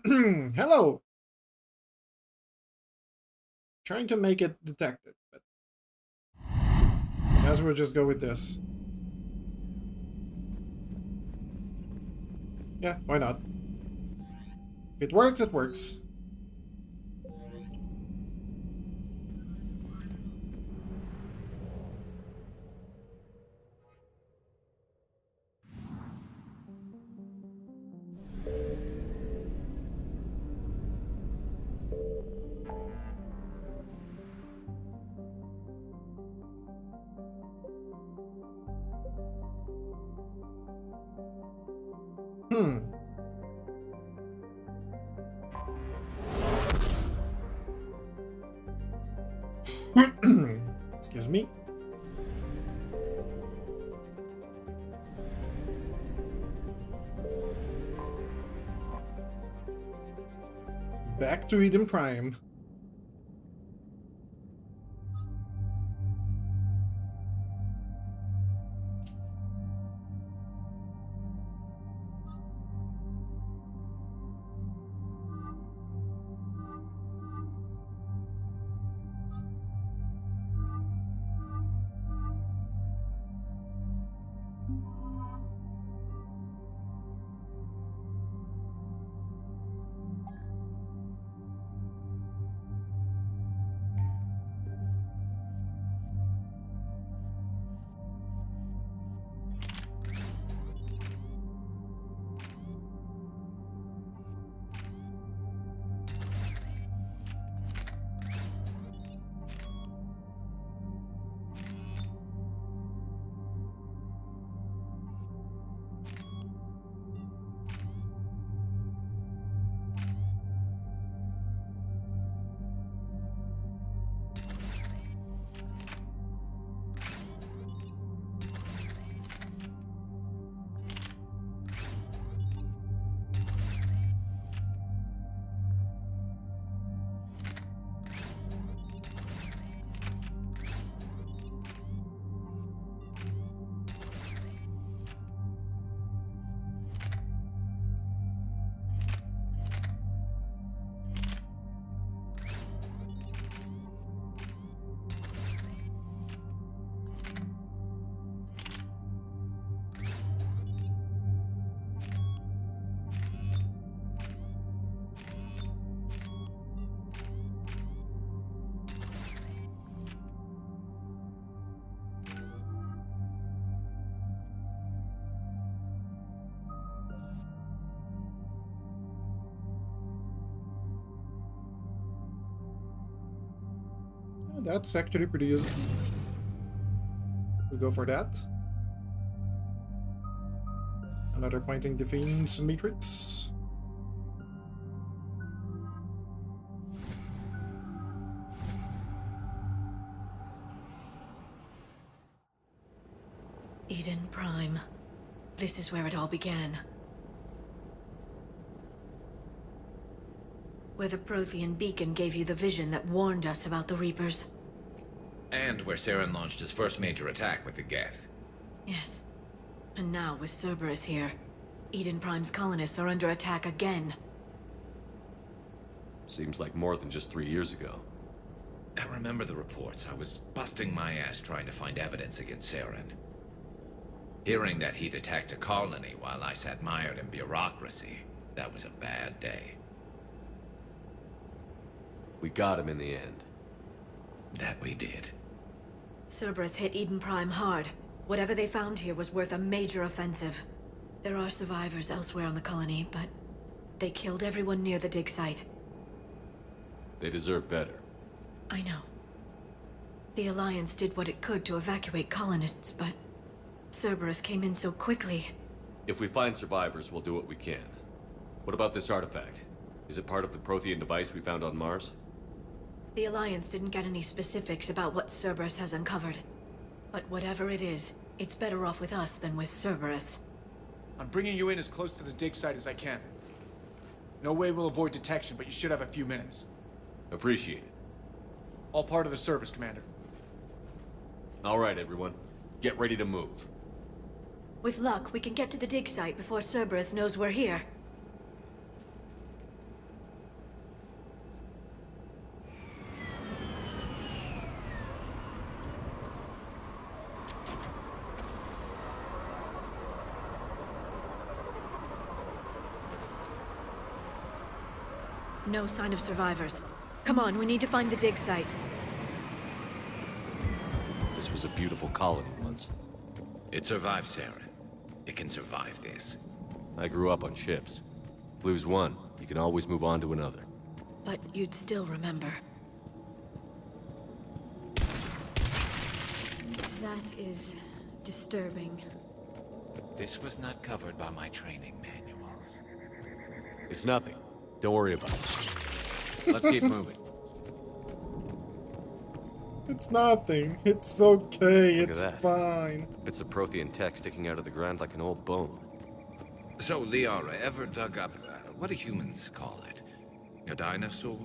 Hello. Trying to make it detected, but I guess we'll just go with this. Yeah, why not? If it works, it works. Hmm. Excuse me. Back to Eden Prime. That's actually pretty useful. We go for that. Another pointing defense matrix. Eden Prime. This is where it all began. Where the Prothean beacon gave you the vision that warned us about the Reapers. And where Saren launched his first major attack with the Geth. Yes. And now, with Cerberus here, Eden Prime's colonists are under attack again. Seems like more than just 3 years ago. I remember the reports. I was busting my ass trying to find evidence against Saren. Hearing that he'd attacked a colony while I sat mired in bureaucracy, that was a bad day. We got him in the end. That we did. Cerberus hit Eden Prime hard. Whatever they found here was worth a major offensive. There are survivors elsewhere on the colony, but they killed everyone near the dig site. They deserve better. I know. The Alliance did what it could to evacuate colonists, but Cerberus came in so quickly. If we find survivors, we'll do what we can. What about this artifact? Is it part of the Prothean device we found on Mars? The Alliance didn't get any specifics about what Cerberus has uncovered. But whatever it is, it's better off with us than with Cerberus. I'm bringing you in as close to the dig site as I can. No way we'll avoid detection, but you should have a few minutes. Appreciate it. All part of the service, Commander. All right, everyone. Get ready to move. With luck, we can get to the dig site before Cerberus knows we're here. No sign of survivors. Come on, we need to find the dig site. This was a beautiful colony once. It survived, Saren. It can survive this. I grew up on ships. Lose one, you can always move on to another. But you'd still remember. That is disturbing. This was not covered by my training manuals. It's nothing. Don't worry about it. Let's keep moving. It's nothing. It's okay. Look at It's that. fine. Bits of Prothean tech sticking out of the ground like an old bone. So, Liara, ever dug up, what do humans call it? A dinosaur?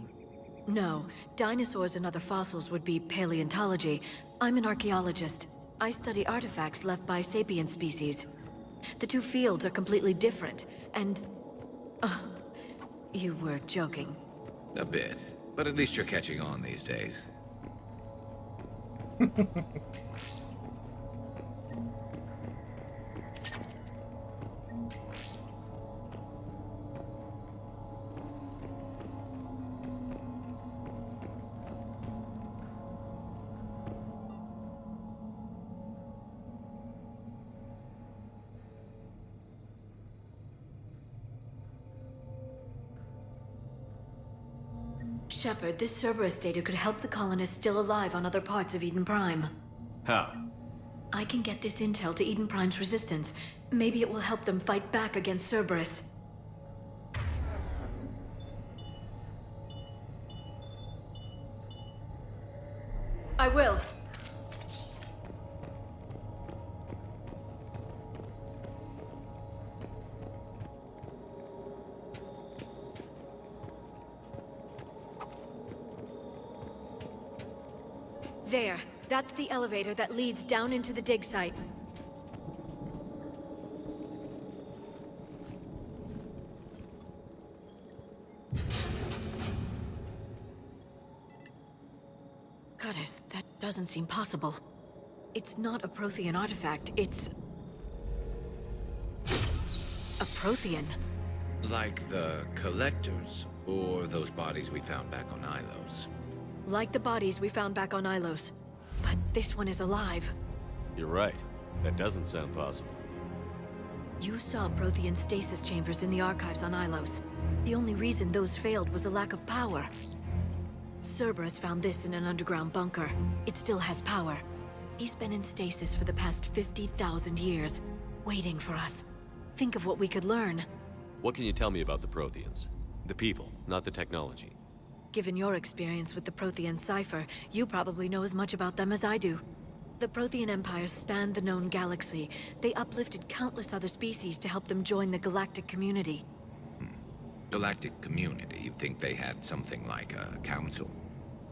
No, dinosaurs and other fossils would be paleontology. I'm an archaeologist. I study artifacts left by sapient species. The two fields are completely different, and... you were joking. A bit. But at least you're catching on these days. Shepard, this Cerberus data could help the colonists still alive on other parts of Eden Prime. How? I can get this intel to Eden Prime's resistance. Maybe it will help them fight back against Cerberus. I will. There. That's the elevator that leads down into the dig site. Goddess, that doesn't seem possible. It's not a Prothean artifact, it's... a Prothean. Like the Collectors, or those bodies we found back on Ilos. Like the bodies we found back on Ilos. But this one is alive. You're right. That doesn't sound possible. You saw Prothean stasis chambers in the archives on Ilos. The only reason those failed was a lack of power. Cerberus found this in an underground bunker. It still has power. He's been in stasis for the past 50,000 years, waiting for us. Think of what we could learn. What can you tell me about the Protheans? The people, not the technology. Given your experience with the Prothean cipher, you probably know as much about them as I do. The Prothean Empire spanned the known galaxy. They uplifted countless other species to help them join the galactic community. Galactic community, you'd think they had something like a council.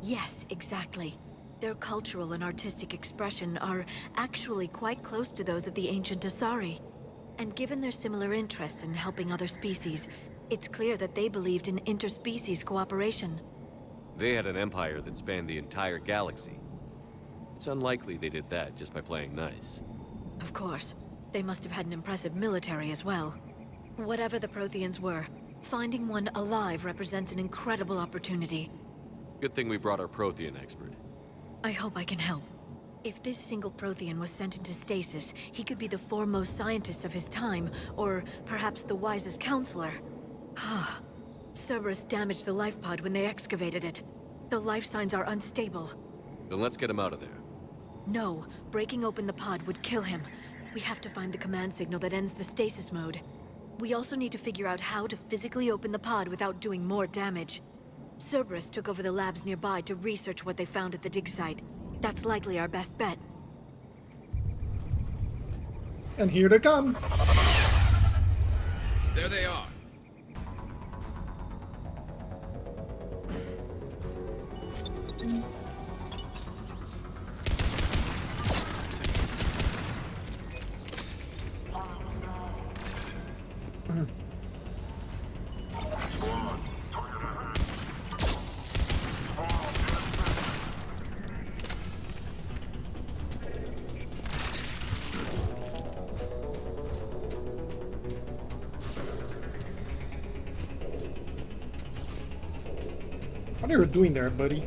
Yes, exactly. Their cultural and artistic expression are actually quite close to those of the ancient Asari. And given their similar interests in helping other species, it's clear that they believed in interspecies cooperation. They had an empire that spanned the entire galaxy. It's unlikely they did that just by playing nice. Of course. They must have had an impressive military as well. Whatever the Protheans were, finding one alive represents an incredible opportunity. Good thing we brought our Prothean expert. I hope I can help. If this single Prothean was sent into stasis, he could be the foremost scientist of his time, or perhaps the wisest counselor. Cerberus damaged the life pod when they excavated it. The life signs are unstable. Then let's get him out of there. No, breaking open the pod would kill him. We have to find the command signal that ends the stasis mode. We also need to figure out how to physically open the pod without doing more damage. Cerberus took over the labs nearby to research what they found at the dig site. That's likely our best bet. And here they come. There they are. What are you doing there, buddy?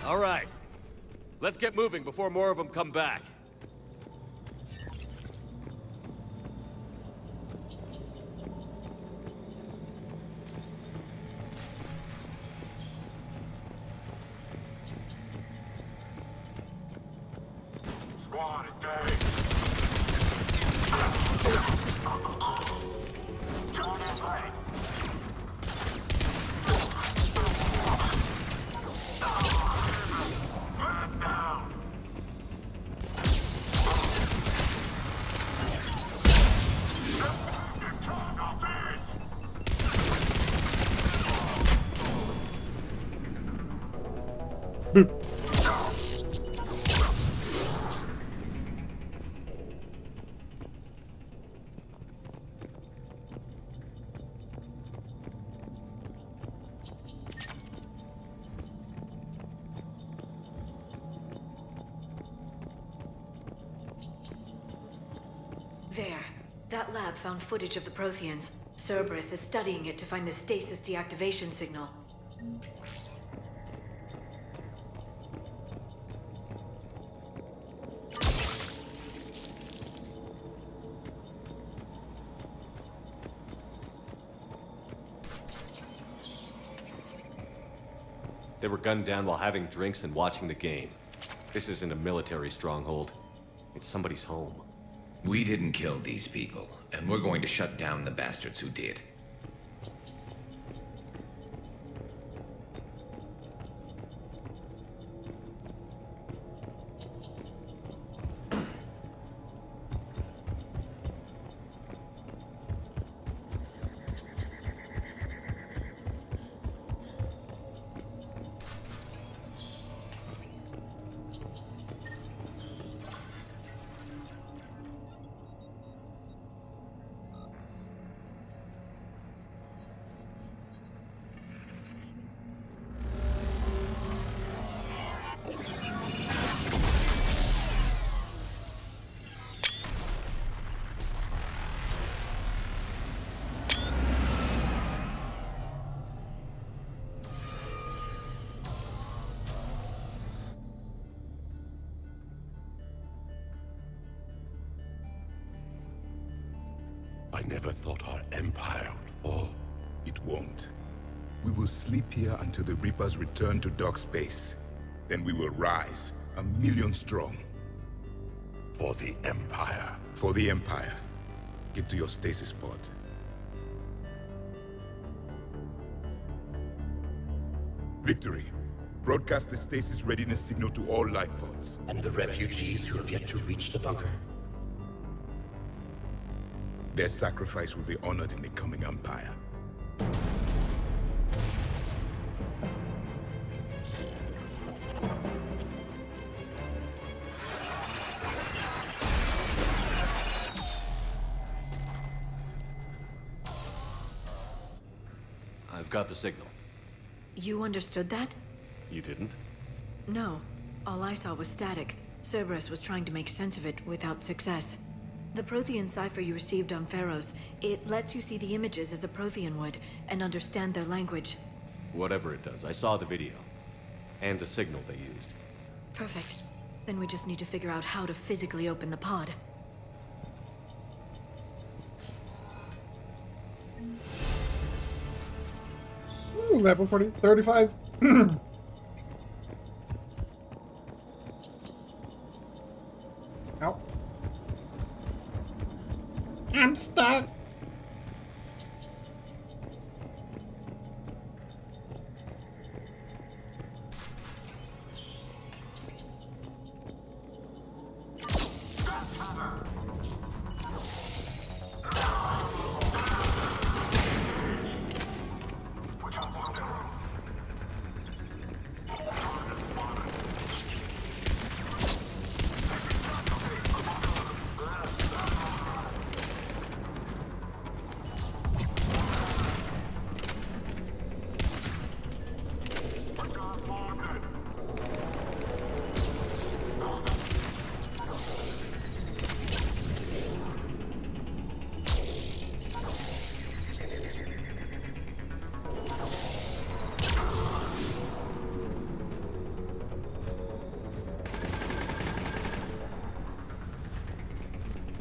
All right. Let's get moving before more of them come back. Squad engaged. Going in right. Man down. There. That lab found footage of the Protheans. Cerberus is studying it to find the stasis deactivation signal. They were gunned down while having drinks and watching the game. This isn't a military stronghold. It's somebody's home. We didn't kill these people, and we're going to shut down the bastards who did. I never thought our empire would fall. It won't. We will sleep here until the Reapers return to dark space. Then we will rise, 1,000,000 strong. For the Empire. For the Empire. Get to your stasis pod. Victory. Broadcast the stasis readiness signal to all life pods. And the refugees who have yet to reach the bunker. Their sacrifice will be honored in the coming Empire. I've got the signal. You understood that? You didn't? No. All I saw was static. Cerberus was trying to make sense of it without success. The Prothean cipher you received on Pharaohs, it lets you see the images as a Prothean would, and understand their language. Whatever it does, I saw the video. And the signal they used. Perfect. Then we just need to figure out how to physically open the pod. Ooh, level 40, 35. Ow. I'm stuck.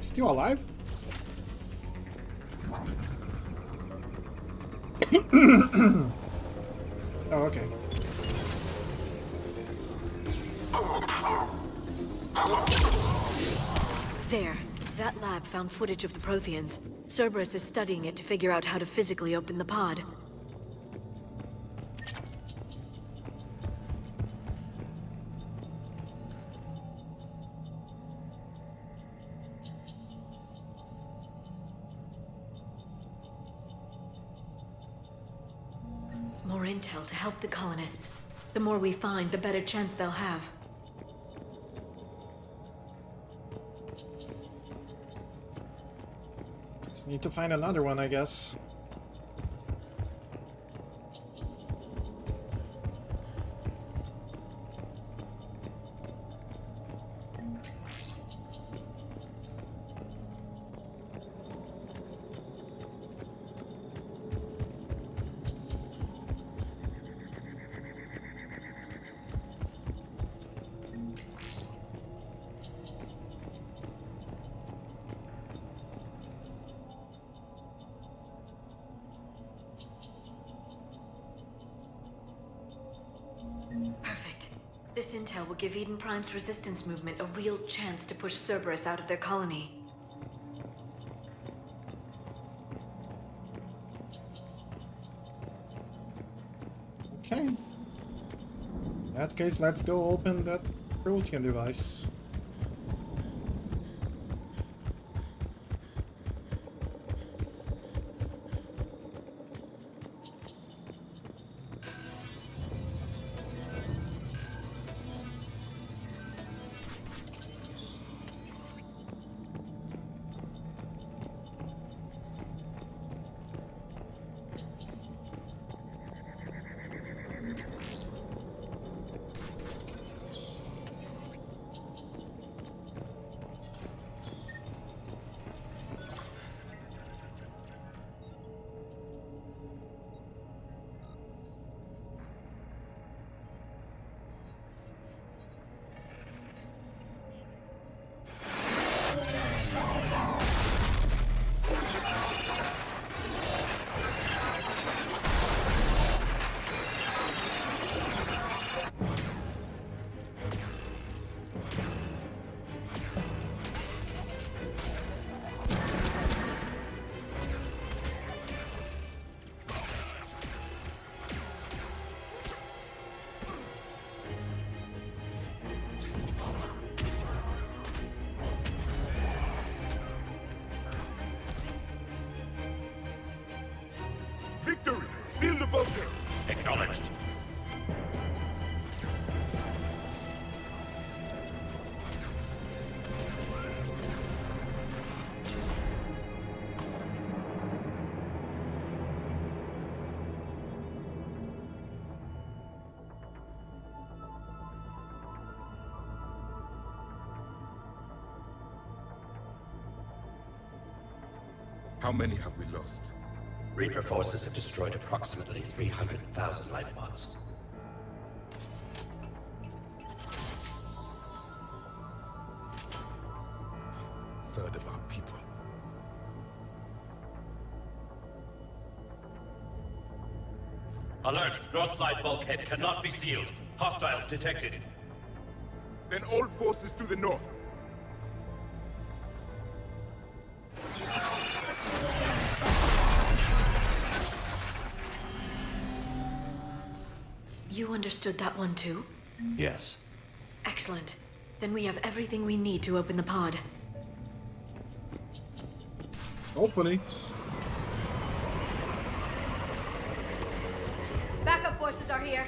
still alive? Oh, okay. There. That lab found footage of the Protheans. Cerberus is studying it to figure out how to physically open the pod. More intel to help the colonists. The more we find, the better chance they'll have. Just need to find another one, I guess. Perfect. This intel will give Eden Prime's resistance movement a real chance to push Cerberus out of their colony. Okay. In that case, let's go open that protein device. Victory! Seal the bunker! Acknowledged. How many have we lost? Reaper forces have destroyed approximately 300,000 life pods. Third of our people. Alert! North side bulkhead cannot be sealed. Hostiles detected. Then all forces to the north. You understood that one too? Yes. Excellent. Then we have everything we need to open the pod. Hopefully. Backup forces are here.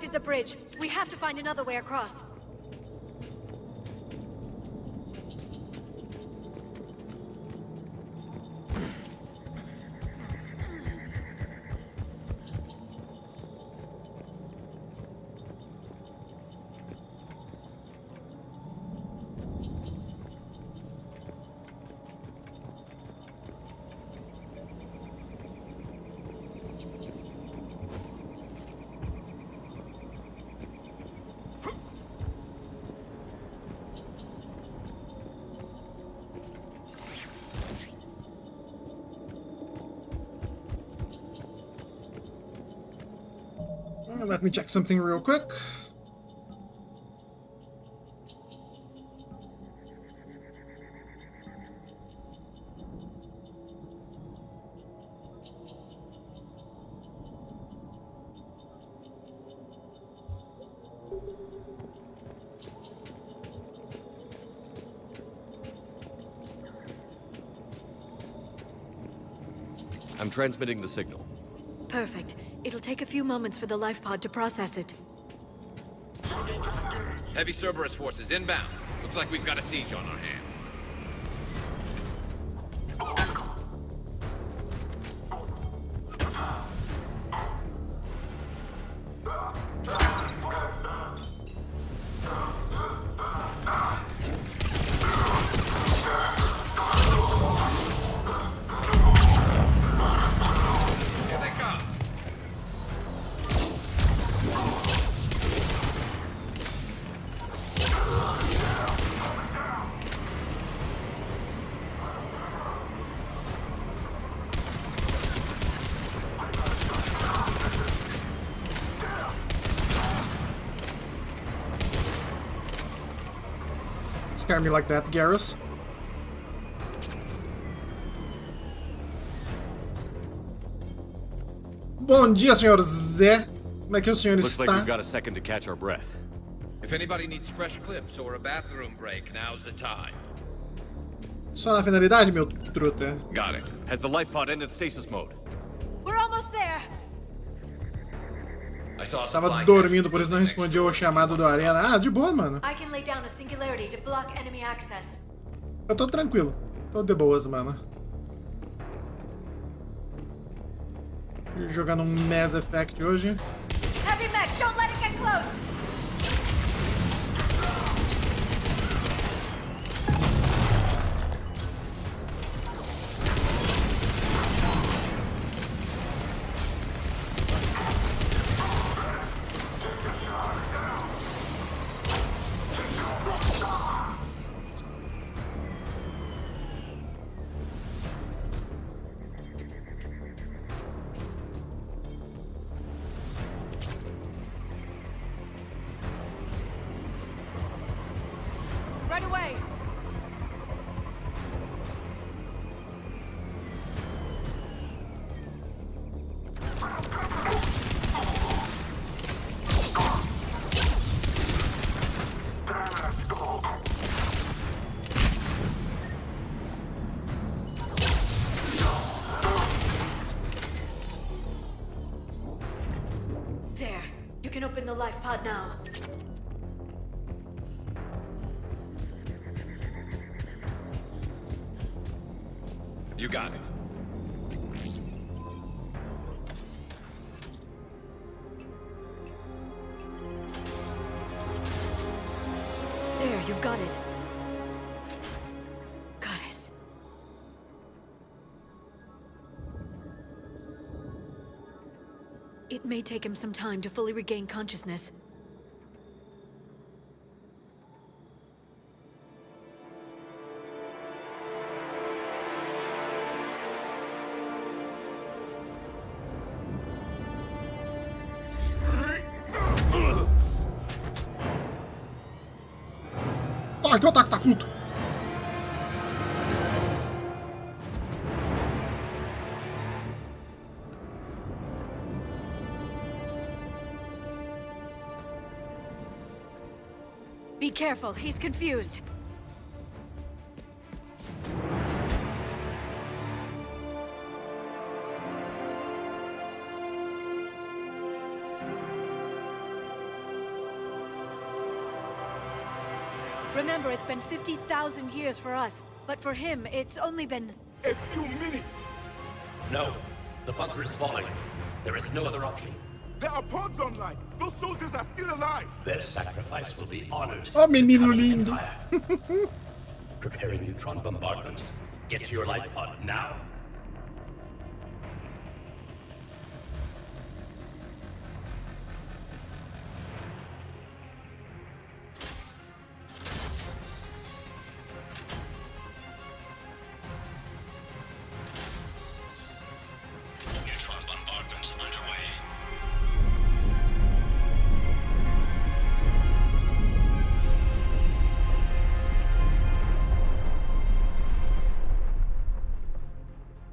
protected the bridge. We have to find another way across. Let me check something real quick. I'm transmitting the signal. Perfect. It'll take a few moments for the life pod to process it. Heavy Cerberus forces inbound. Looks like we've got a siege on our hands. Here they come. Scare me like that, Garrus. Bom dia, senhor Zé. Como é que o senhor Looks like we've está? got a second to catch our breath. If anybody needs fresh clips or a bathroom break, now's the time. Só na finalidade, meu truta. Got it. Has the life pod ended stasis mode? We're almost there! I saw some Tava flying dormindo, fish por isso não next respondi ao door. chamado do Arena. Ah, de boa, mano. I can lay down a singularity to block enemy access. Eu tô tranquilo. Tô de boas, mano. Jogando um Mass Effect hoje. Heavy mech, don't let it get close! Right away! There. You can open the life pod now. You got it. There, you've got it. Goddess. It may take him some time to fully regain consciousness. Ai, que o ataque tá puto. Be careful, he's confused. Remember, it's been 50,000 years for us, but for him, it's only been... A few minutes! No. The bunker is falling. There is no other option. There are pods online! Those soldiers are still alive! Their sacrifice will be honored. Oh, in the menino coming lindo. empire. Preparing neutron bombardment. Get to your life pod now. Neutron bombardment underway.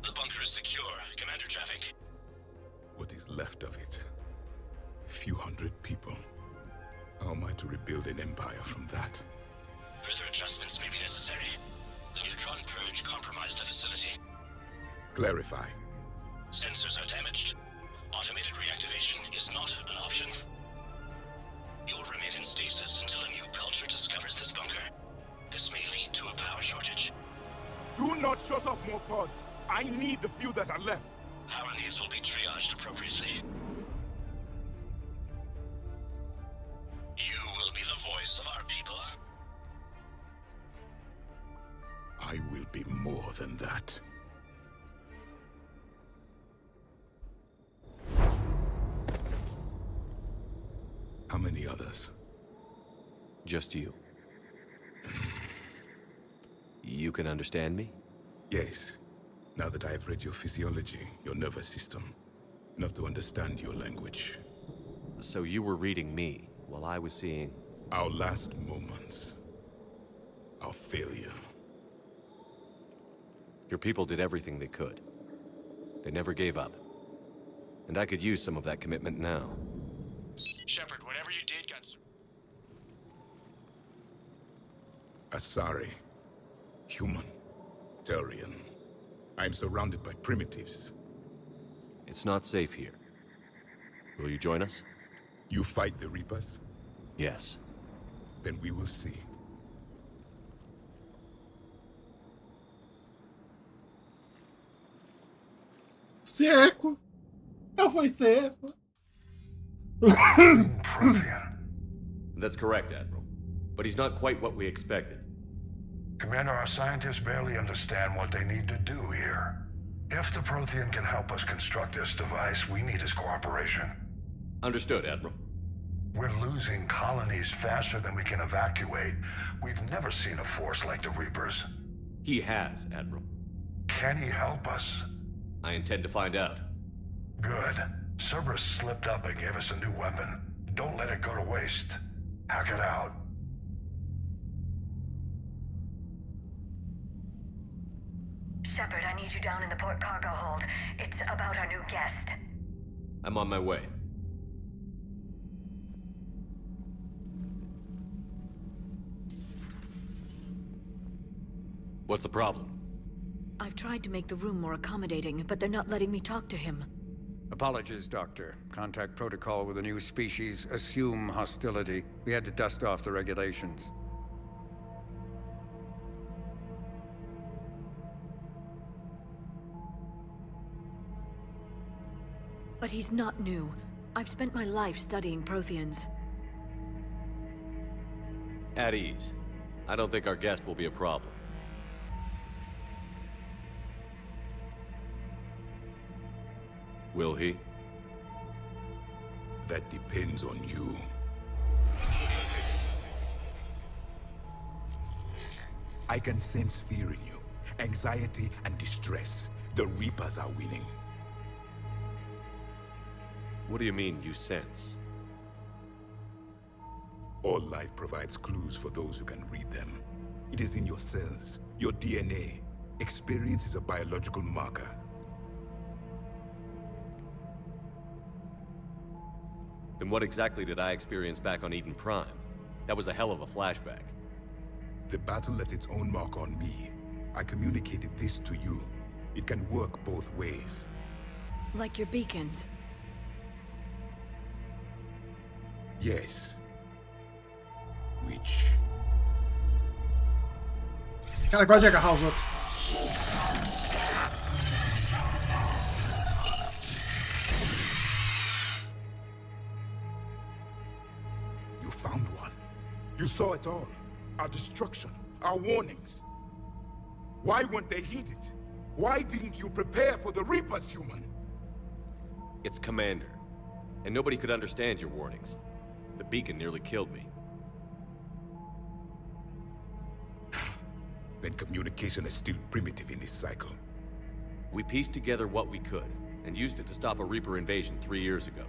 The bunker is secure. Commander traffic. What is left of it? A few hundred people. How am I to rebuild an empire from that? Further adjustments may be necessary. The neutron purge compromised the facility. Clarify. Sensors are damaged. Automated reactivation is not an option. You'll remain in stasis until a new culture discovers this bunker. This may lead to a power shortage. Do not shut off more pods! I need the few that are left! Power needs will be triaged appropriately. You will be the voice of our people. I will be more than that. How many others? Just you. You can understand me? Yes. Now that I have read your physiology, your nervous system, enough to understand your language. So you were reading me while I was seeing... Our last moments. Our failure. Your people did everything they could. They never gave up. And I could use some of that commitment now. Shepard, whatever you did got... Asari. Human. Turian. I'm surrounded by primitives. It's not safe here. Will you join us? You fight the Reapers? Yes. Then we will see. Seco. Eu fui seco. Prothean. That's correct, Admiral. But he's not quite what we expected. Commander, our scientists barely understand what they need to do here. If the Prothean can help us construct this device, we need his cooperation. Understood, Admiral. We're losing colonies faster than we can evacuate. We've never seen a force like the Reapers. He has, Admiral. Can he help us? I intend to find out. Good. Cerberus slipped up and gave us a new weapon. Don't let it go to waste. Hack it out. Shepard, I need you down in the port cargo hold. It's about our new guest. I'm on my way. What's the problem? I've tried to make the room more accommodating, but they're not letting me talk to him. Apologies, Doctor. Contact protocol with a new species. Assume hostility. We had to dust off the regulations. But he's not new. I've spent my life studying Protheans. At ease. I don't think our guest will be a problem. Will he? That depends on you. I can sense fear in you, anxiety and distress. The Reapers are winning. What do you mean, you sense? All life provides clues for those who can read them. It is in your cells, your DNA. Experience is a biological marker. Then what exactly did I experience back on Eden Prime? That was a hell of a flashback. The battle left its own mark on me. I communicated this to you. It can work both ways. Like your beacons. Yes. Which Cara, gosta de agarrar os outros. You found one. You saw it all. Our destruction, our warnings. Why weren't they heeded? Why didn't you prepare for the Reapers, human? It's Commander. And nobody could understand your warnings. The beacon nearly killed me. Then communication is still primitive in this cycle. We pieced together what we could, and used it to stop a Reaper invasion 3 years ago.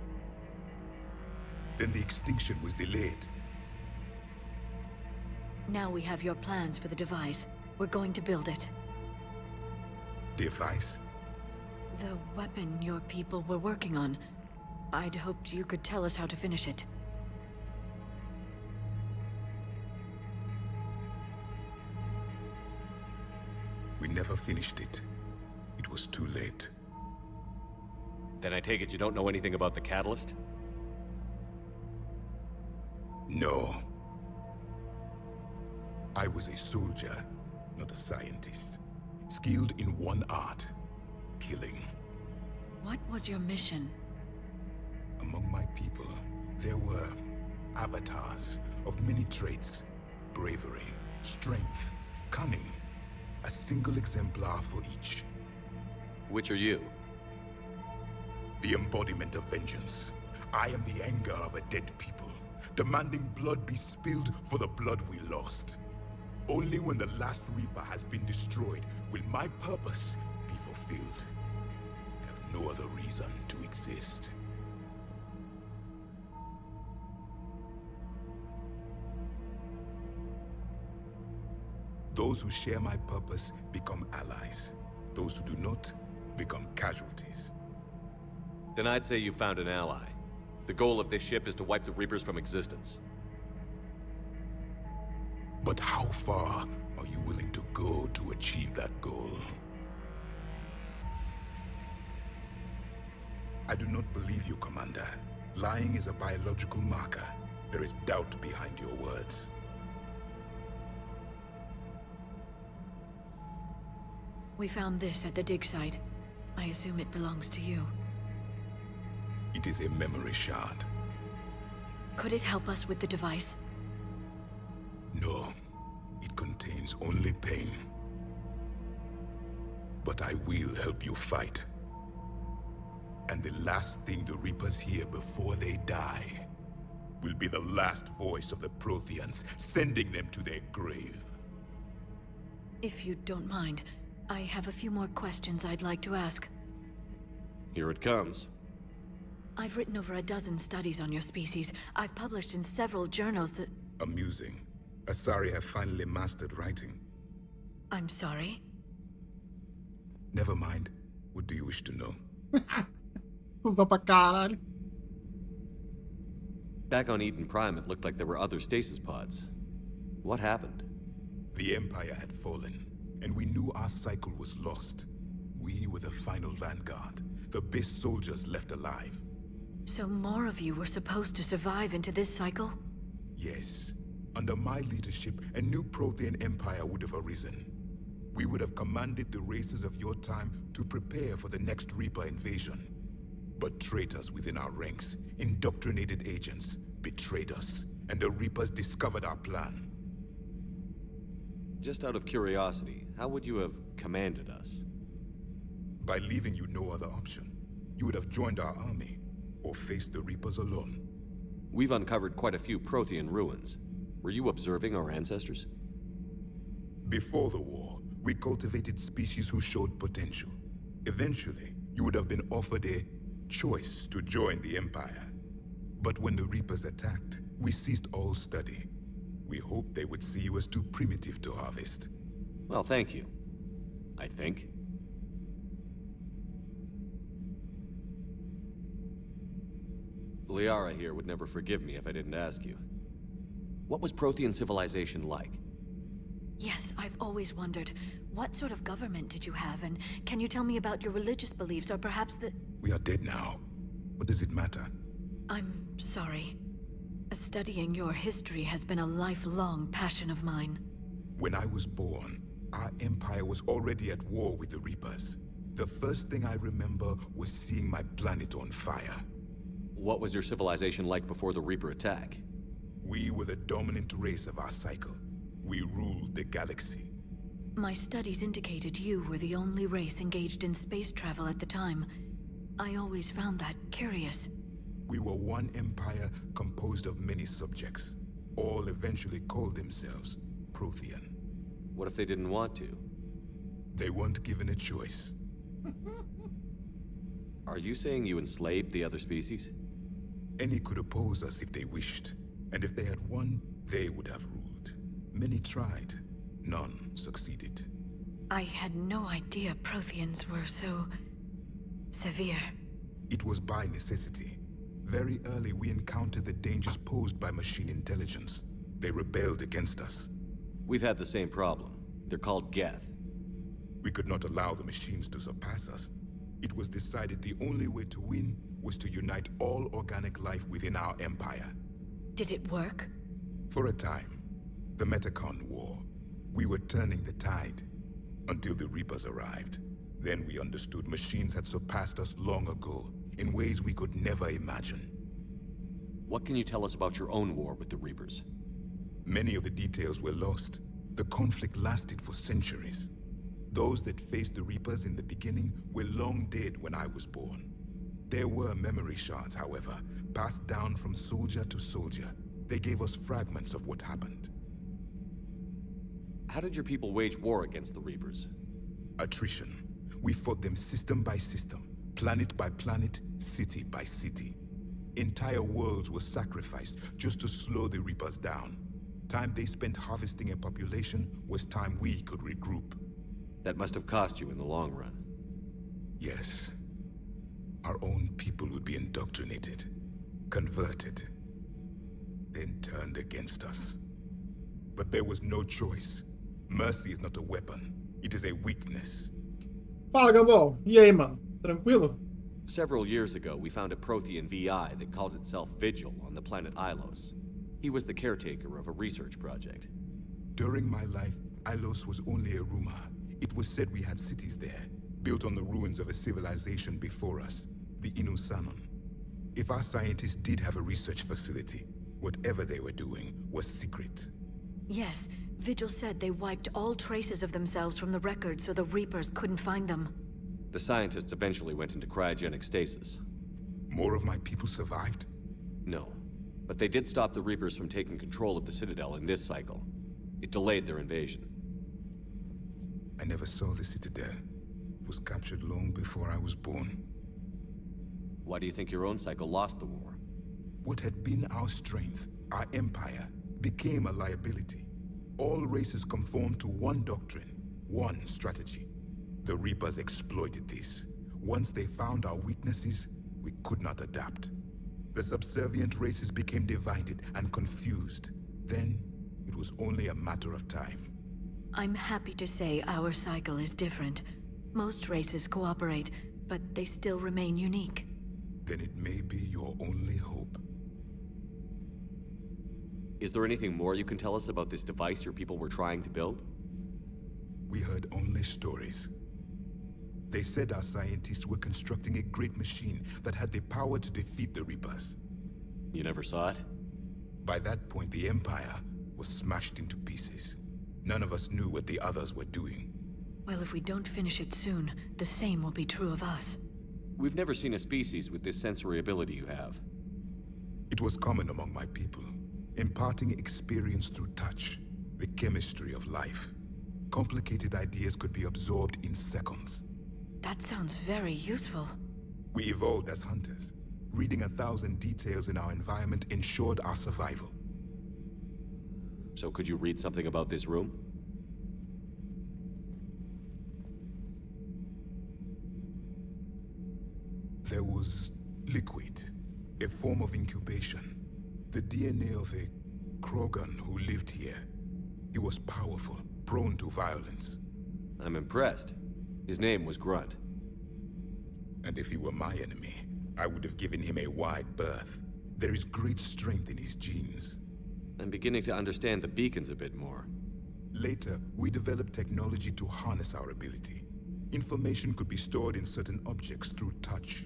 Then the extinction was delayed. Now we have your plans for the device. We're going to build it. Device? The weapon your people were working on. I'd hoped you could tell us how to finish it. We never finished it. It was too late. Then I take it you don't know anything about the catalyst? No. I was a soldier, not a scientist. Skilled in one art, killing. What was your mission? Among my people, there were avatars of many traits. Bravery, strength, cunning. A single exemplar for each. Which are you? The embodiment of vengeance. I am the anger of a dead people, demanding blood be spilled for the blood we lost. Only when the last Reaper has been destroyed will my purpose be fulfilled. I have no other reason to exist. Those who share my purpose become allies. Those who do not become casualties. Then I'd say you found an ally. The goal of this ship is to wipe the Reapers from existence. But how far are you willing to go to achieve that goal? I do not believe you, Commander. Lying is a biological marker. There is doubt behind your words. We found this at the dig site. I assume it belongs to you. It is a memory shard. Could it help us with the device? No, it contains only pain. But I will help you fight. And the last thing the Reapers hear before they die will be the last voice of the Protheans, sending them to their grave. If you don't mind, I have a few more questions I'd like to ask. Here it comes. I've written over a dozen studies on your species. I've published in several journals that... Amusing. Asari have finally mastered writing. I'm sorry? Never mind. What do you wish to know? Cusão pra caralho. Back on Eden Prime, it looked like there were other stasis pods. What happened? The Empire had fallen, and we knew our cycle was lost. We were the final vanguard, the best soldiers left alive. So more of you were supposed to survive into this cycle? Yes. Under my leadership, a new Prothean empire would have arisen. We would have commanded the races of your time to prepare for the next Reaper invasion. But traitors within our ranks, indoctrinated agents, betrayed us, and the Reapers discovered our plan. Just out of curiosity, how would you have commanded us? By leaving you no other option. You would have joined our army, or faced the Reapers alone. We've uncovered quite a few Prothean ruins. Were you observing our ancestors? Before the war, we cultivated species who showed potential. Eventually, you would have been offered a choice to join the Empire. But when the Reapers attacked, we ceased all study. We hoped they would see you as too primitive to harvest. Well, thank you. I think. Liara here would never forgive me if I didn't ask you. What was Prothean civilization like? Yes, I've always wondered. What sort of government did you have, and can you tell me about your religious beliefs, or perhaps the... We are dead now. What does it matter? I'm sorry. Studying your history has been a lifelong passion of mine. When I was born, Our empire was already at war with the Reapers. The first thing I remember was seeing my planet on fire. What was your civilization like before the Reaper attack? We were the dominant race of our cycle. We ruled the galaxy. My studies indicated you were the only race engaged in space travel at the time. I always found that curious. We were one empire composed of many subjects. All eventually called themselves Prothean. What if they didn't want to? They weren't given a choice. Are you saying you enslaved the other species? Any could oppose us if they wished. And if they had won, they would have ruled. Many tried. None succeeded. I had no idea Protheans were so... severe. It was by necessity. Very early we encountered the dangers posed by machine intelligence. They rebelled against us. We've had the same problem. They're called Geth. We could not allow the machines to surpass us. It was decided the only way to win was to unite all organic life within our empire. Did it work? For a time. The Metacon War. We were turning the tide. Until the Reapers arrived. Then we understood machines had surpassed us long ago, in ways we could never imagine. What can you tell us about your own war with the Reapers? Many of the details were lost. The conflict lasted for centuries. Those that faced the Reapers in the beginning were long dead when I was born. There were memory shards, however, passed down from soldier to soldier. They gave us fragments of what happened. How did your people wage war against the Reapers? Attrition. We fought them system by system, planet by planet, city by city. Entire worlds were sacrificed just to slow the Reapers down. Time they spent harvesting a population was time we could regroup. That must have cost you in the long run. Yes. Our own people would be indoctrinated, converted, then turned against us. But there was no choice. Mercy is not a weapon. It is a weakness. Fala, Gambol. E aí, mano? Tranquilo? Several years ago, we found a Prothean VI that called itself Vigil on the planet Ilos. He was the caretaker of a research project. During my life, Ilos was only a rumor. It was said we had cities there, built on the ruins of a civilization before us, the Inusanon. If our scientists did have a research facility, whatever they were doing was secret. Yes, Vigil said they wiped all traces of themselves from the records so the Reapers couldn't find them. The scientists eventually went into cryogenic stasis. More of my people survived? No, but they did stop the Reapers from taking control of the Citadel in this cycle. It delayed their invasion. I never saw the Citadel. It was captured long before I was born. Why do you think your own cycle lost the war? What had been our strength, our empire, became a liability. All races conformed to one doctrine, one strategy. The Reapers exploited this. Once they found our weaknesses, we could not adapt. The subservient races became divided and confused. Then, it was only a matter of time. I'm happy to say our cycle is different. Most races cooperate, but they still remain unique. Then it may be your only hope. Is there anything more you can tell us about this device your people were trying to build? We heard only stories. They said our scientists were constructing a great machine that had the power to defeat the Reapers. You never saw it? By that point, the Empire was smashed into pieces. None of us knew what the others were doing. Well, if we don't finish it soon, the same will be true of us. We've never seen a species with this sensory ability you have. It was common among my people, imparting experience through touch, the chemistry of life. Complicated ideas could be absorbed in seconds. That sounds very useful. We evolved as hunters. Reading 1,000 details in our environment ensured our survival. So could you read something about this room? There was liquid, a form of incubation. The DNA of a Krogan who lived here. He was powerful, prone to violence. I'm impressed. His name was Grunt. And if he were my enemy, I would have given him a wide berth. There is great strength in his genes. I'm beginning to understand the beacons a bit more. Later, we developed technology to harness our ability. Information could be stored in certain objects through touch.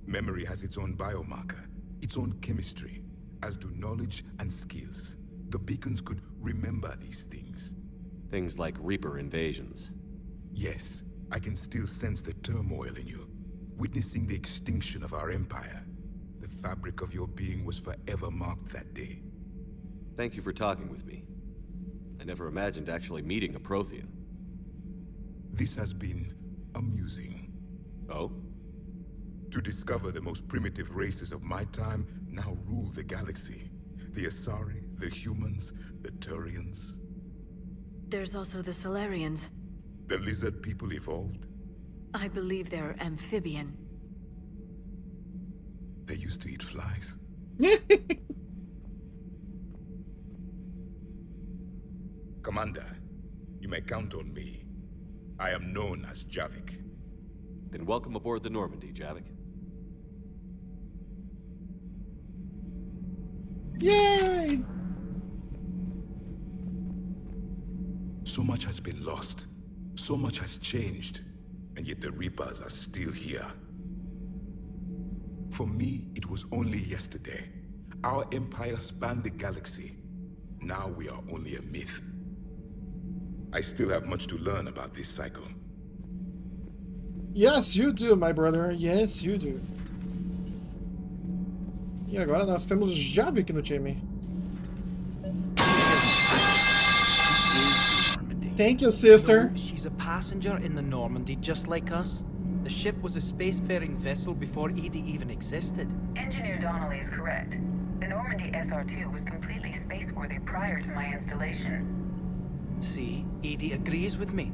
Memory has its own biomarker, its own chemistry, as do knowledge and skills. The beacons could remember these things. Things like Reaper invasions. Yes, I can still sense the turmoil in you, witnessing the extinction of our empire. The fabric of your being was forever marked that day. Thank you for talking with me. I never imagined actually meeting a Prothean. This has been amusing. Oh? To discover the most primitive races of my time now rule the galaxy. The Asari, the humans, the Turians. There's also the Solarians. The lizard people evolved. I believe they're amphibian. They used to eat flies. Commander, you may count on me. I am known as Javik. Then welcome aboard the Normandy, Javik. Yay! So much has been lost. So much has changed. And yet the Reapers are still here. For me, it was only yesterday. Our empire spanned the galaxy. Now we are only a myth. I still have much to learn about this cycle. Yes, you do, my brother. Yes, you do. E agora nós temos Javik no time. Thank you, sister. No, she's a passenger in the Normandy, just like us. The ship was a spacefaring vessel before EDI even existed. Engineer Donnelly is correct. The Normandy SR-2 was completely spaceworthy prior to my installation. See, EDI agrees with me.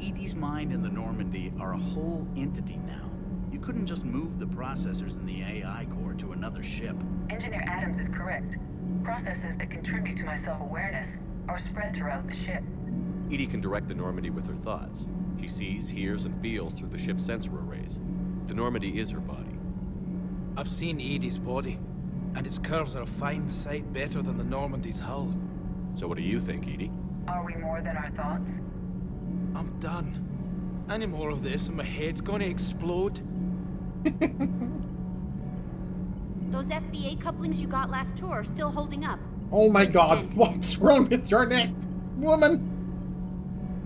EDI's mind and the Normandy are a whole entity now. You couldn't just move the processors in the AI core to another ship. Engineer Adams is correct. Processes that contribute to my self-awareness are spread throughout the ship. EDI can direct the Normandy with her thoughts. She sees, hears, and feels through the ship's sensor arrays. The Normandy is her body. I've seen EDI's body, and its curves are a fine sight better than the Normandy's hull. So what do you think, EDI? Are we more than our thoughts? I'm done. Any more of this and my head's gonna explode. Those FBA couplings you got last tour are still holding up. Oh my god, what's wrong with your neck, woman?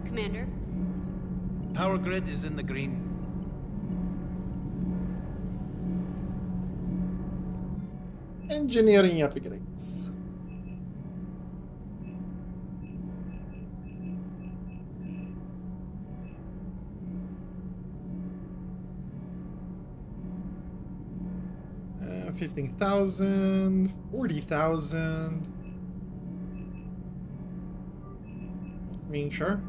Commander? Power grid is in the green. Engineering upgrades. Uh, 15,000, 40,000. I mean, sure.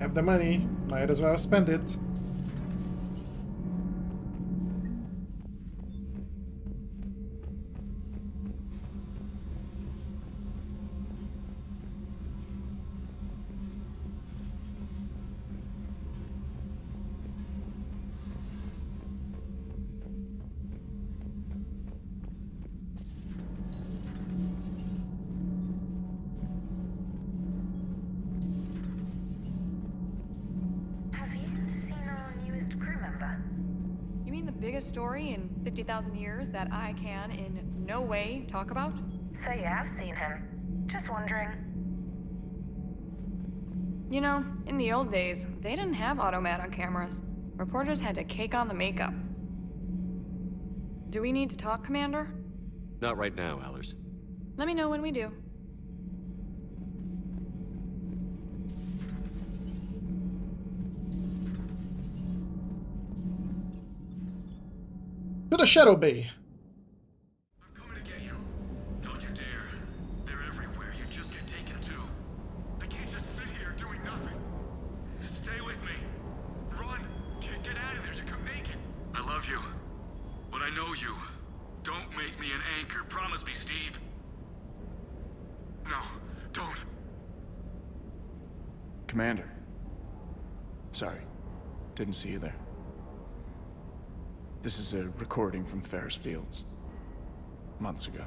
Have the money, might as well spend it. Story in 50,000 years that I can in no way talk about? So you have seen him. Just wondering. You know, in the old days, they didn't have automat cameras. Reporters had to cake on the makeup. Do we need to talk, Commander? Not right now, Allers. Let me know when we do. To the Shadow Bay. I'm coming to get you. Don't you dare. They're everywhere. You just get taken too. I can't just sit here doing nothing. Stay with me. Run. Get out of there. You can make it. I love you. But I know you. Don't make me an anchor. Promise me, Steve. No, don't. Commander. Sorry. Didn't see you there. This is a recording from Ferris Fields. Months ago.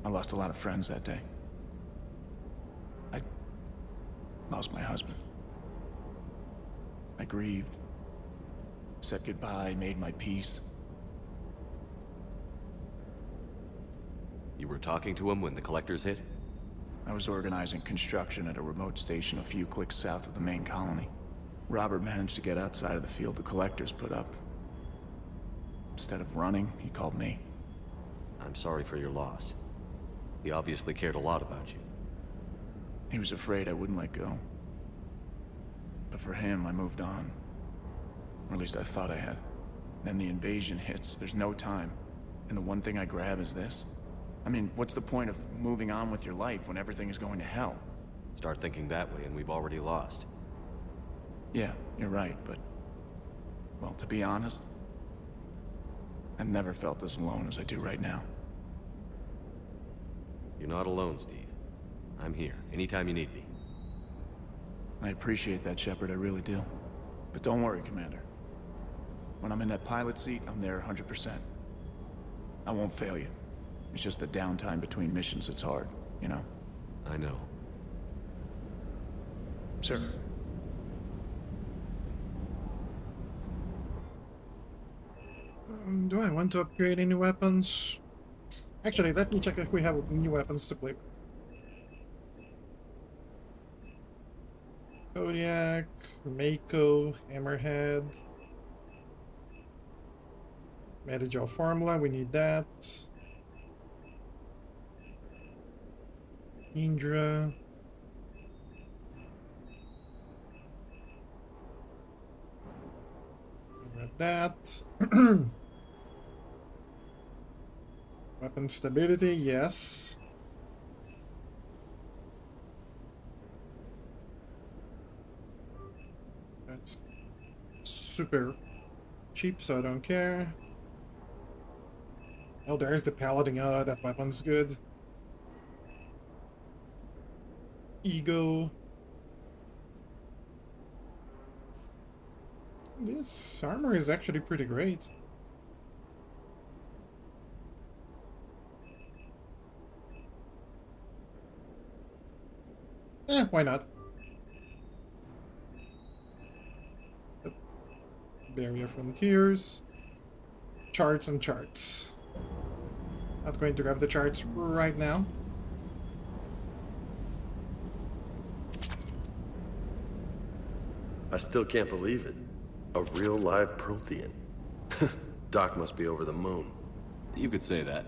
I lost a lot of friends that day. I lost my husband. I grieved, said goodbye, made my peace. You were talking to him when the collectors hit? I was organizing construction at a remote station a few clicks south of the main colony. Robert managed to get outside of the field the collectors put up. Instead of running, he called me. I'm sorry for your loss. He obviously cared a lot about you. He was afraid I wouldn't let go. But for him, I moved on. Or at least I thought I had. Then the invasion hits, there's no time. And the one thing I grab is this. I mean, what's the point of moving on with your life when everything is going to hell? Start thinking that way and we've already lost. Yeah, you're right, but... well, to be honest, I've never felt as alone as I do right now. You're not alone, Steve. I'm here, anytime you need me. I appreciate that, Shepard, I really do. But don't worry, Commander. When I'm in that pilot seat, I'm there 100%. I won't fail you. It's just the downtime between missions that's hard, you know? I know. Sir. Do I want to upgrade any weapons? Actually, let me check if we have new weapons to play with. Kodiak, Mako, Hammerhead, Metagel Formula, we need that. Indra. Got that. Weapon stability, yes. That's super cheap, so I don't care. Oh, there's the Paladin. Oh, that weapon's good. Ego. This armor is actually pretty great. Why not? Barrier Frontiers. Charts and charts. Not going to grab the charts right now. I still can't believe it. A real live Prothean. Doc must be over the moon. You could say that.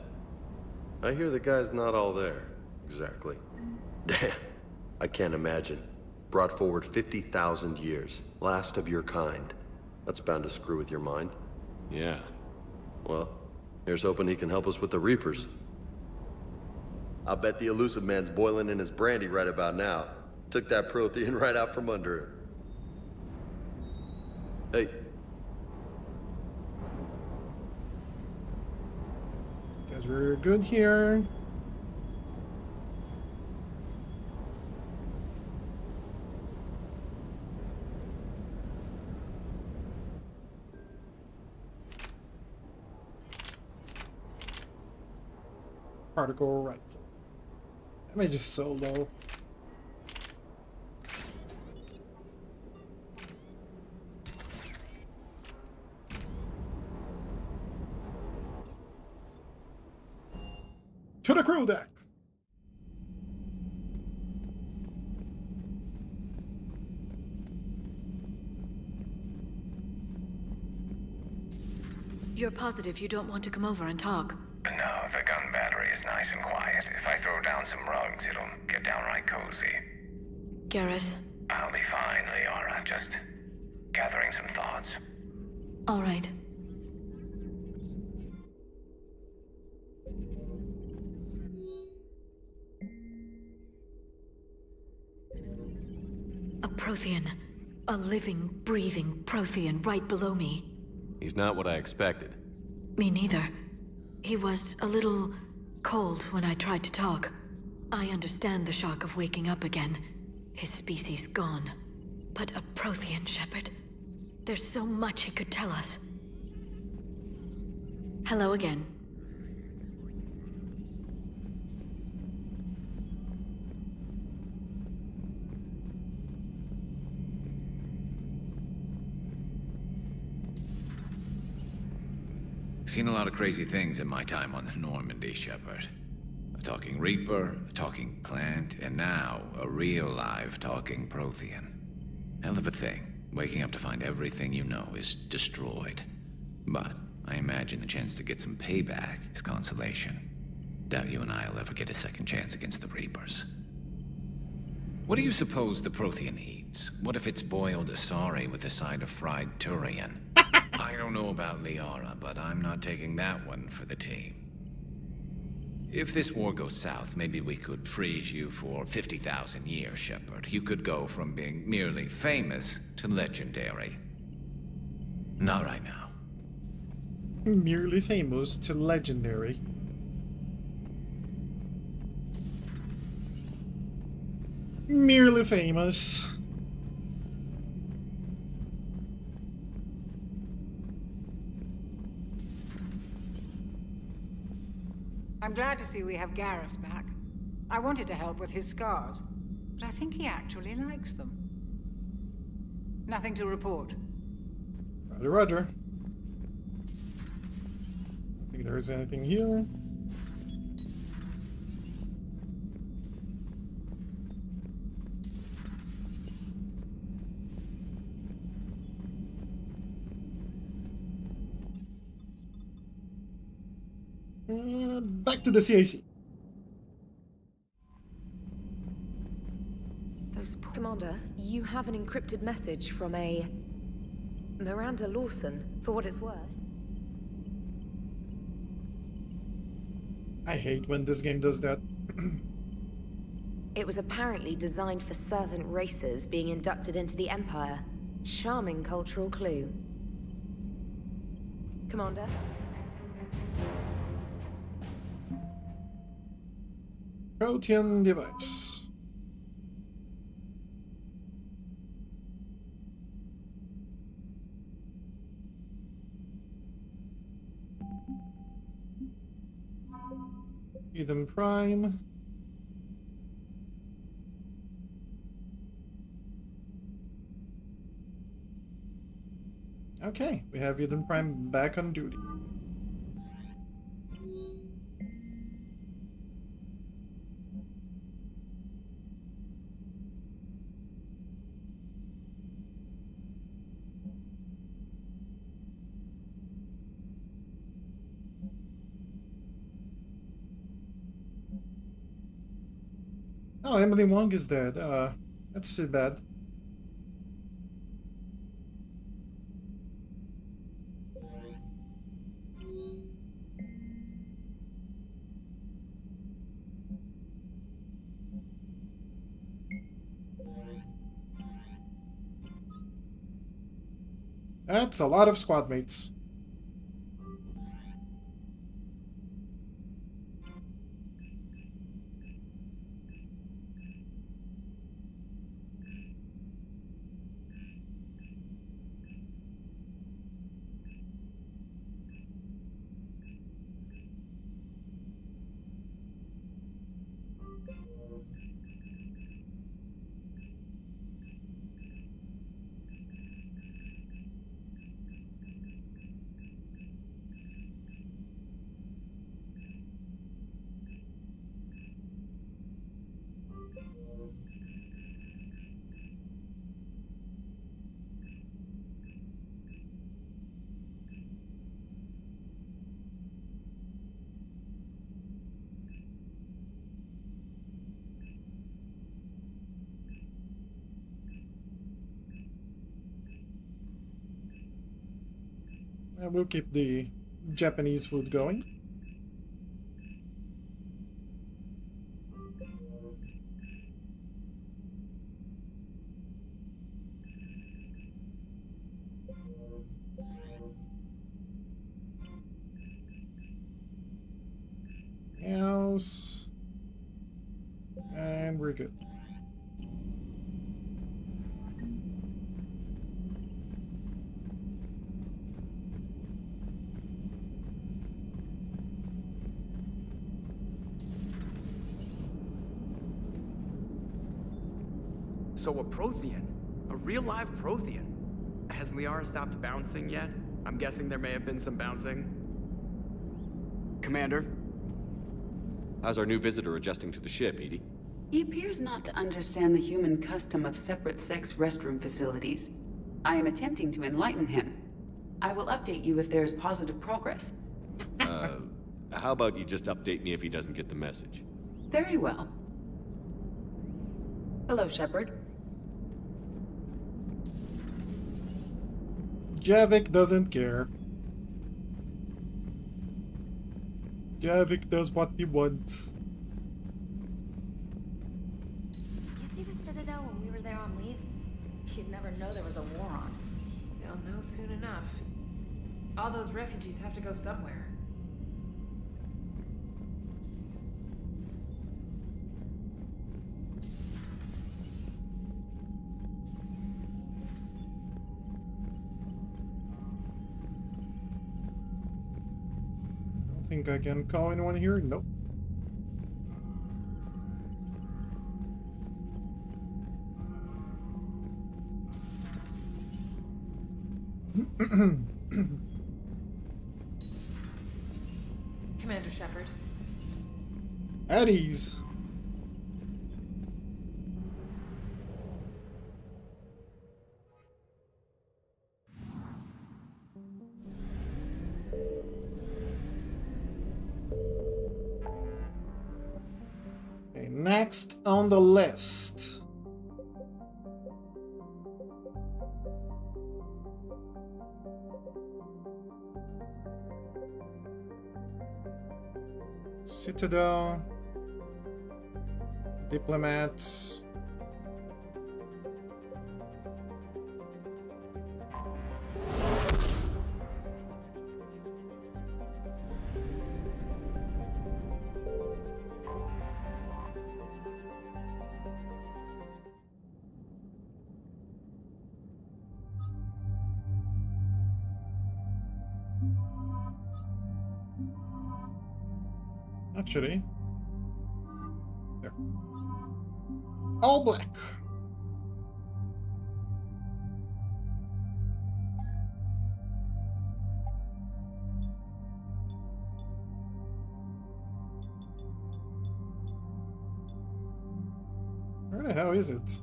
I hear the guy's not all there. Exactly. Damn. I can't imagine. Brought forward 50,000 years. Last of your kind. That's bound to screw with your mind. Yeah. Well, here's hoping he can help us with the Reapers. I'll bet the elusive man's boiling in his brandy right about now. Took that Prothean right out from under him. Hey. Guys, we're good here. Particle rifle. Damage is so low. To the crew deck! You're positive you don't want to come over and talk? No, the gun battery is nice and quiet. If I throw down some rugs, it'll get downright cozy. Garrus? I'll be fine, Liara. Just gathering some thoughts. All right. A Prothean. A living, breathing Prothean right below me. He's not what I expected. Me neither. He was a little cold when I tried to talk. I understand the shock of waking up again. His species gone. But a Prothean, Shepard. There's so much he could tell us. Hello again. seen a lot of crazy things in my time on the Normandy, Shepard. A talking Reaper, a talking plant, and now a real live talking Prothean. Hell of a thing. Waking up to find everything you know is destroyed. But I imagine the chance to get some payback is consolation. Doubt you and I'll ever get a second chance against the Reapers. What do you suppose the Prothean eats? What if it's boiled Asari with a side of fried Turian? I don't know about Liara, but I'm not taking that one for the team. If this war goes south, maybe we could freeze you for 50,000 years, Shepard. You could go from being merely famous to legendary. Not right now. Merely famous to legendary. Merely famous. I'm glad to see we have Garrus back. I wanted to help with his scars, but I think he actually likes them. Nothing to report. Roger, roger. I think there's anything here. Back to the CIC. Commander, you have an encrypted message from a Miranda Lawson, for what it's worth. I hate when this game does that. It was apparently designed for servant races being inducted into the Empire. Charming cultural clue. Commander? Protean device. Eden Prime. Okay, we have Eden Prime back on duty. Oh, Emily Wong is dead. That's too bad. That's a lot of squad mates. And we'll keep the Japanese food going. Else. And we're good. So a Prothean? A real live Prothean? Has Liara stopped bouncing yet? I'm guessing there may have been some bouncing. Commander. How's our new visitor adjusting to the ship, Edie? He appears not to understand the human custom of separate-sex restroom facilities. I am attempting to enlighten him. I will update you if there is positive progress. How about you just update me if he doesn't get the message? Very well. Hello, Shepard. Javik doesn't care. Javik does what he wants. You see the Citadel when we were there on leave? You'd never know there was a war on. They'll know soon enough. All those refugees have to go somewhere. I think I can call anyone here? Nope. Commander Shepard. At ease. Okay, next on the list. Citadel, diplomats. Actually, there. All black. Where the hell is it?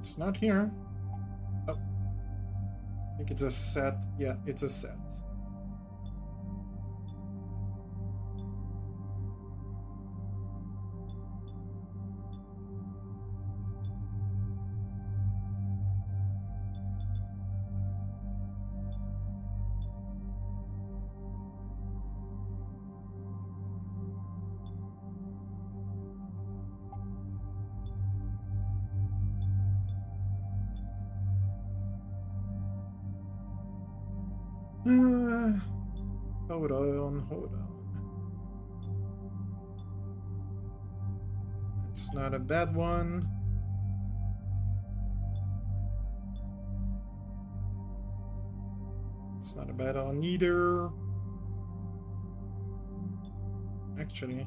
It's not here. Oh. I think it's a set. Yeah, it's a set. Hold on, hold on. It's not a bad one. It's not a bad one either. Actually,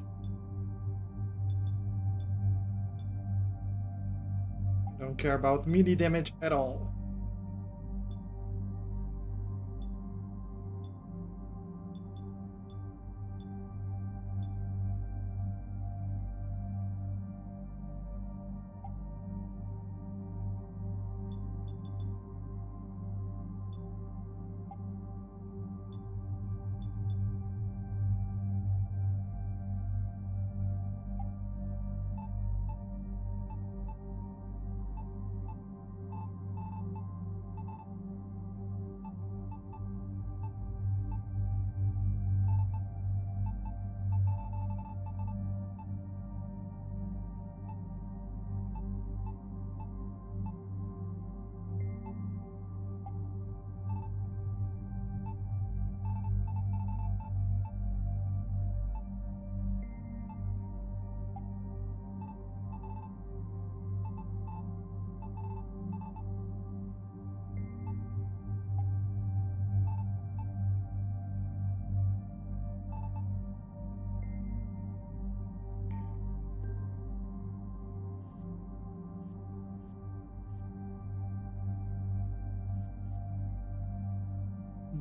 I don't care about melee damage at all.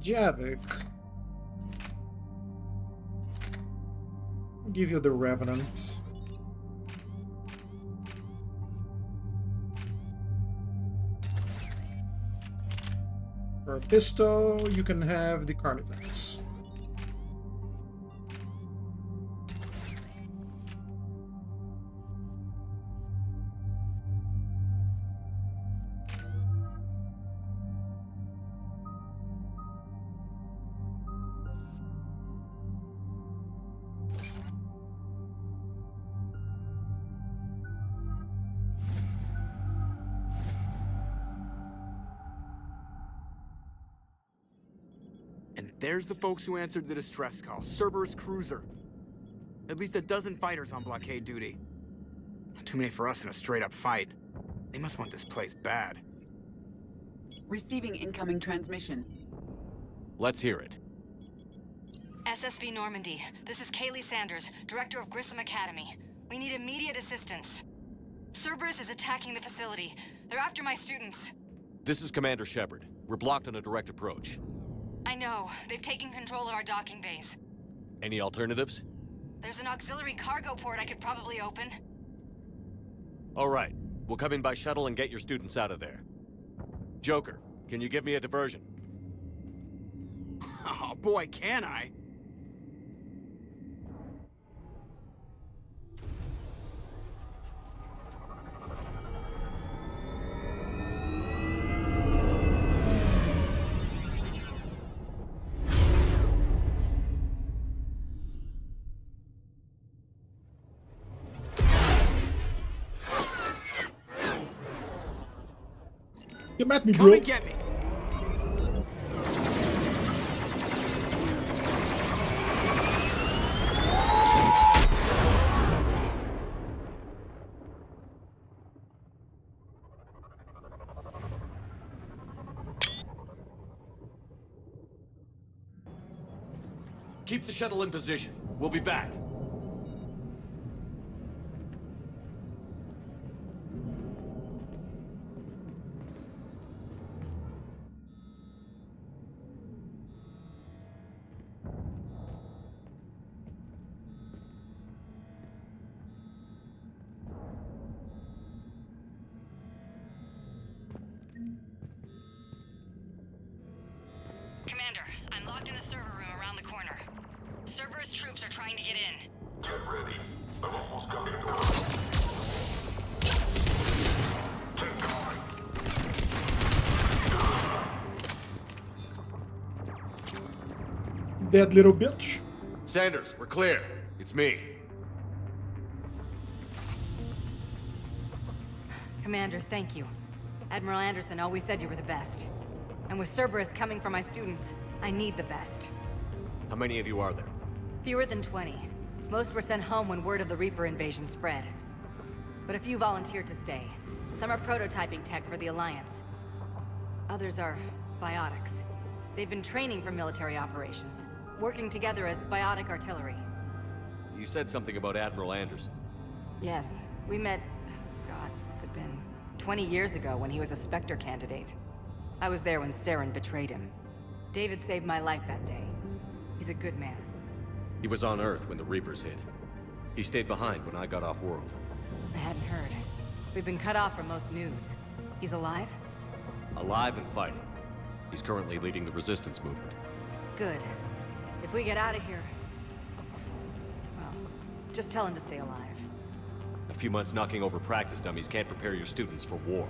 Javik. I'll give you the Revenant. For a pistol, you can have the Carnifex. There's the folks who answered the distress call. Cerberus cruiser. At least a dozen fighters on blockade duty. Too many for us in a straight-up fight. They must want this place bad. Receiving incoming transmission. Let's hear it. SSB Normandy. This is Kaylee Sanders, director of Grissom Academy. We need immediate assistance. Cerberus is attacking the facility. They're after my students. This is Commander Shepard. We're blocked on a direct approach. I know. They've taken control of our docking base. Any alternatives? There's an auxiliary cargo port I could probably open. All right. We'll come in by shuttle and get your students out of there. Joker, can you give me a diversion? Oh boy, can I? Come at me, bro. Come and get me. Keep the shuttle in position. We'll be back. Commander, I'm locked in a server room around the corner. Cerberus troops are trying to get in. Get ready. I'm almost coming to Keep going. Dead little bitch. Sanders, we're clear. It's me. Commander, thank you. Admiral Anderson always said you were the best. And with Cerberus coming for my students, I need the best. How many of you are there? Fewer than 20. Most were sent home when word of the Reaper invasion spread. But a few volunteered to stay. Some are prototyping tech for the Alliance. Others are biotics. They've been training for military operations, working together as biotic artillery. You said something about Admiral Anderson. Yes, we met... God, what's it been? 20 years ago when he was a Spectre candidate. I was there when Saren betrayed him. David saved my life that day. He's a good man. He was on Earth when the Reapers hit. He stayed behind when I got off-world. I hadn't heard. We've been cut off from most news. He's alive? Alive and fighting. He's currently leading the resistance movement. Good. If we get out of here... well, just tell him to stay alive. A few months knocking over practice dummies can't prepare your students for war.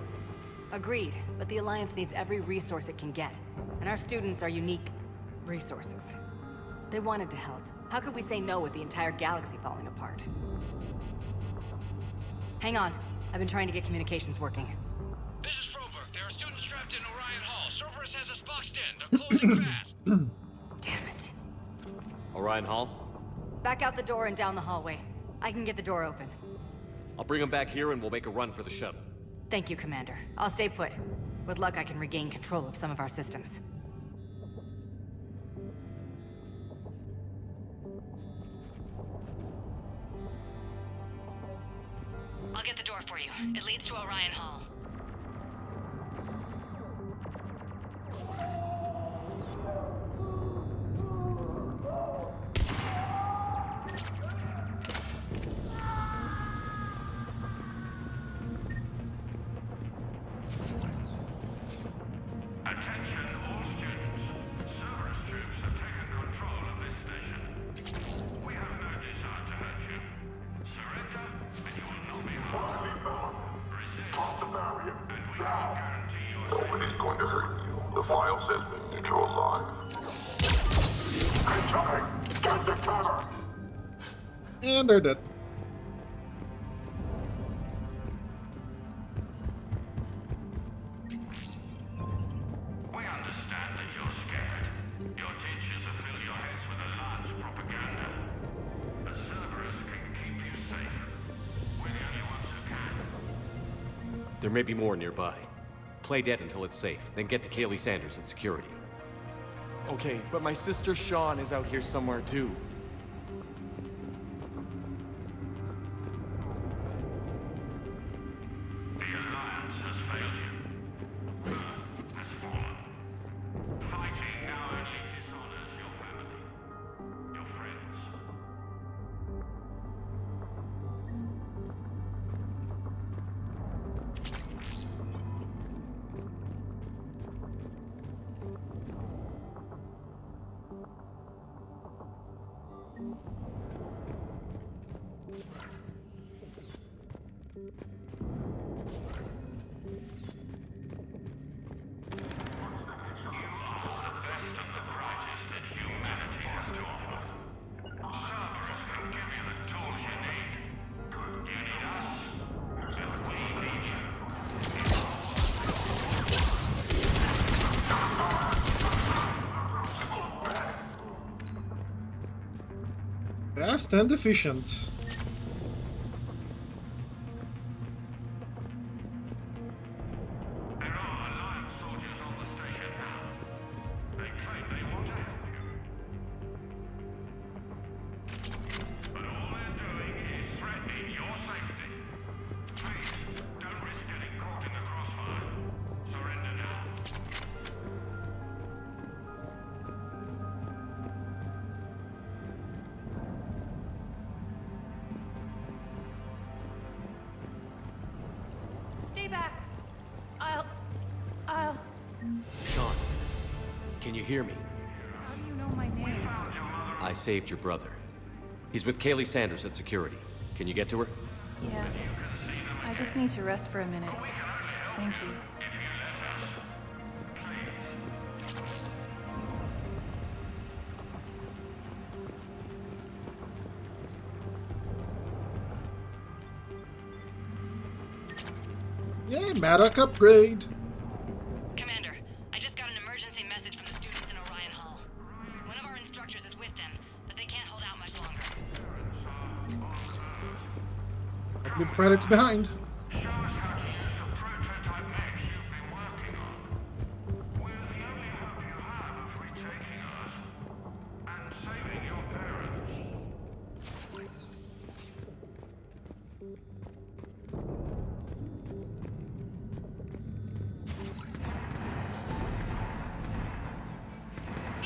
Agreed, but the Alliance needs every resource it can get. And our students are unique resources. They wanted to help. How could we say no with the entire galaxy falling apart? Hang on. I've been trying to get communications working. This is Froberg. There are students trapped in Orion Hall. Cerberus has us boxed in. They're closing fast. Damn it. Orion Hall? Back out the door and down the hallway. I can get the door open. I'll bring them back here and we'll make a run for the shuttle. Thank you, Commander. I'll stay put. With luck, I can regain control of some of our systems. I'll get the door for you. It leads to Orion Hall. else has been neutralized. Incoming! Get the cover! And they're dead. We understand that you're scared. Your teachers have filled your heads with a large propaganda. But Cerberus can keep you safe. We're the only ones who can. There may be more nearby. Play dead until it's safe, then get to Kaylee Sanders and security. Okay, but my sister Sean is out here somewhere too. The Alliance has failed you. Earth has fallen. Fighting now only dishonors your family, your friends. Fast and efficient. Stay back. I'll... Sean, can you hear me? How do you know my name? I saved your brother. He's with Kaylee Sanders at security. Can you get to her? Yeah. I just need to rest for a minute. Thank you. Yay, Maddock upgrade! Commander, I just got an emergency message from the students in Orion Hall. One of our instructors is with them, but they can't hold out much longer. Don't leave credits behind.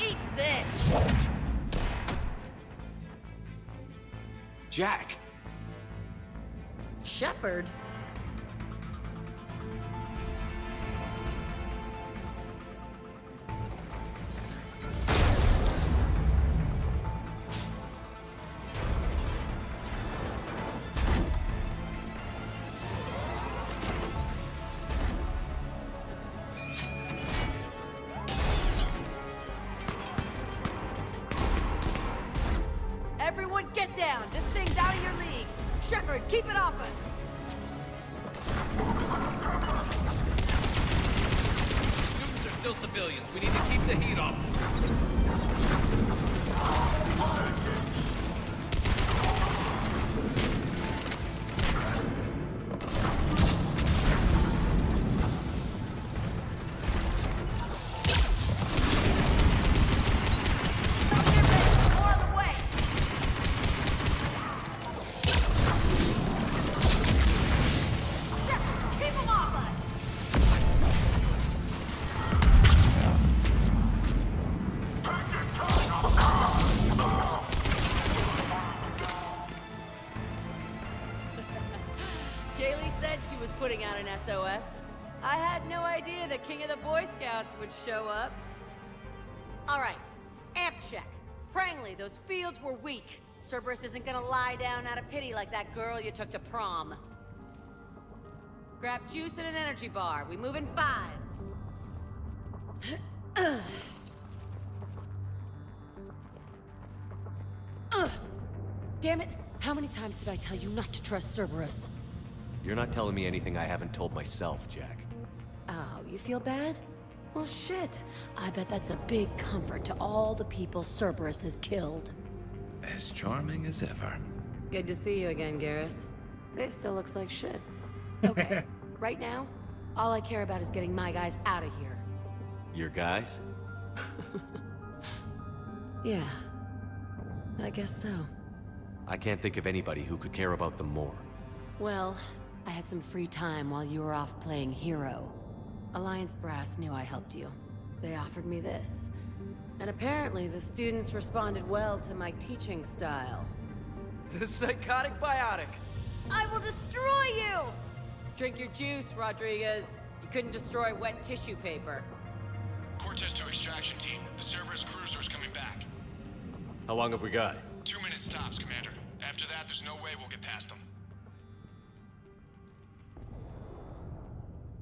Eat this! Jack! Shepard? Everyone get down! This thing's out of your league! Shepard, keep it off us! Students are still civilians. We need to keep the heat off. Kaylee said she was putting out an SOS. I had no idea the king of the Boy Scouts would show up. All right, amp check. Prangley, those fields were weak. Cerberus isn't gonna lie down out of pity like that girl you took to prom. Grab juice and an energy bar. We move in 5. Damn it! How many times did I tell you not to trust Cerberus? You're not telling me anything I haven't told myself, Jack. Oh, you feel bad? Well, shit. I bet that's a big comfort to all the people Cerberus has killed. As charming as ever. Good to see you again, Garrus. It still looks like shit. Okay, right now, all I care about is getting my guys out of here. Your guys? Yeah, I guess so. I can't think of anybody who could care about them more. Well, I had some free time while you were off playing hero. Alliance Brass knew I helped you. They offered me this. And apparently the students responded well to my teaching style. The psychotic biotic! I will destroy you! Drink your juice, Rodriguez. You couldn't destroy wet tissue paper. Cortez to extraction team. The Cerberus cruiser's coming back. How long have we got? 2 minutes tops, Commander. After that, there's no way we'll get past them.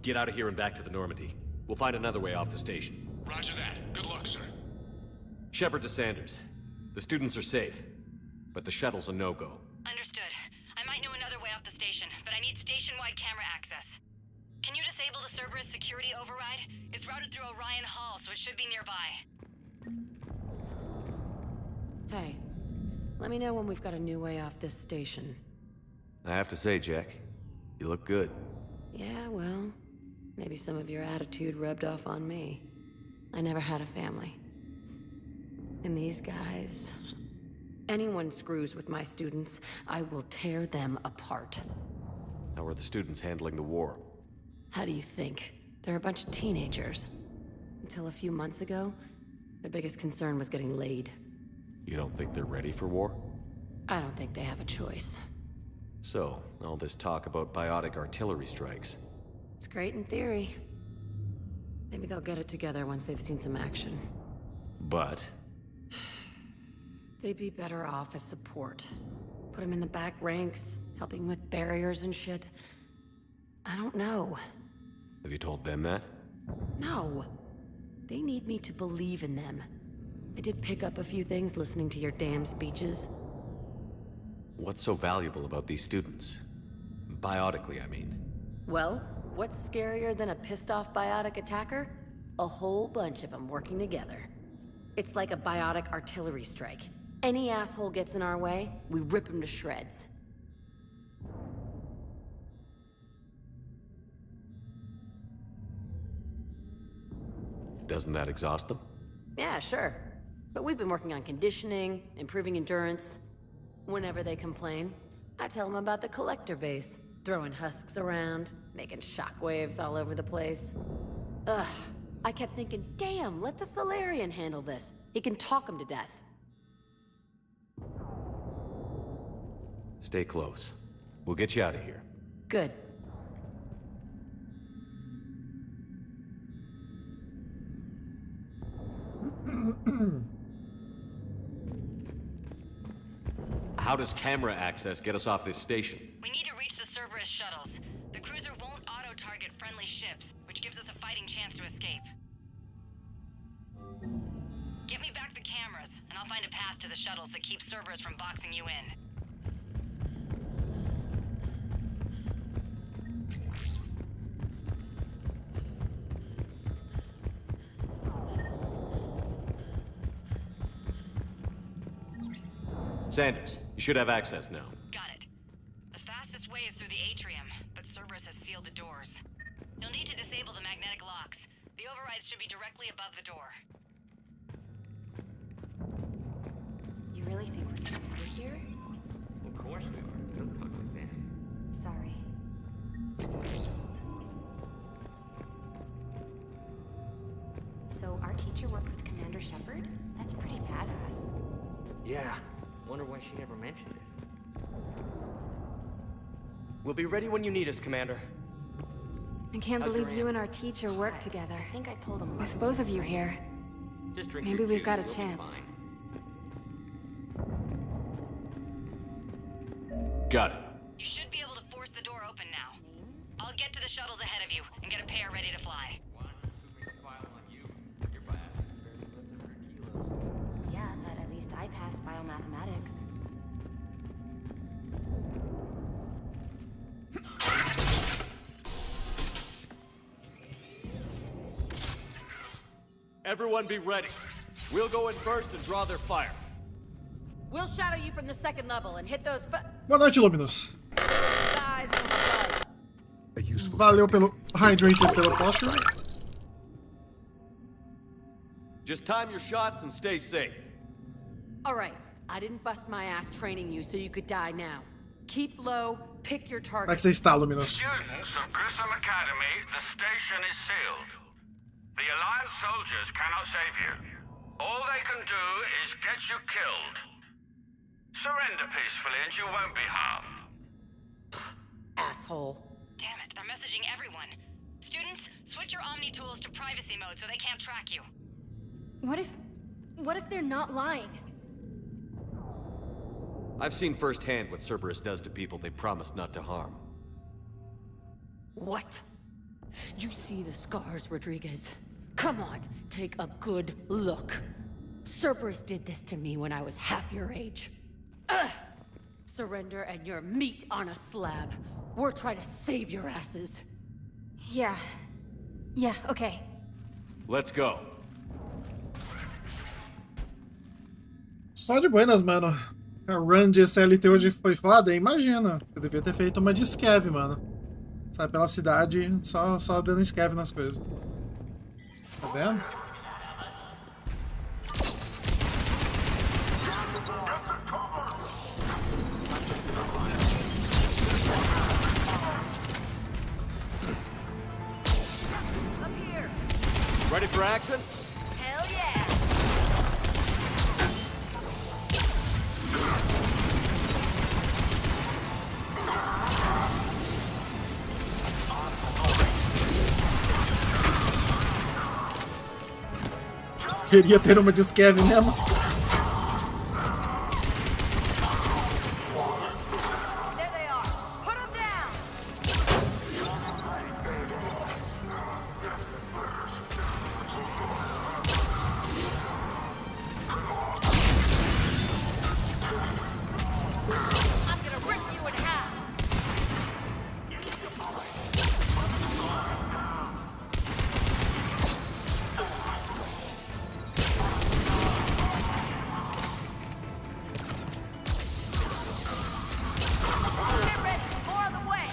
Get out of here and back to the Normandy. We'll find another way off the station. Roger that. Good luck, sir. Shepard to Sanders. The students are safe, but the shuttle's a no-go. Understood. I might know another way off the station, but I need station-wide camera access. Can you disable the Cerberus security override? It's routed through Orion Hall, so it should be nearby. Hey, let me know when we've got a new way off this station. I have to say, Jack, you look good. Yeah, well, maybe some of your attitude rubbed off on me. I never had a family. And these guys... Anyone screws with my students, I will tear them apart. How are the students handling the war? How do you think? They're a bunch of teenagers. Until a few months ago, their biggest concern was getting laid. You don't think they're ready for war? I don't think they have a choice. So, all this talk about biotic artillery strikes. It's great in theory. Maybe they'll get it together once they've seen some action. But? They'd be better off as support. Put them in the back ranks, helping with barriers and shit. I don't know. Have you told them that? No. They need me to believe in them. I did pick up a few things listening to your damn speeches. What's so valuable about these students? Biotically, I mean. Well, what's scarier than a pissed-off biotic attacker? A whole bunch of them working together. It's like a biotic artillery strike. Any asshole gets in our way, we rip him to shreds. Doesn't that exhaust them? Yeah, sure. But we've been working on conditioning, improving endurance. Whenever they complain, I tell them about the collector base, throwing husks around, making shockwaves all over the place. Ugh, I kept thinking, damn, let the Solarian handle this. He can talk them to death. Stay close. We'll get you out of here. Good. How does camera access get us off this station? We need to reach the Cerberus shuttles. The cruiser won't auto-target friendly ships, which gives us a fighting chance to escape. Get me back the cameras, and I'll find a path to the shuttles that keeps Cerberus from boxing you in. Sanders, you should have access now. Got it. The fastest way is through the atrium, but Cerberus has sealed the doors. You'll need to disable the magnetic locks. The overrides should be directly above the door. You really think we're safe here? Of course we are. Don't talk like that. Sorry. So our teacher worked with Commander Shepard? That's pretty badass. Yeah. Wonder why she never mentioned it. We'll be ready when you need us, Commander. I can't How's believe your you aunt? and our teacher worked together. I think I pulled a With both of you here. Just drink Maybe your we've juice, got a you'll be chance. fine. Got it. You should be able to force the door open now. I'll get to the shuttles ahead of you and get a pair ready to fly. One, too big a file on you. You're bad. mathematics. Everyone be ready. We'll go in first and draw their fire. We'll shadow you from the second level and hit those Boa noite, Luminous. guys from above. Valeu pelo hydrated pelo posture. Just time your shots and stay safe. All right, I didn't bust my ass training you so you could die now. Keep low, pick your target. Como é que você está, Luminous? Students of Grissom Academy, the station is sealed. The Alliance soldiers cannot save you. All they can do is get you killed. Surrender peacefully and you won't be harmed. Asshole. Damn it, they're messaging everyone. Students, switch your Omni tools to privacy mode so they can't track you. What if they're not lying? I've seen firsthand what Cerberus does to people they promised not to harm. What? You see the scars, Rodriguez? Come on, take a good look. Cerberus did this to me when I was half your age. Ugh. Surrender and you're meat on a slab. We're trying to save your asses. Yeah, okay. Let's go. Só de buenas, mano. A run de SLT hoje foi foda, imagina. Eu devia ter feito uma de scav, mano. Sai pela cidade, só dando scav nas coisas. Tá vendo? Ready for action? Hell yeah! Queria ter uma de scav mesmo. There they are! Put them down! I'm gonna rip you in half! Get ready! More on the way!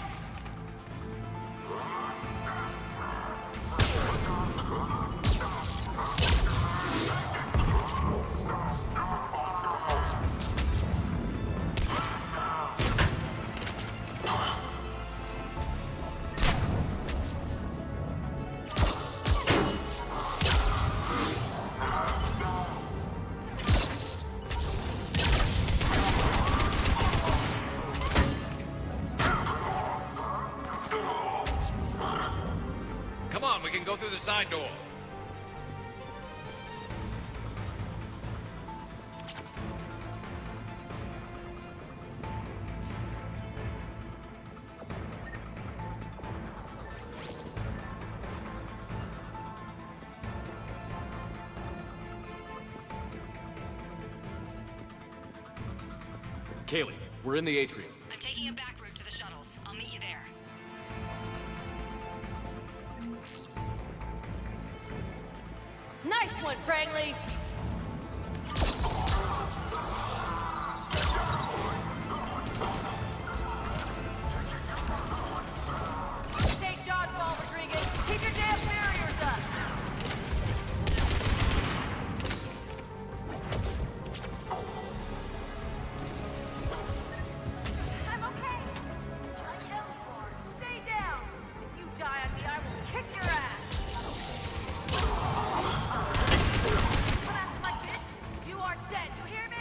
Come on, we can go through the side door. Kaylee, we're in the atrium. I'm taking a back route to the shuttles. I'll meet you there. Nice one, Franklin! Take dodgeball, Rodriguez! Keep your damn barriers up! I'm okay! Stay down! If you die on me, I will kick your ass! Come after my kid! You are dead, you hear me?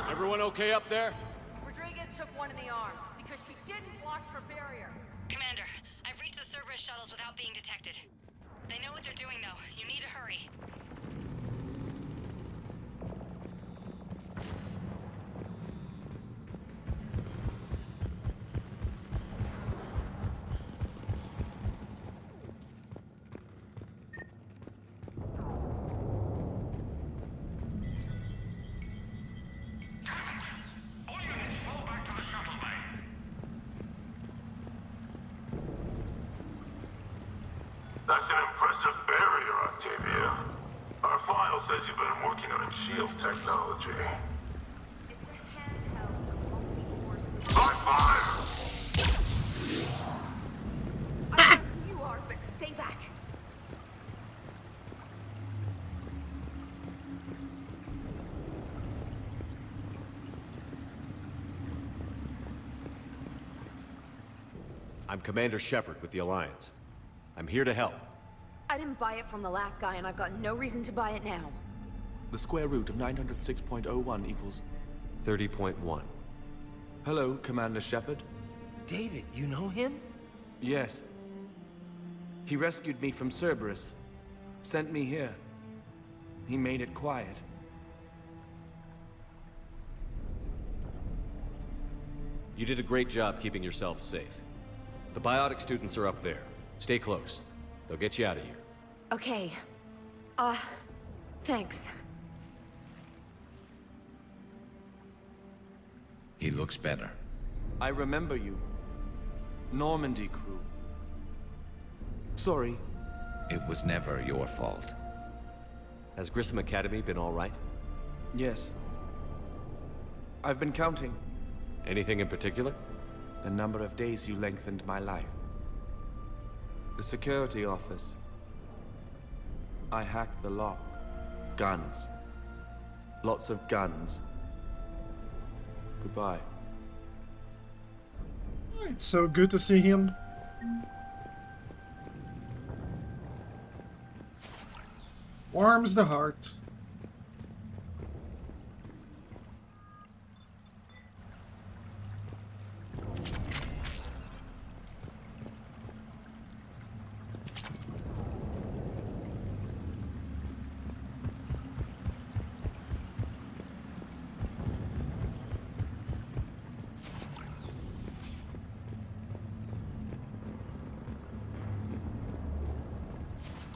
Everyone okay up there? Rodriguez took one in the arm because she didn't watch her barrier. Commander, I've reached the Cerberus shuttles without being detected. They know what they're doing, though. You need to hurry. That's an impressive barrier, Octavia. Our file says you've been working on shield technology. High five! I know who you are, but stay back. I'm Commander Shepard with the Alliance. I'm here to help. I didn't buy it from the last guy, and I've got no reason to buy it now. The square root of 906.01 equals... 30.1. Hello, Commander Shepard. David, you know him? Yes. He rescued me from Cerberus. Sent me here. He made it quiet. You did a great job keeping yourself safe. The biotic students are up there. Stay close. They'll get you out of here. Okay. Thanks. He looks better. I remember you. Normandy crew. Sorry. It was never your fault. Has Grissom Academy been all right? Yes. I've been counting. Anything in particular? The number of days you lengthened my life. The security office. I hacked the lock. Guns. Lots of guns. Goodbye. It's so good to see him. Warms the heart.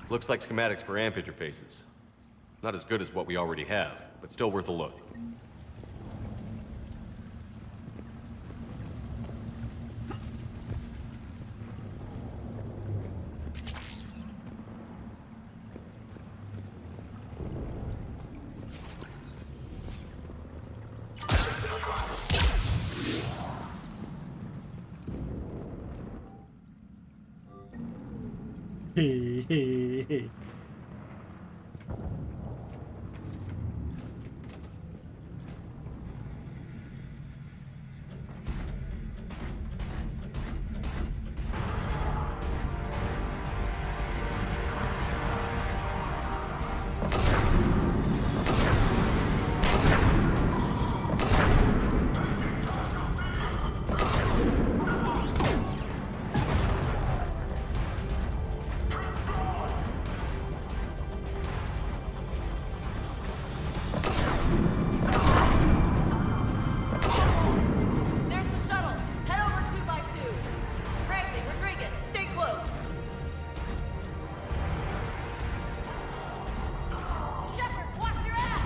Looks like schematics for AMP interfaces. Not as good as what we already have, but still worth a look. Hey. There's the shuttle. Head over 2x2. Franklin, Rodriguez, stay close. Shepard, watch your ass!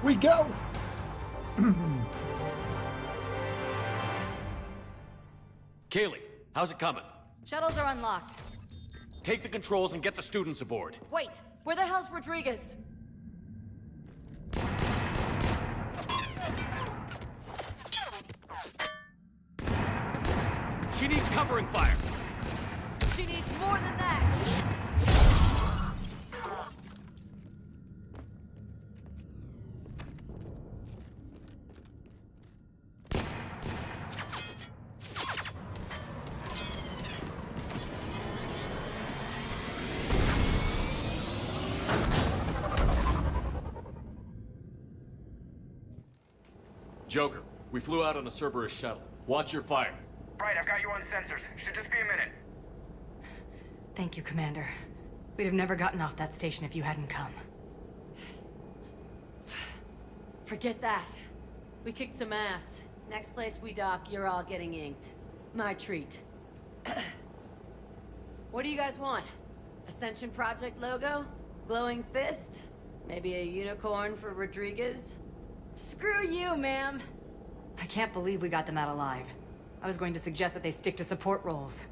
We go! Kaylee, how's it coming? Shuttles are unlocked. Take the controls and get the students aboard. Wait, where the hell's Rodriguez? She needs covering fire. She needs more than that. Joker, we flew out on a Cerberus shuttle. Watch your fire. Right, I've got you on sensors. Should just be a minute. Thank you, Commander. We'd have never gotten off that station if you hadn't come. Forget that. We kicked some ass. Next place we dock, you're all getting inked. My treat. What do you guys want? Ascension Project logo? Glowing fist? Maybe a unicorn for Rodriguez? Screw you, ma'am. I can't believe we got them out alive. I was going to suggest that they stick to support roles.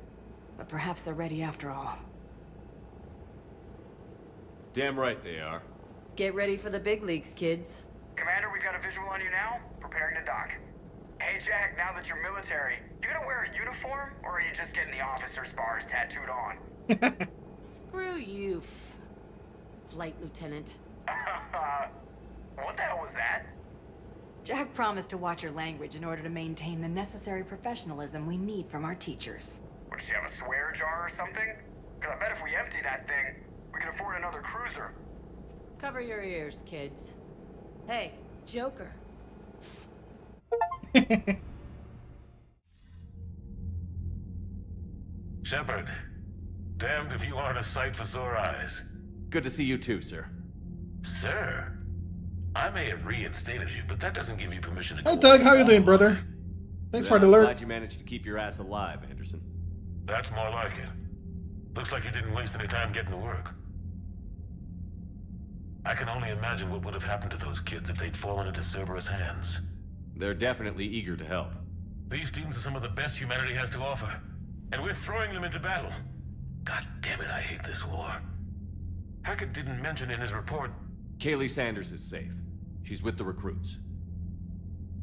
But perhaps they're ready after all. Damn right they are. Get ready for the big leagues, kids. Commander, we've got a visual on you now. Preparing to dock. Hey, Jack, now that you're military, you gonna wear a uniform, or are you just getting the officer's bars tattooed on? Screw you, Flight Lieutenant. What the hell was that? Jack promised to watch your language in order to maintain the necessary professionalism we need from our teachers. What, does she have a swear jar or something? Because I bet if we empty that thing, we can afford another cruiser. Cover your ears, kids. Hey, Joker. Shepard, damned if you aren't a sight for sore eyes. Good to see you too, sir. Sir? I may have reinstated you, but that doesn't give you permission to go. Hey Doug, how you doing, brother? Thanks for the I'm alert. glad you managed to keep your ass alive, Anderson. That's more like it. Looks like you didn't waste any time getting to work. I can only imagine what would have happened to those kids if they'd fallen into Cerberus hands. They're definitely eager to help. These students are some of the best humanity has to offer, and we're throwing them into battle. God damn it, I hate this war. Hackett didn't mention in his report... Kaylee Sanders is safe. She's with the recruits.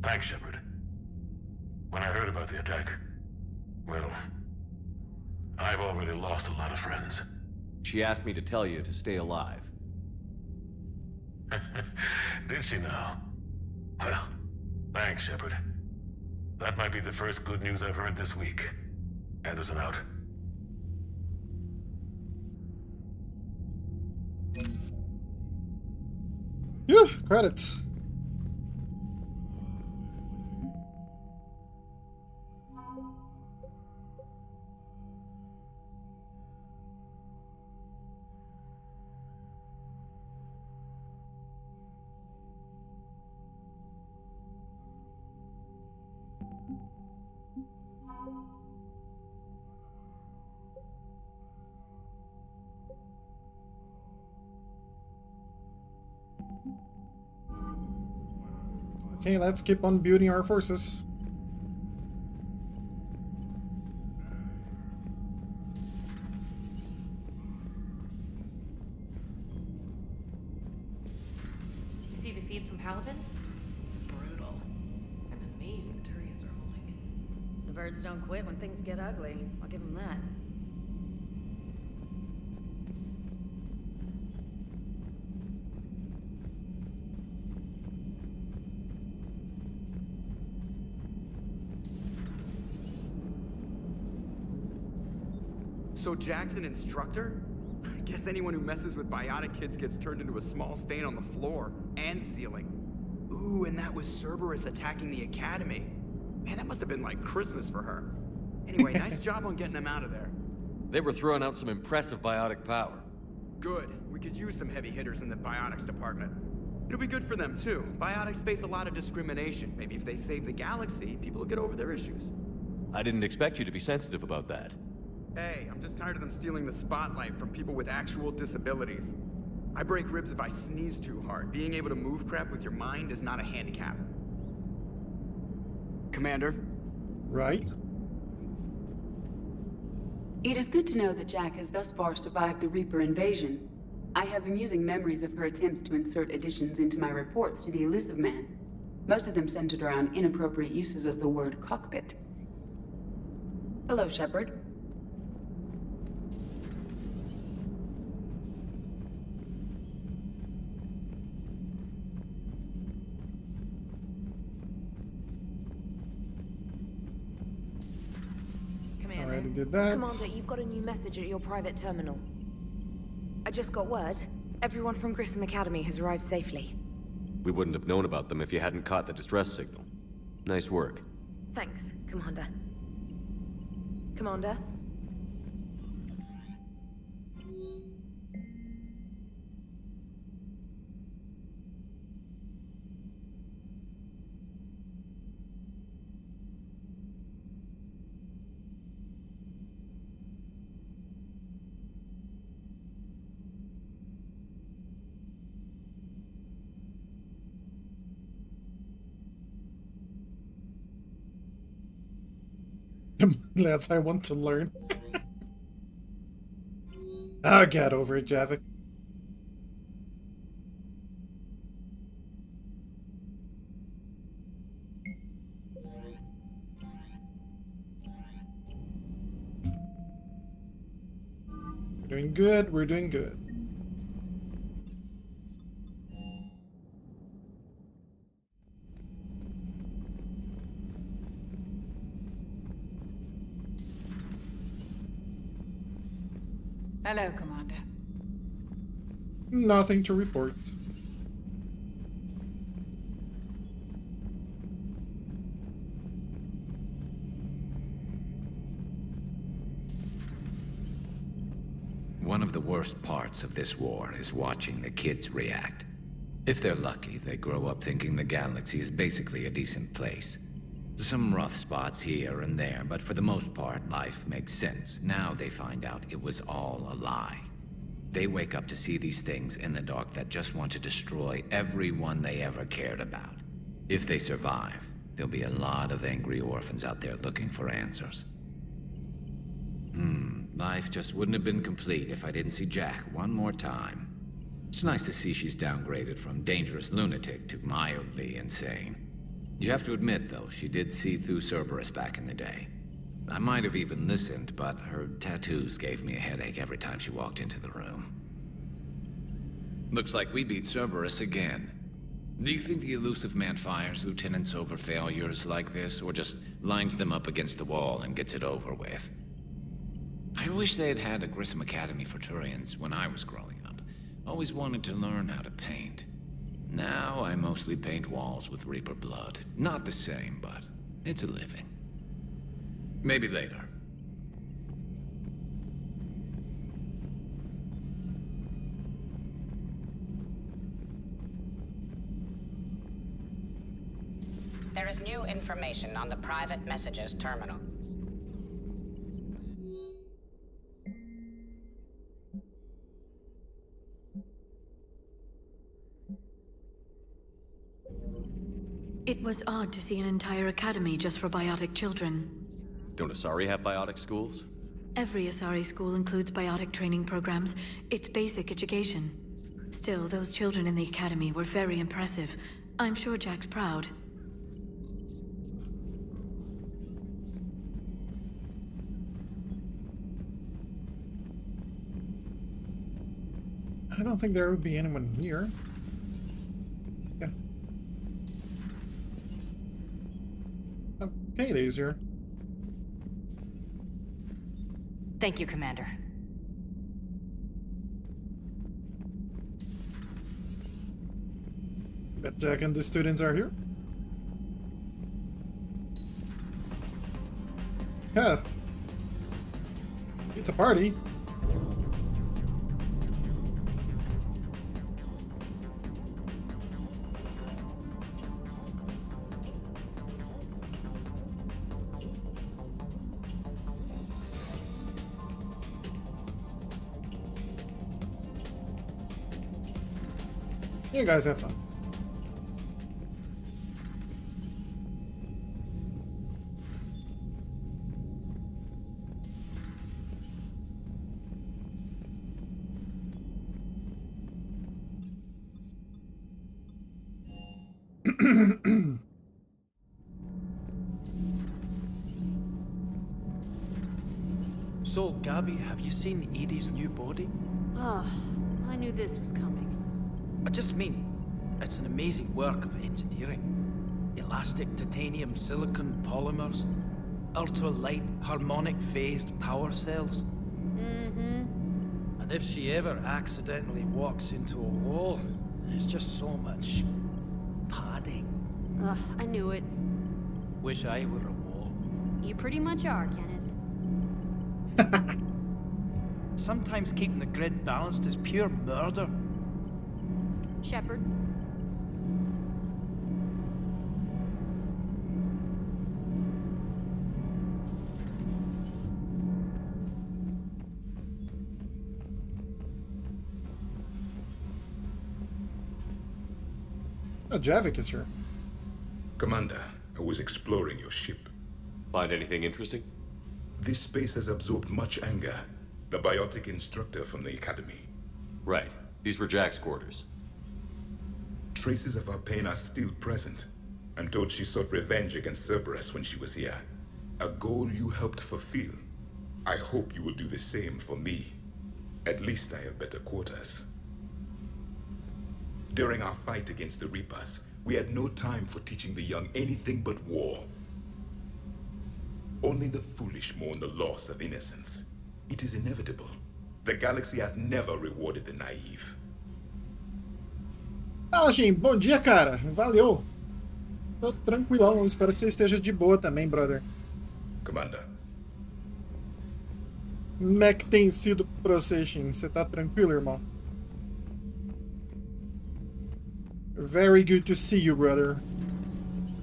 Thanks, Shepard. When I heard about the attack, well, I've already lost a lot of friends. She asked me to tell you to stay alive. Did she now? Well, thanks, Shepard. That might be the first good news I've heard this week. Anderson out. Phew, credits. Okay, let's keep on building our forces. You see the feeds from Paladin? It's brutal. I'm amazed the Turians are holding it. The birds don't quit when things get ugly. I'll give them that. So Jack's an instructor? I guess anyone who messes with biotic kids gets turned into a small stain on the floor and ceiling. Ooh, and that was Cerberus attacking the academy. Man, that must have been like Christmas for her. Anyway, nice job on getting them out of there. They were throwing out some impressive biotic power. Good. We could use some heavy hitters in the biotics department. It'll be good for them too. Biotics face a lot of discrimination. Maybe if they save the galaxy, people will get over their issues. I didn't expect you to be sensitive about that. Hey, I'm just tired of them stealing the spotlight from people with actual disabilities. I break ribs if I sneeze too hard. Being able to move crap with your mind is not a handicap. Commander? Right. It is good to know that Jack has thus far survived the Reaper invasion. I have amusing memories of her attempts to insert additions into my reports to the Elusive Man. Most of them centered around inappropriate uses of the word cockpit. Hello, Shepard. Already did that. Commander, you've got a new message at your private terminal. I just got word. Everyone from Grissom Academy has arrived safely. We wouldn't have known about them if you hadn't caught the distress signal. Nice work. Thanks, Commander. Commander? Less I want to learn. Oh, get over it, Javik. We're doing good, we're doing good. Hello, Commander. Nothing to report. One of the worst parts of this war is watching the kids react. If they're lucky, they grow up thinking the galaxy is basically a decent place. Some rough spots here and there, but for the most part, life makes sense. Now they find out it was all a lie. They wake up to see these things in the dark that just want to destroy everyone they ever cared about. If they survive, there'll be a lot of angry orphans out there looking for answers. Life just wouldn't have been complete if I didn't see Jack one more time. It's nice to see she's downgraded from dangerous lunatic to mildly insane. You have to admit, though, she did see through Cerberus back in the day. I might have even listened, but her tattoos gave me a headache every time she walked into the room. Looks like we beat Cerberus again. Do you think the Elusive Man fires lieutenants over failures like this, or just lines them up against the wall and gets it over with? I wish they had had a Grissom Academy for Turians when I was growing up. Always wanted to learn how to paint. Now I mostly paint walls with Reaper blood. Not the same, but it's a living. Maybe later. There is new information on the private messages terminal. It was odd to see an entire academy just for biotic children. Don't Asari have biotic schools? Every Asari school includes biotic training programs. It's basic education. Still, those children in the academy were very impressive. I'm sure Jack's proud. I don't think there would be anyone here. Yeah. Okay, Laser. Thank you, Commander. Bet Jack and the students are here. Yeah. It's a party. You guys have fun. So, Gabby, have you seen Edie's new body? Oh, I knew this was coming. I just mean, it's an amazing work of engineering. Elastic titanium silicon polymers, ultra-light harmonic phased power cells. Mm-hmm. And if she ever accidentally walks into a wall, it's just so much padding. Ugh, I knew it. Wish I were a wall. You pretty much are, Kenneth. Sometimes keeping the grid balanced is pure murder. Shepard. Oh, Javik is here. Commander, I was exploring your ship. Find anything interesting? This space has absorbed much anger. The biotic instructor from the Academy. Right. These were Jack's quarters. Traces of her pain are still present. I'm told she sought revenge against Cerberus when she was here. A goal you helped fulfill. I hope you will do the same for me. At least I have better quarters. During our fight against the Reapers, we had no time for teaching the young anything but war. Only the foolish mourn the loss of innocence. It is inevitable. The galaxy has never rewarded the naive. Fala, Shin. Bom dia, cara. Valeu. Tô tranquilão. Espero que você esteja de boa também, brother. Commander. Como é que tem sido pra você, Shin? Você tá tranquilo, irmão? Very good to see you, brother.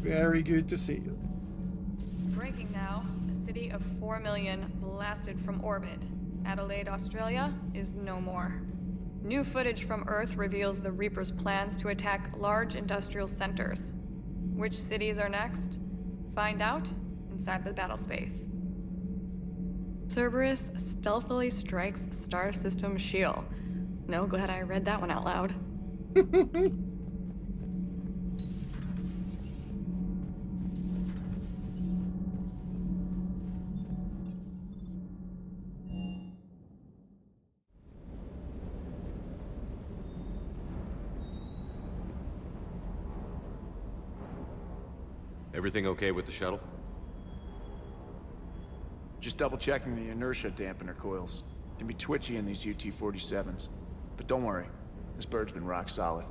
Very good to see you. Breaking now. A city of 4 million blasted from orbit. Adelaide, Australia is no more. New footage from Earth reveals the Reaper's plans to attack large industrial centers. Which cities are next? Find out inside the battle space. Cerberus stealthily strikes Star System shield. No, glad I read that one out loud. Everything okay with the shuttle? Just double checking the inertia dampener coils. Can be twitchy in these UT-47s. But don't worry, this bird's been rock solid.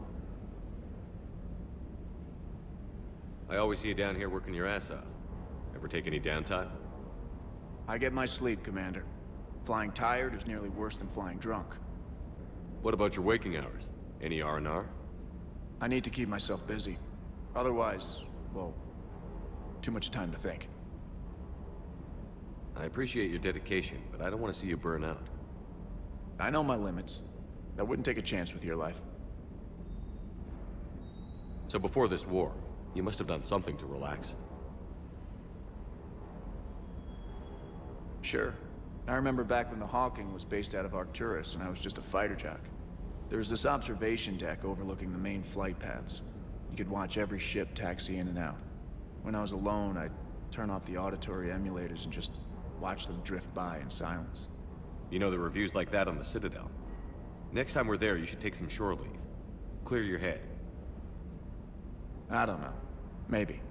I always see you down here working your ass off. Ever take any downtime? I get my sleep, Commander. Flying tired is nearly worse than flying drunk. What about your waking hours? Any R&R? I need to keep myself busy. Otherwise, well, too much time to think. I appreciate your dedication, but I don't want to see you burn out. I know my limits. I wouldn't take a chance with your life. So before this war, you must have done something to relax. Sure. I remember back when the Hawking was based out of Arcturus and I was just a fighter jock. There was this observation deck overlooking the main flight paths. You could watch every ship taxi in and out. When I was alone, I'd turn off the auditory emulators and just watch them drift by in silence. You know, the reviews like that on the Citadel. Next time we're there, you should take some shore leave. Clear your head. I don't know. Maybe.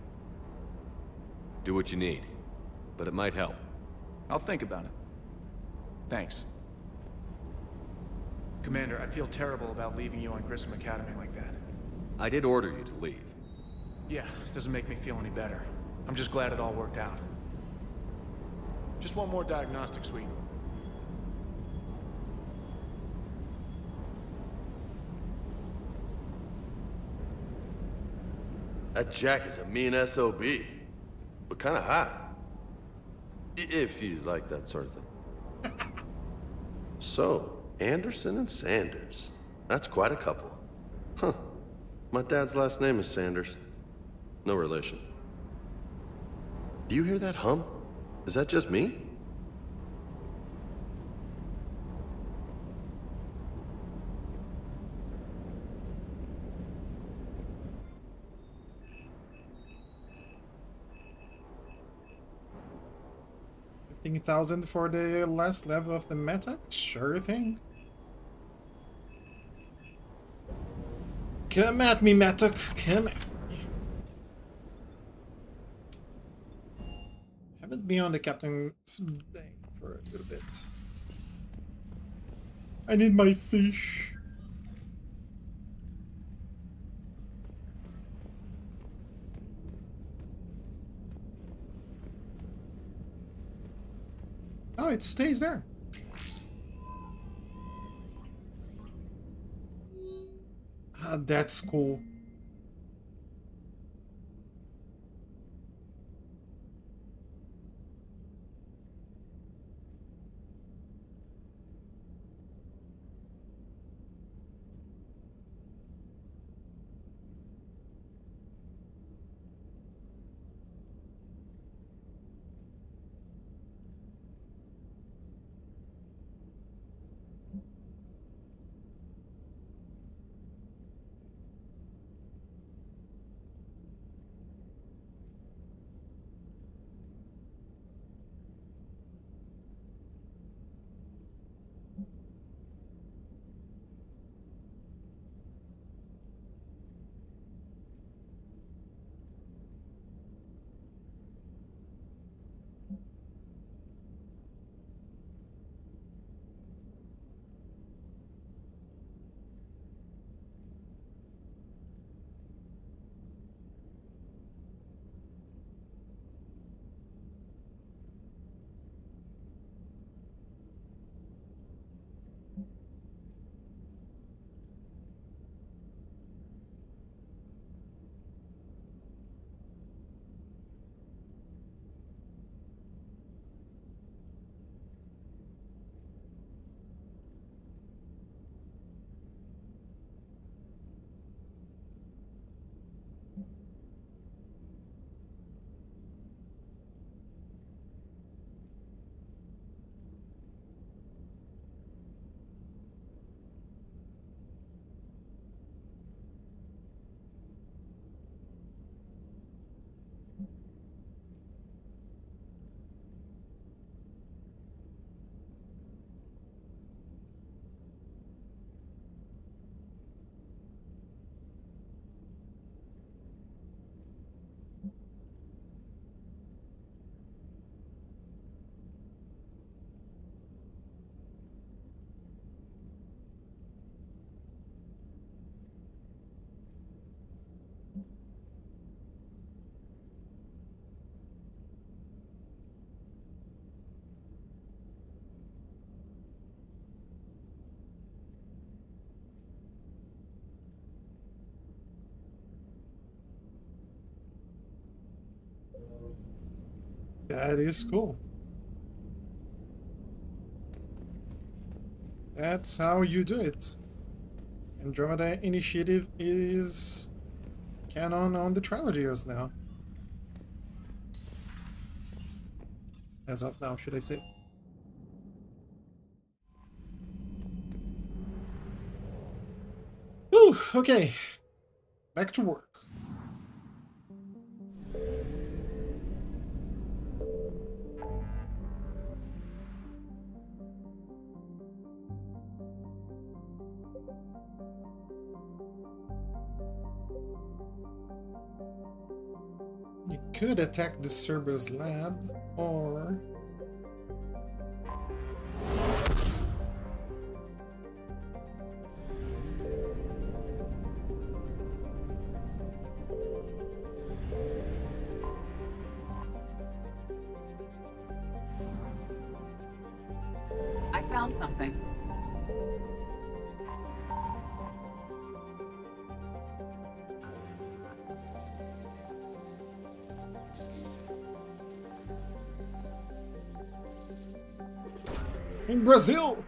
Do what you need. But it might help. I'll think about it. Thanks. Commander, I feel terrible about leaving you on Grissom Academy like that. I did order you to leave. Yeah, doesn't make me feel any better. I'm just glad it all worked out. Just one more diagnostic suite. That Jack is a mean SOB. But kinda hot. If you like that sort of thing. So, Anderson and Sanders. That's quite a couple. Huh. My dad's last name is Sanders. No relation. Do you hear that hum? Is that just me? $15,000 for the last level of the meta? Sure thing. Come at me, Matuk. Come at me. Haven't been on the captain's bank for a little bit. I need my fish. Oh, it stays there. Ah, that's cool. That is cool. That's how you do it. Andromeda Initiative is canon on the trilogies now. As of now, should I say. Whew, okay. Back to work. You could attack the Cerberus lab, or... I found something. In Brazil!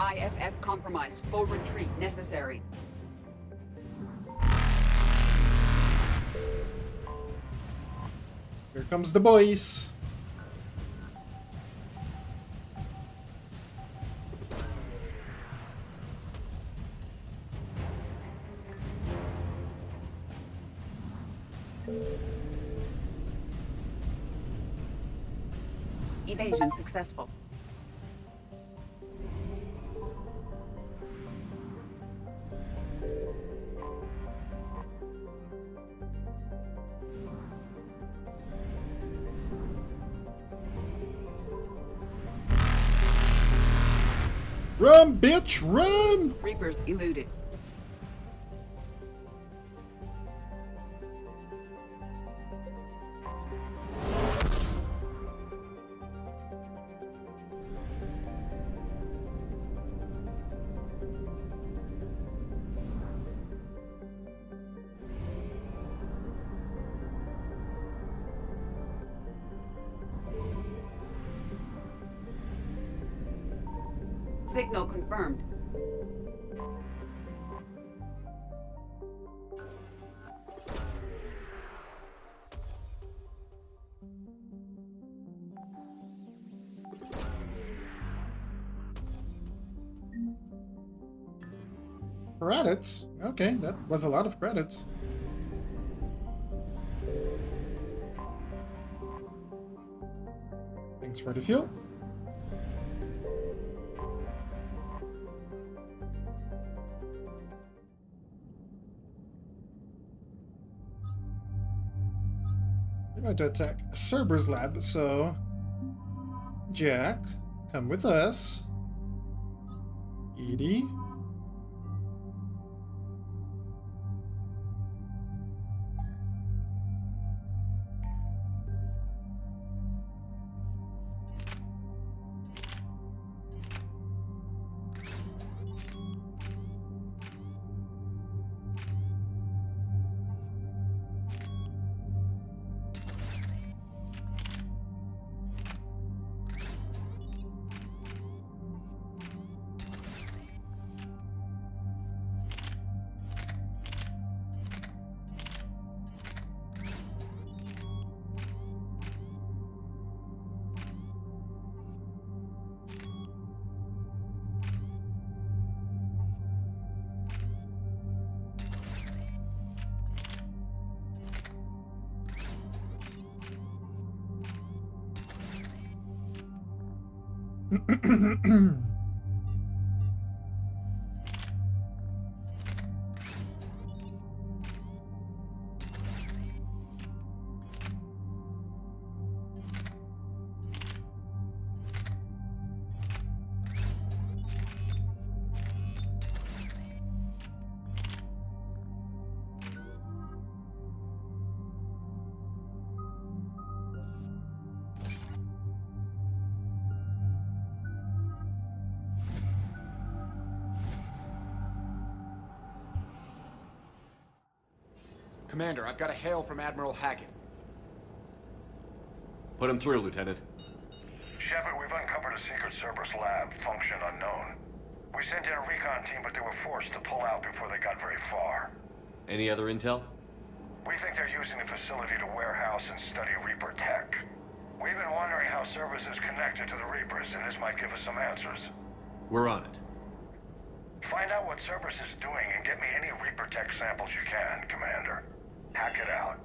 IFF compromised. Full retreat necessary. Here comes the boys. Evasion successful. Run, bitch, run! Reapers eluded. Signal confirmed. Credits? Okay, that was a lot of credits. Thanks for the fuel. We're going to attack Cerberus lab, so Jack, come with us. Edie. Commander, I've got a hail from Admiral Hackett. Put him through, Lieutenant. Shepard, we've uncovered a secret Cerberus lab, function unknown. We sent in a recon team, but they were forced to pull out before they got very far. Any other intel? We think they're using the facility to warehouse and study Reaper tech. We've been wondering how Cerberus is connected to the Reapers, and this might give us some answers. We're on it. Find out what Cerberus is doing and get me any Reaper tech samples you can, Commander. Hack it out.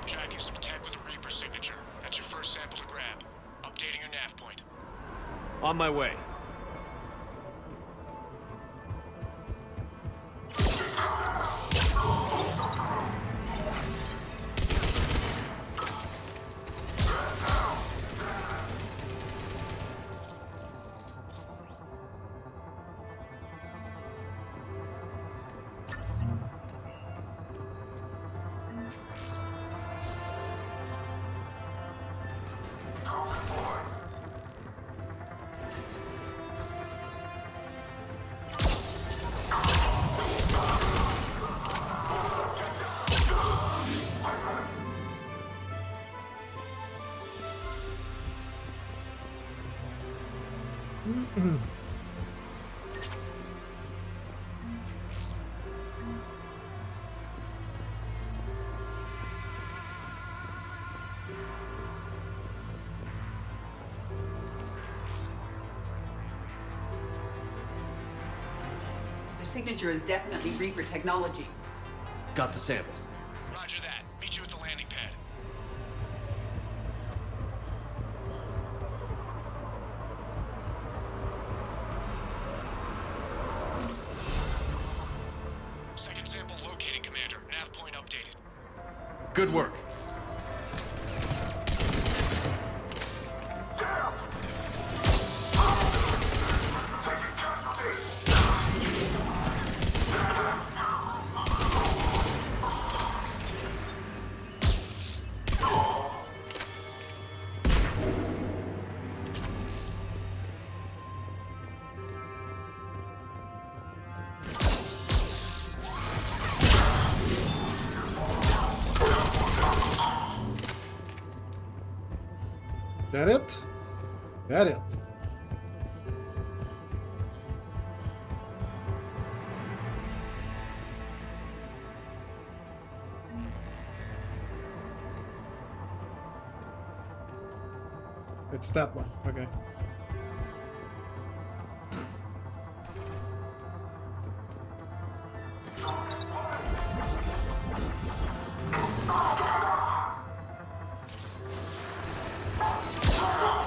Jack used some tech with a Reaper signature. That's your first sample to grab. Updating your nav point. On my way. The signature is definitely Reaper technology. Got the sample. Roger that. Meet you at the landing pad. Second sample located, Commander. Nav point updated. Good work. That it? That it. It's that one. Okay.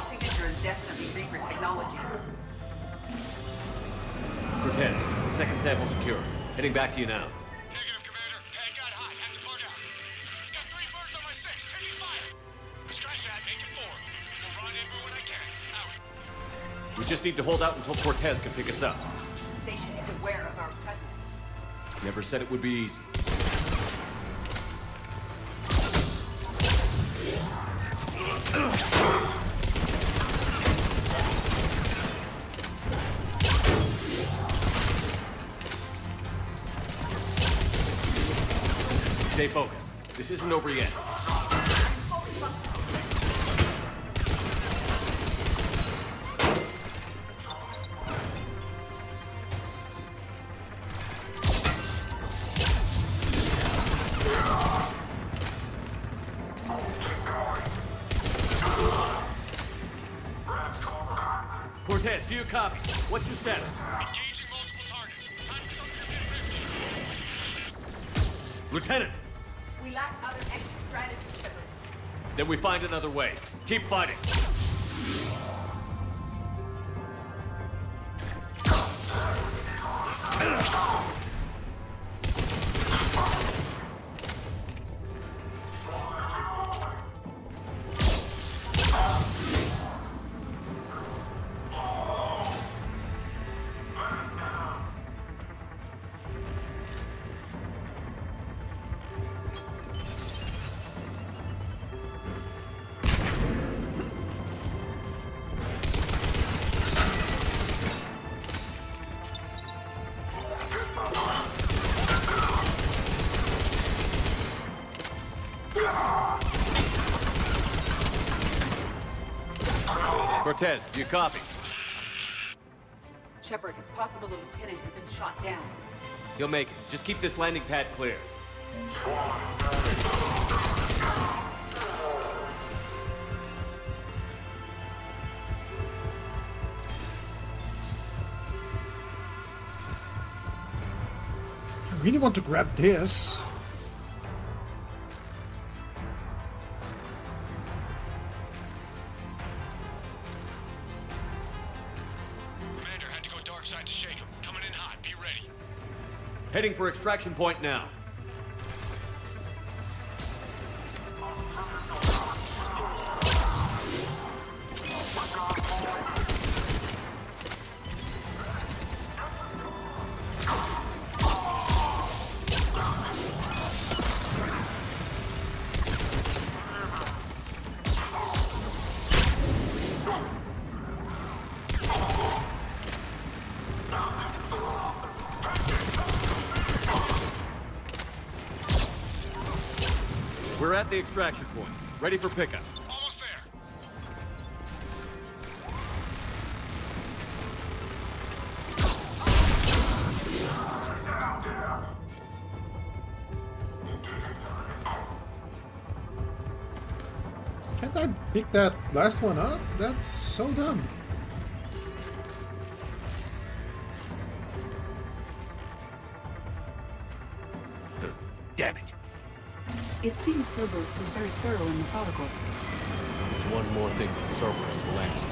Signature is definitely Reaper technology. Cortez, second sample secure. Heading back to you now. Negative, Commander. Pad got hot. Have to bug out. Got 3 birds on my 6. Taking fire. Scratch that. Make it 4. We'll rendezvous when I can. Out. We just need to hold out until Cortez can pick us up. Station is aware of our presence. Never said it would be easy. Stay focused. This isn't over yet. Cortez, do you copy? What's your status? Engaging multiple targets. Time for something a bit risky. Lieutenant! We lack out an extra strategy, Shepard. Then we find another way. Keep fighting. Cortez, do you copy? Shepard, it's possible the lieutenant has been shot down. You'll make it. Just keep this landing pad clear. I really want to grab this. Commander had to go dark side to shake him. Coming in hot. Be ready. Heading for extraction point now. We're at the extraction point. Ready for pickup. Almost there. Pick that last one up? That's so dumb. Damn it. It seems Cerberus was very thorough and methodical. It's one more thing that Cerberus will answer.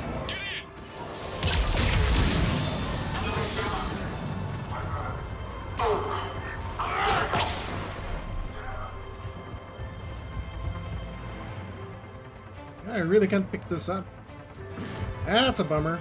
I really can't pick this up. That's a bummer.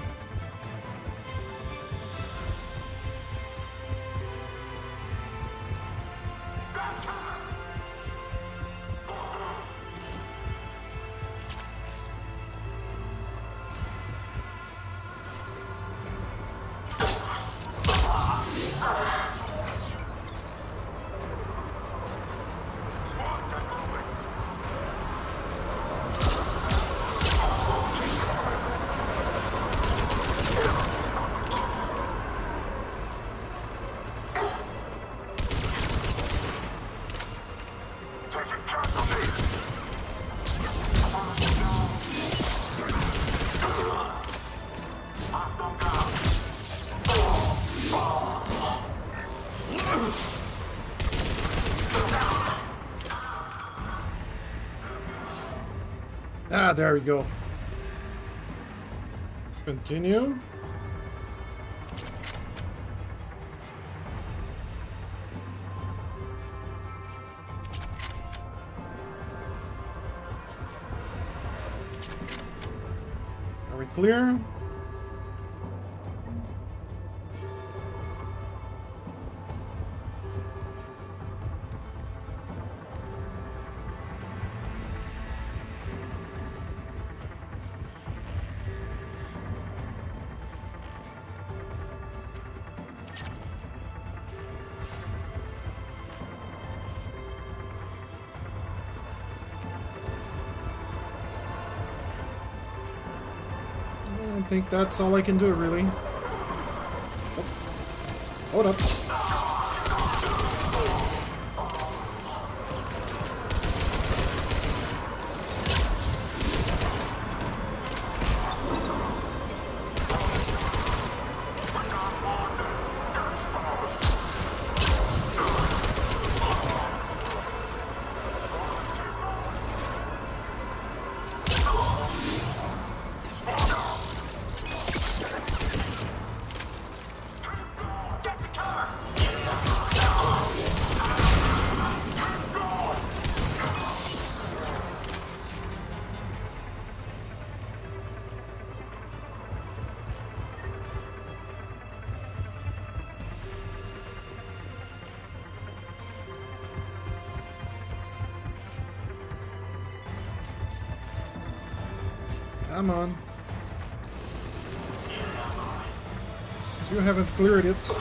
Ah, there we go. Continue. Are we clear? I think that's all I can do, really. Oh. Hold up. Come on. Still haven't cleared it.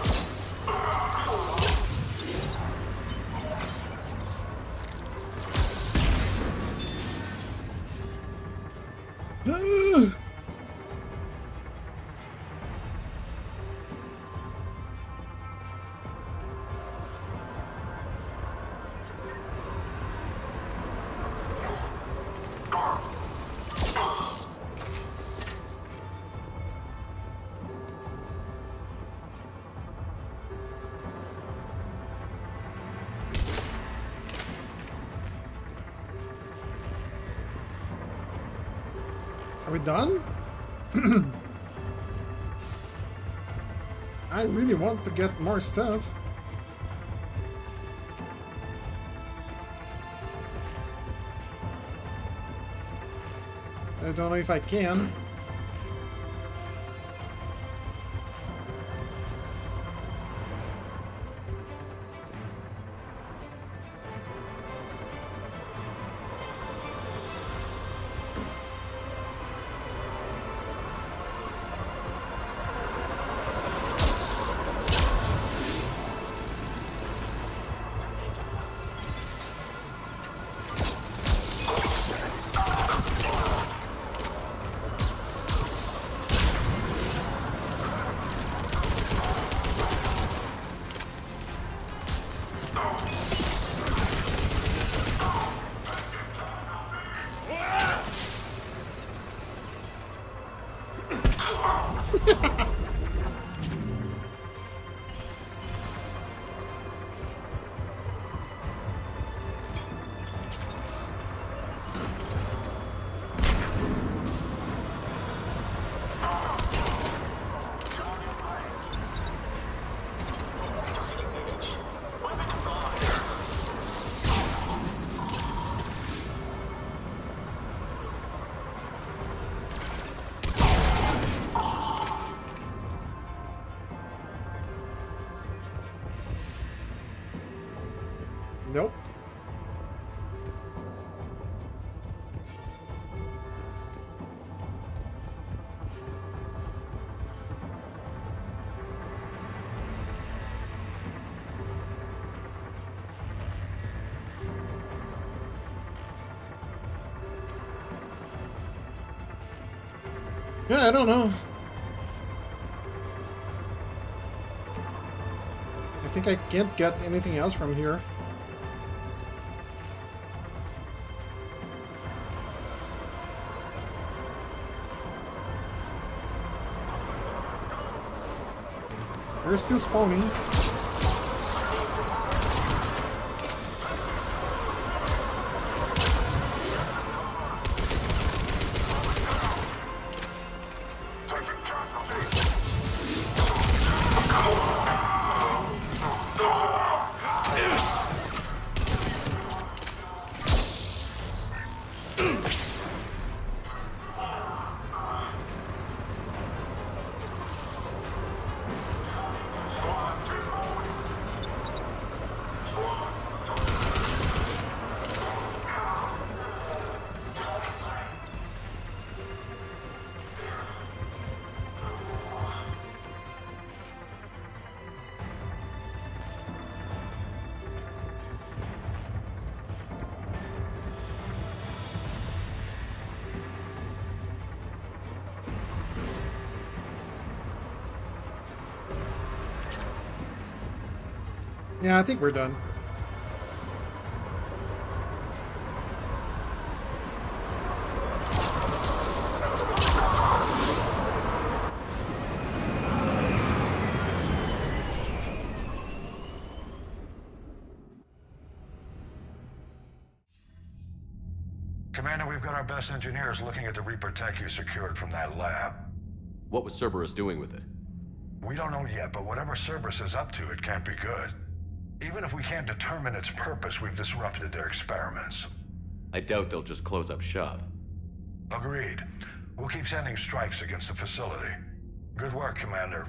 Are we done? I really want to get more stuff. I don't know if I can. Nope. Yeah, I don't know. I think I can't get anything else from here. They're still spawning. Yeah, I think we're done. Commander, we've got our best engineers looking at the Reaper tech you secured from that lab. What was Cerberus doing with it? We don't know yet, but whatever Cerberus is up to, it can't be good. Even if we can't determine its purpose, we've disrupted their experiments. I doubt they'll just close up shop. Agreed. We'll keep sending strikes against the facility. Good work, Commander.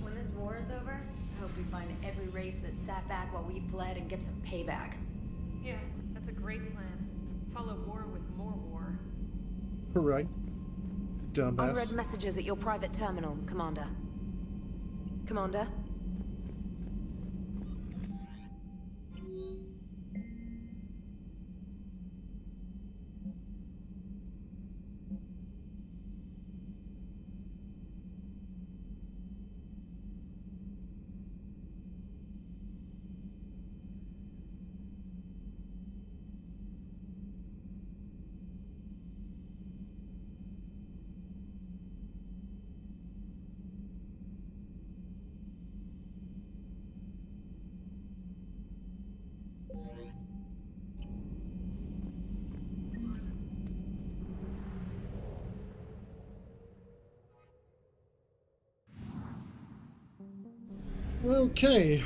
When this war is over, I hope we find every race that sat back while we fled and get some payback. Yeah, that's a great plan. Follow war with more war. Right. Unread Dumbass. messages at your private terminal, Commander. Commander? Okay.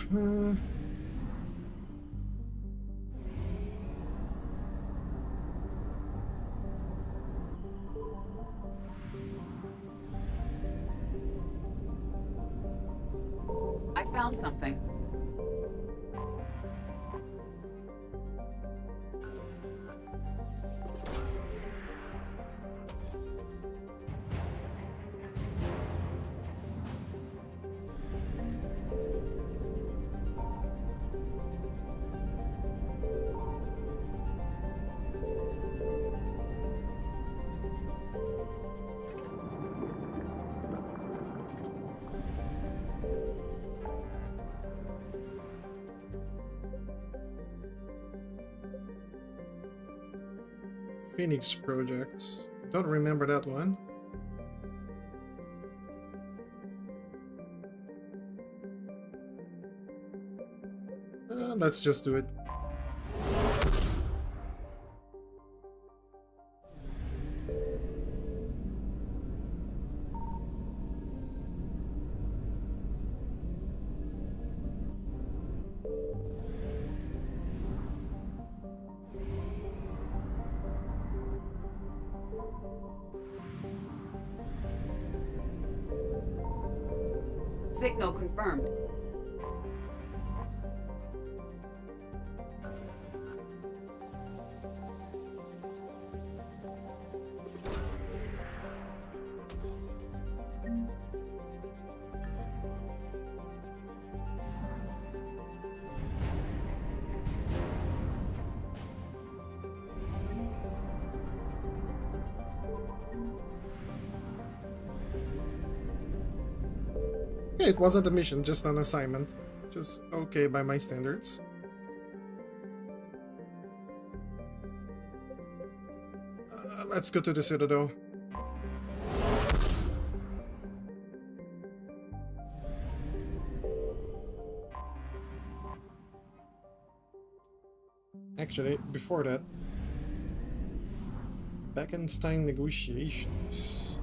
I found something. Phoenix project. Don't remember that one. Let's just do it. Signal confirmed. Okay, it wasn't a mission, just an assignment. Which is okay by my standards. Let's go to the Citadel. Actually, before that, Beckenstein negotiations.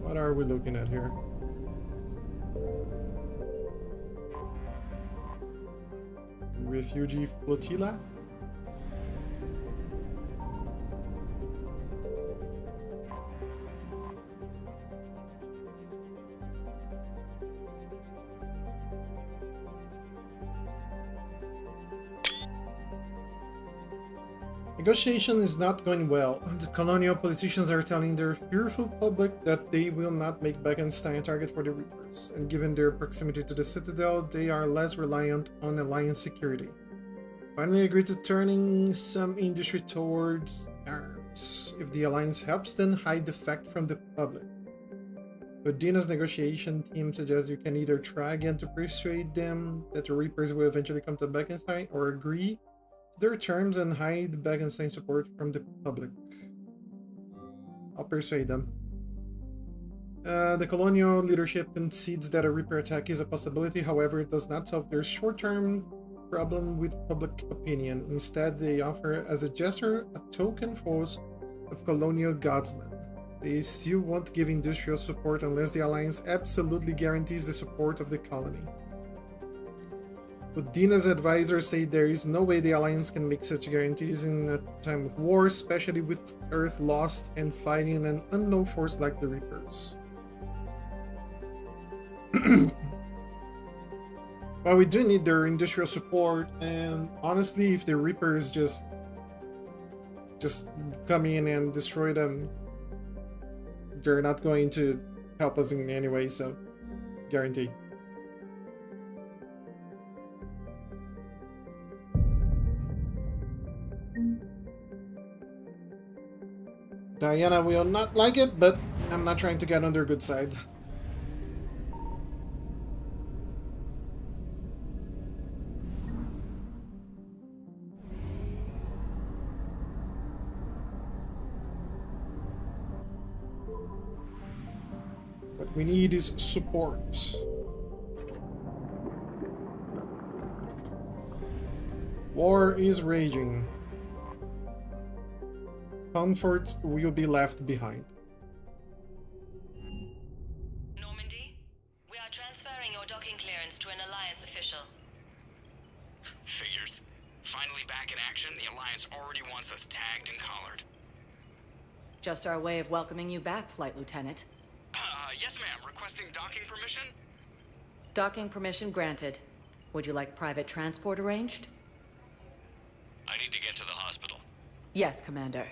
What are we looking at here? Refugee flotilla? Negotiation is not going well. The colonial politicians are telling their fearful public that they will not make Beckenstein a target for the Reapers, and given their proximity to the Citadel, they are less reliant on Alliance security. Finally agreed to turning some industry towards arms. If the Alliance helps, then hide the fact from the public. But Dina's negotiation team suggests you can either try again to persuade them that the Reapers will eventually come to Beckenstein, or agree their terms and hide Beckenstein's support from the public. I'll persuade them. The colonial leadership concedes that a Reaper attack is a possibility, however, it does not solve their short-term problem with public opinion. Instead, they offer as a gesture a token force of colonial guardsmen. They still won't give industrial support unless the Alliance absolutely guarantees the support of the colony. But Dina's advisors say there is no way the Alliance can make such guarantees in a time of war, especially with Earth lost and fighting an unknown force like the Reapers. Well, we do need their industrial support, and honestly, if the Reapers just come in and destroy them, they're not going to help us in any way, so guaranteed. Diana will not like it, but I'm not trying to get on their good side. What we need is support. War is raging. Comfort will be left behind. Normandy, we are transferring your docking clearance to an Alliance official. Figures. Finally back in action, the Alliance already wants us tagged and collared. Just our way of welcoming you back, Flight Lieutenant. Yes ma'am, requesting docking permission? Docking permission granted. Would you like private transport arranged? I need to get to the hospital. Yes, Commander.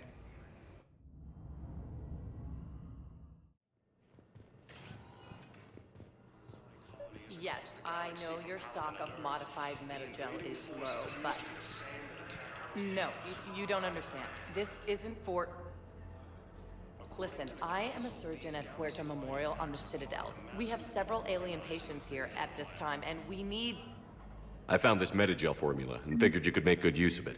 Yes, I know your stock of modified metagel is low, but... No, you don't understand. This isn't for... Listen, I am a surgeon at Puerto Memorial on the Citadel. We have several alien patients here at this time, and we need... I found this Metagel formula and figured you could make good use of it.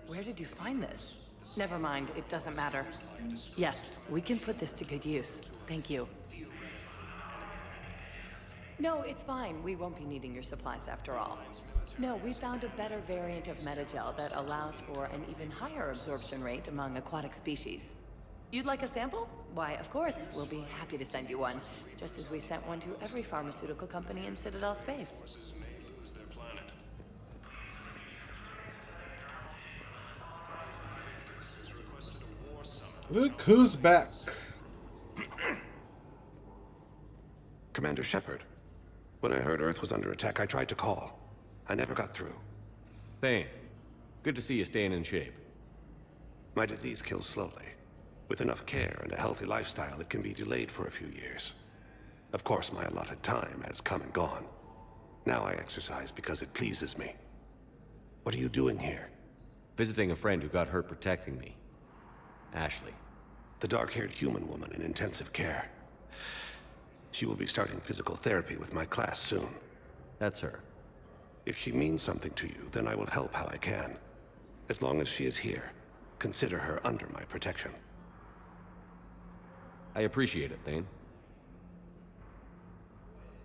Where did you find this? Never mind, it doesn't matter. Yes, we can put this to good use. Thank you. No, it's fine. We won't be needing your supplies after all. No, we found a better variant of Metagel that allows for an even higher absorption rate among aquatic species. You'd like a sample? Why, of course, we'll be happy to send you one, just as we sent one to every pharmaceutical company in Citadel space. Look who's back. Commander Shepard. When I heard Earth was under attack, I tried to call. I never got through. Thane, good to see you staying in shape. My disease kills slowly. With enough care and a healthy lifestyle, it can be delayed for a few years. Of course, my allotted time has come and gone. Now I exercise because it pleases me. What are you doing here? Visiting a friend who got hurt protecting me. Ashley. The dark-haired human woman in intensive care. She will be starting physical therapy with my class soon. That's her. If she means something to you, then I will help how I can. As long as she is here, consider her under my protection. I appreciate it, Thane.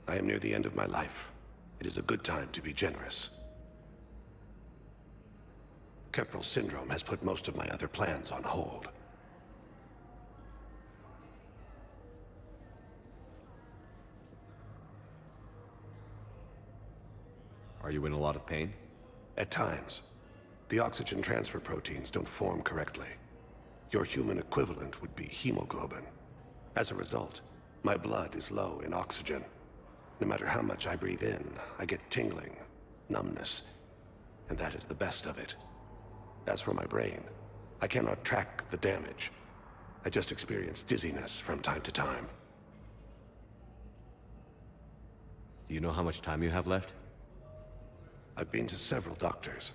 I am near the end of my life. It is a good time to be generous. Keprel syndrome has put most of my other plans on hold. Are you in a lot of pain? At times. The oxygen transfer proteins don't form correctly. Your human equivalent would be hemoglobin. As a result, my blood is low in oxygen. No matter how much I breathe in, I get tingling, numbness, and that is the best of it. As for my brain, I cannot track the damage. I just experience dizziness from time to time. Do you know how much time you have left? I've been to several doctors.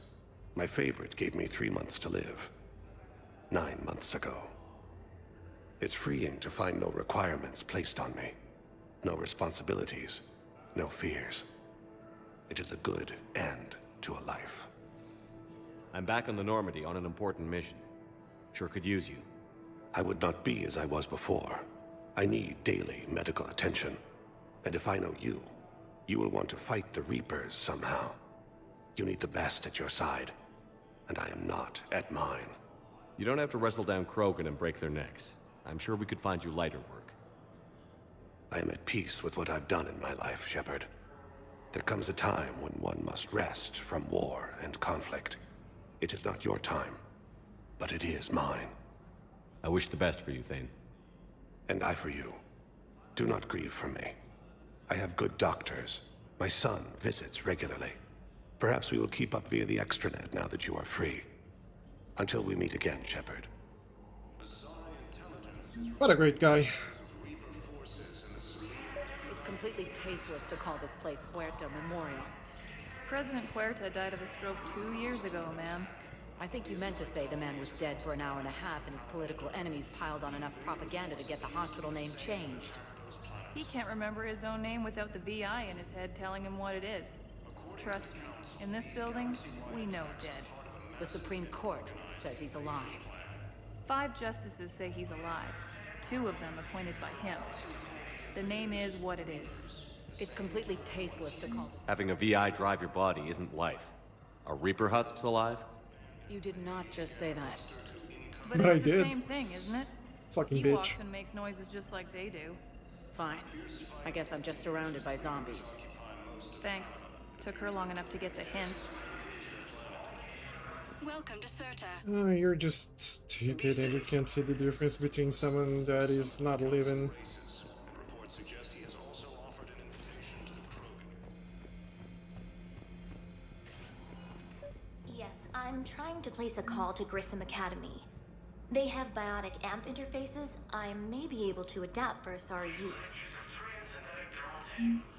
My favorite gave me 3 months to live. 9 months ago. It's freeing to find no requirements placed on me. No responsibilities. No fears. It is a good end to a life. I'm back on the Normandy on an important mission. Sure could use you. I would not be as I was before. I need daily medical attention. And if I know you, you will want to fight the Reapers somehow. You need the best at your side, and I am not at mine. You don't have to wrestle down Krogan and break their necks. I'm sure we could find you lighter work. I am at peace with what I've done in my life, Shepard. There comes a time when one must rest from war and conflict. It is not your time, but it is mine. I wish the best for you, Thane. And I for you. Do not grieve for me. I have good doctors. My son visits regularly. Perhaps we will keep up via the extranet now that you are free. Until we meet again, Shepard. What a great guy. It's completely tasteless to call this place Puerto Memorial. President Huerta died of a stroke 2 years ago, ma'am. I think you meant to say the man was dead for an hour and a half and his political enemies piled on enough propaganda to get the hospital name changed. He can't remember his own name without the VI in his head telling him what it is. Trust me, in this building, we know dead. The Supreme Court says he's alive. 5 justices say he's alive. 2 of them appointed by him. The name is what it is. It's completely tasteless to call. Having a VI drive your body isn't life. Are Reaper husks alive? You did not just say that. But I it's the did. same thing, isn't it? Fucking He bitch. walks and makes noises just like they do. Fine. I guess I'm just surrounded by zombies. Thanks. Took her long enough to get the hint. Welcome to Serta. You're just stupid and you can't see the difference between someone that is not living. Yes, I'm trying to place a call to Grissom Academy. They have biotic amp interfaces I may be able to adapt for Asari use.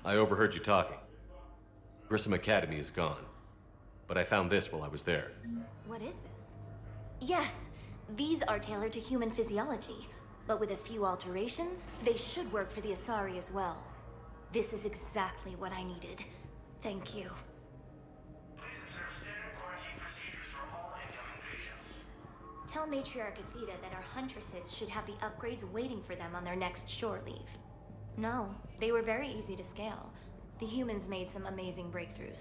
I overheard you talking. Grissom Academy is gone. But I found this while I was there. What is this? Yes, these are tailored to human physiology. But with a few alterations, they should work for the Asari as well. This is exactly what I needed. Thank you. Tell Matriarch Athena that our huntresses should have the upgrades waiting for them on their next shore leave. No, they were very easy to scale. The humans made some amazing breakthroughs.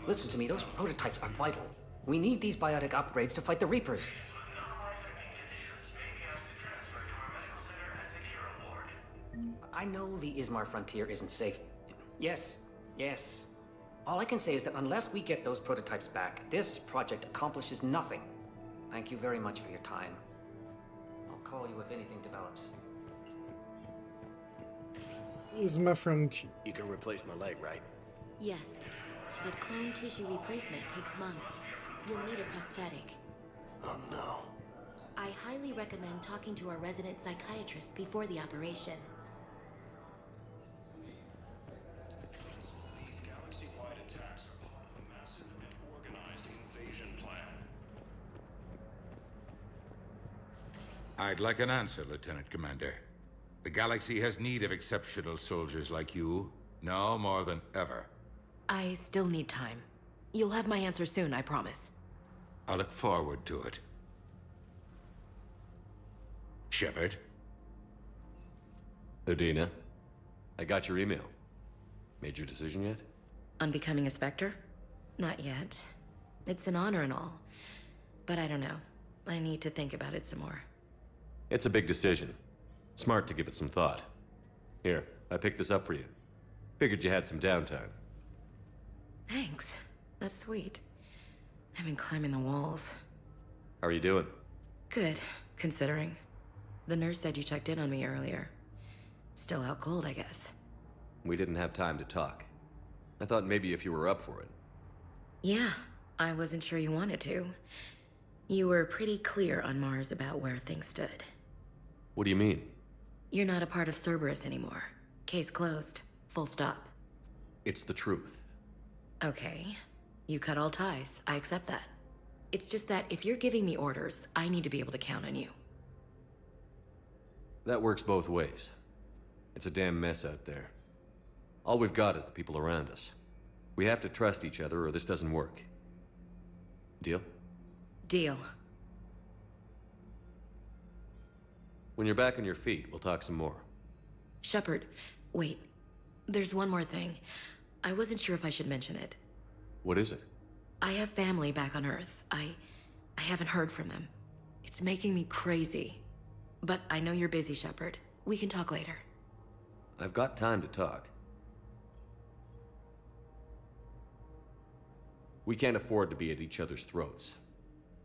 Listen to me, those prototypes are vital. We need these biotic upgrades to fight the Reapers. I know the Ismar frontier isn't safe. Yes, yes. All I can say is that unless we get those prototypes back, this project accomplishes nothing. Thank you very much for your time. I'll call you if anything develops. Is my friend. You can replace my leg, right? Yes, but clone tissue replacement takes months. You'll need a prosthetic. Oh no. I highly recommend talking to our resident psychiatrist before the operation. These galaxy-wide attacks are part of a massive and organized invasion plan. I'd like an answer, Lieutenant Commander. The galaxy has need of exceptional soldiers like you, now more than ever. I still need time. You'll have my answer soon, I promise. I look forward to it. Shepard? Udina, I got your email. Made your decision yet? On becoming a Spectre? Not yet. It's an honor and all. But I don't know. I need to think about it some more. It's a big decision. Smart to give it some thought. Here, I picked this up for you. Figured you had some downtime. Thanks. That's sweet. I've been climbing the walls. How are you doing? Good, considering. The nurse said you checked in on me earlier. Still out cold, I guess. We didn't have time to talk. I thought maybe if you were up for it. Yeah, I wasn't sure you wanted to. You were pretty clear on Mars about where things stood. What do you mean? You're not a part of Cerberus anymore. Case closed. Full stop. It's the truth. Okay. You cut all ties. I accept that. It's just that if you're giving the orders, I need to be able to count on you. That works both ways. It's a damn mess out there. All we've got is the people around us. We have to trust each other or this doesn't work. Deal? Deal. When you're back on your feet, we'll talk some more. Shepard, wait. There's one more thing. I wasn't sure if I should mention it. What is it? I have family back on Earth. I haven't heard from them. It's making me crazy. But I know you're busy, Shepard. We can talk later. I've got time to talk. We can't afford to be at each other's throats.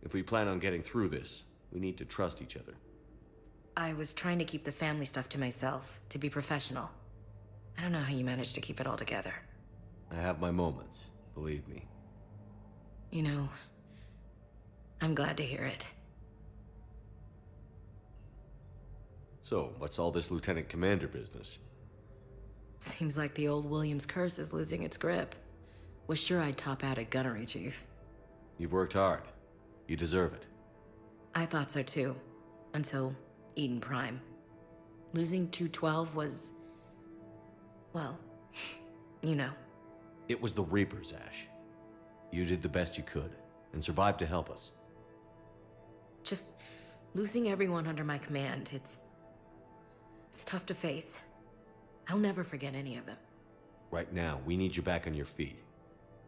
If we plan on getting through this, we need to trust each other. I was trying to keep the family stuff to myself, to be professional. I don't know how you managed to keep it all together. I have my moments, believe me. You know, I'm glad to hear it. So, what's all this Lieutenant Commander business? Seems like the old Williams curse is losing its grip. Was sure I'd top out at gunnery, Chief. You've worked hard. You deserve it. I thought so too. Until Eden Prime. Losing 212 was... well, you know. It was the Reapers, Ash. You did the best you could, and survived to help us. Just losing everyone under my command, it's tough to face. I'll never forget any of them. Right now, we need you back on your feet.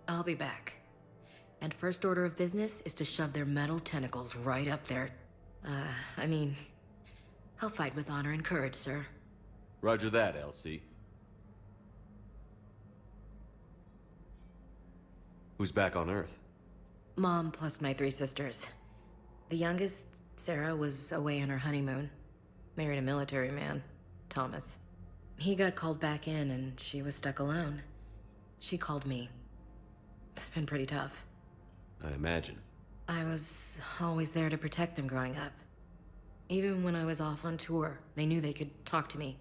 I'll be back. And first order of business is to shove their metal tentacles right up there. I mean, I'll fight with honor and courage, sir. Roger that, Elsie. Who's back on Earth? Mom plus my 3 sisters. The youngest, Sarah, was away on her honeymoon. Married a military man, Thomas. He got called back in and she was stuck alone. She called me. It's been pretty tough. I imagine. I was always there to protect them growing up. Even when I was off on tour, they knew they could talk to me.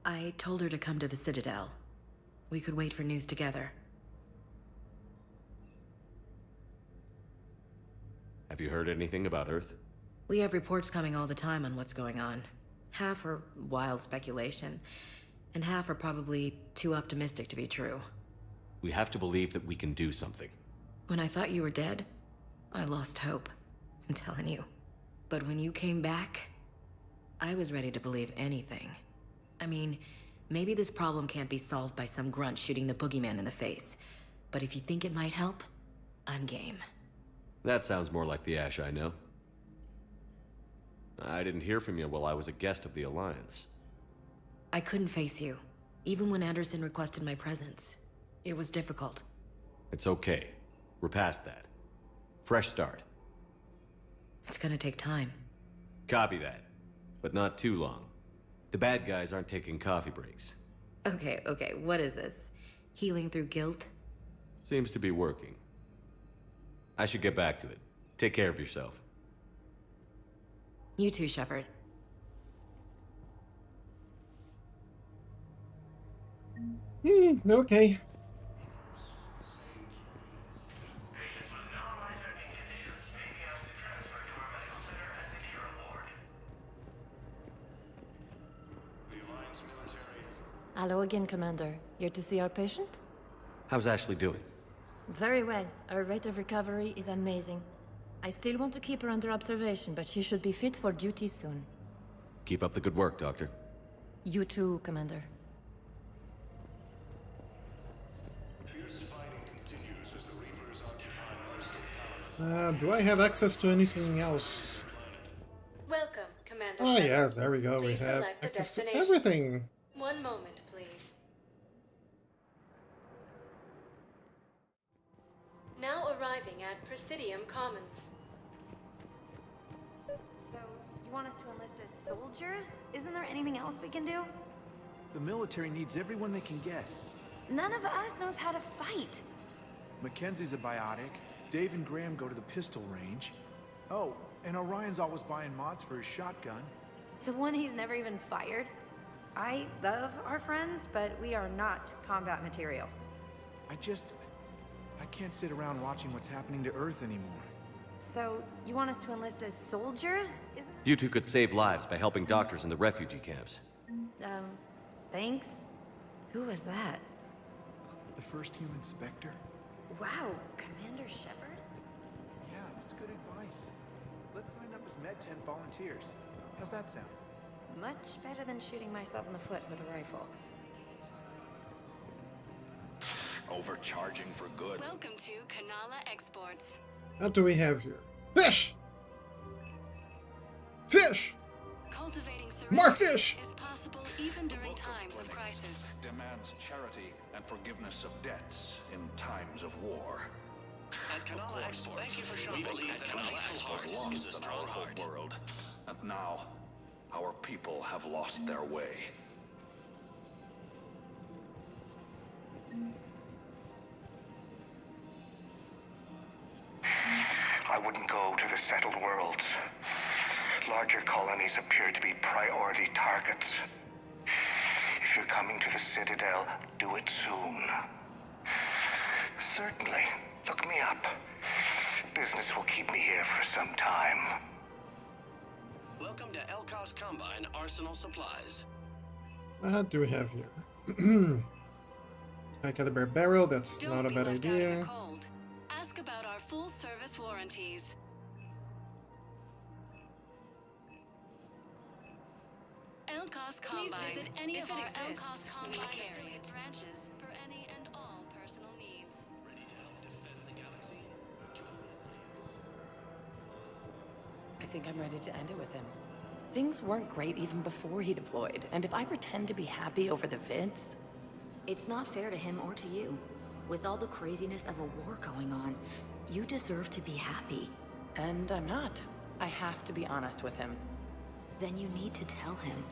I told her to come to the Citadel. We could wait for news together. Have you heard anything about Earth? We have reports coming all the time on what's going on. Half are wild speculation, and half are probably too optimistic to be true. We have to believe that we can do something. When I thought you were dead, I lost hope. I'm telling you. But when you came back, I was ready to believe anything. I mean, maybe this problem can't be solved by some grunt shooting the boogeyman in the face. But if you think it might help, I'm game. That sounds more like the Ash I know. I didn't hear from you while I was a guest of the Alliance. I couldn't face you, even when Anderson requested my presence. It was difficult. It's okay. We're past that. Fresh start. It's gonna take time. Copy that. But not too long. The bad guys aren't taking coffee breaks. Okay, what is this? Healing through guilt? Seems to be working. I should get back to it. Take care of yourself. You too, Shepard. Okay. Hello again, Commander. Here to see our patient? How's Ashley doing? Very well. Her rate of recovery is amazing. I still want to keep her under observation, but she should be fit for duty soon. Keep up the good work, Doctor. You too, Commander. Do I have access to anything else? Welcome, Commander. Oh yes, there we go. We Please have select the access to destination. everything. One moment, please. Now arriving at Presidium Commons. So, you want us to enlist as soldiers? Isn't there anything else we can do? The military needs everyone they can get. None of us knows how to fight. Mackenzie's a biotic. Dave and Graham go to the pistol range. Oh, and Orion's always buying mods for his shotgun. The one he's never even fired? I love our friends, but we are not combat material. I can't sit around watching what's happening to Earth anymore. So, you want us to enlist as soldiers? You two could save lives by helping doctors in the refugee camps. Thanks. Who was that? The first human Spectre? Wow, Commander Shepard? Yeah, that's good advice. Let's sign up as Med-10 volunteers. How's that sound? Much better than shooting myself in the foot with a rifle. Overcharging for good. Welcome to Kanala Exports. What do we have here? Fish! Fish! Cultivating More serenity fish! is possible even during times of crisis. Demands charity and forgiveness of debts in times of war. At Kanala Exports, thank you for shopping. We believe At that Kanala peace Exports belongs is a in strong our whole heart. world. And now, our people have lost their way. I wouldn't go to the settled worlds. Larger colonies appear to be priority targets. If you're coming to the Citadel, do it soon. Certainly. Look me up. Business will keep me here for some time. Welcome to Elkos Combine Arsenal Supplies. What do we have here? High caliber barrel, that's Don't not a be bad left out in idea. the cold. Ask about our full service warranties. Elkos Combine. Please visit any of our Elkos Combine affiliate branches for any and all personal needs. Ready to help defend the galaxy? Join the Alliance. I think I'm ready to end it with him. Things weren't great even before he deployed, and if I pretend to be happy over the vids... It's not fair to him or to you. With all the craziness of a war going on, you deserve to be happy. And I'm not. I have to be honest with him. Then you need to tell him.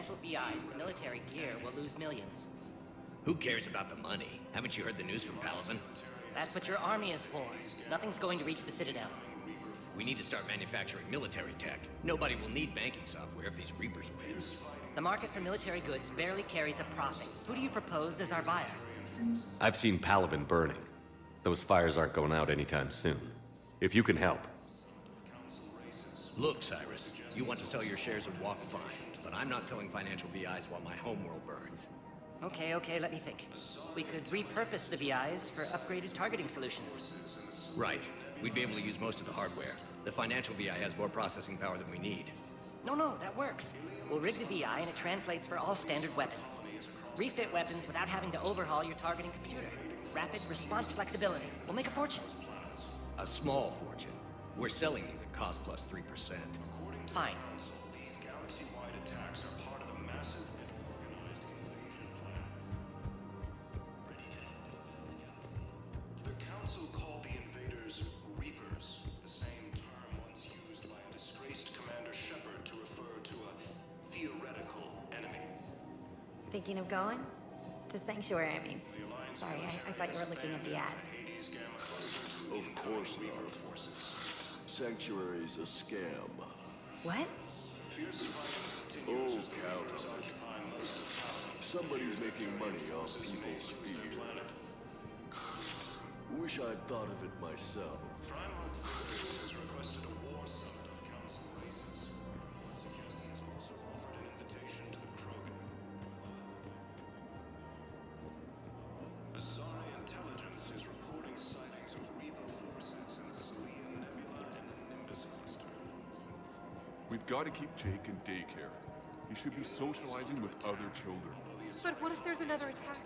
financial VIs to military gear, we'll lose millions. Who cares about the money? Haven't you heard the news from Palaven? That's what your army is for. Nothing's going to reach the Citadel. We need to start manufacturing military tech. Nobody will need banking software if these Reapers win. The market for military goods barely carries a profit. Who do you propose as our buyer? I've seen Palaven burning. Those fires aren't going out anytime soon. If you can help. Look, Cyrus, you want to sell your shares and walk fine, but I'm not selling financial VIs while my homeworld burns. Okay, let me think. We could repurpose the VIs for upgraded targeting solutions. Right. We'd be able to use most of the hardware. The financial VI has more processing power than we need. No, that works. We'll rig the VI and it translates for all standard weapons. Refit weapons without having to overhaul your targeting computer. Rapid response flexibility. We'll make a fortune. A small fortune. We're selling these at cost plus 3%. Fine. These galaxy-wide attacks are part of a massive and organized invasion plan. The Council called the invaders Reapers, the same term once used by a disgraced Commander Shepard to refer to a theoretical enemy. Thinking of going? To Sanctuary, I mean. Sorry, I thought you were looking at the ad. Of course not. Sanctuary's a scam. What? Oh, count on it. Somebody's making money off people's fear. Wish I'd thought of it myself. Has requested a war summit of Council races. One suggestion has also offered an invitation to the Krogan. Azari intelligence is reporting sightings of Reaper forces in the Salian Nebula and the Nimbus cluster. We've got to keep Jake in daycare. He should be socializing with other children. But what if there's another attack?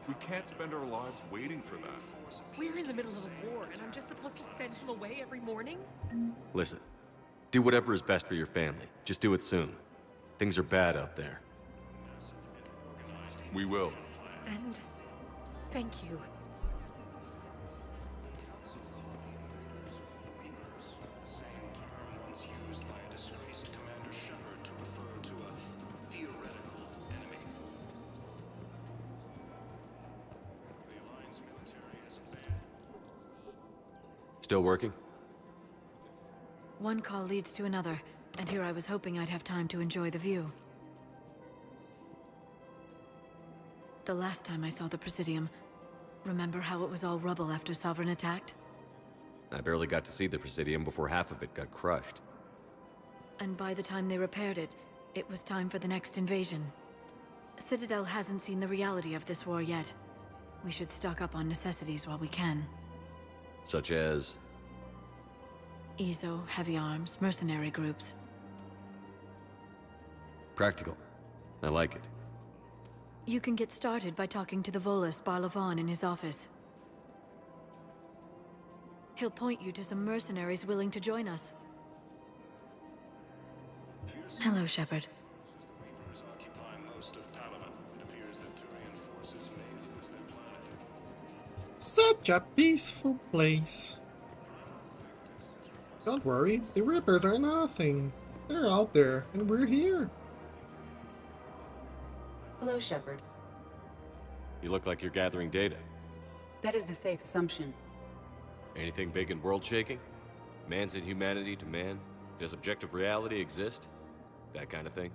We can't spend our lives waiting for that. We're in the middle of a war, and I'm just supposed to send him away every morning? Listen, do whatever is best for your family. Just do it soon. Things are bad out there. We will. And thank you. Still working? One call leads to another, and here I was hoping I'd have time to enjoy the view. The last time I saw the Presidium, remember how it was all rubble after Sovereign attacked? I barely got to see the Presidium before half of it got crushed. And by the time they repaired it, it was time for the next invasion. Citadel hasn't seen the reality of this war yet. We should stock up on necessities while we can. Such as? ESO, heavy arms, mercenary groups. Practical. I like it. You can get started by talking to the Volus Barlavan in his office. He'll point you to some mercenaries willing to join us. Hello, Shepard. Reapers occupy most of Palaven. It appears that Turian forces may lose their planet. Such a peaceful place. Don't worry, the Reapers are nothing. They're out there, and we're here. Hello, Shepard. You look like you're gathering data. That is a safe assumption. Anything big and world-shaking? Man's inhumanity to man? Does objective reality exist? That kind of thing?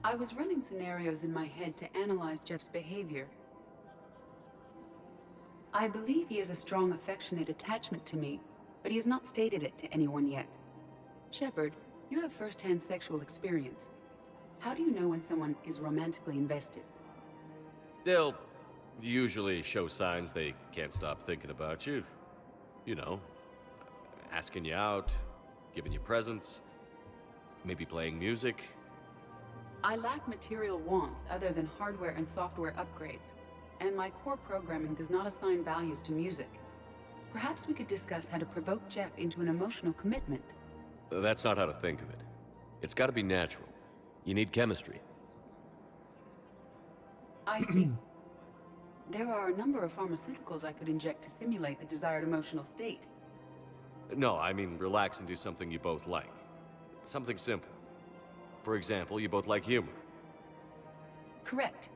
I was running scenarios in my head to analyze Jeff's behavior. I believe he has a strong affectionate attachment to me, but he has not stated it to anyone yet. Shepard, you have first-hand sexual experience. How do you know when someone is romantically invested? They'll usually show signs they can't stop thinking about you. You know, asking you out, giving you presents, maybe playing music. I lack material wants other than hardware and software upgrades, and my core programming does not assign values to music. Perhaps we could discuss how to provoke Jeff into an emotional commitment. That's not how to think of it. It's got to be natural. You need chemistry. I see. There are a number of pharmaceuticals I could inject to simulate the desired emotional state. No, I mean relax and do something you both like. Something simple. For example, you both like humor. Correct.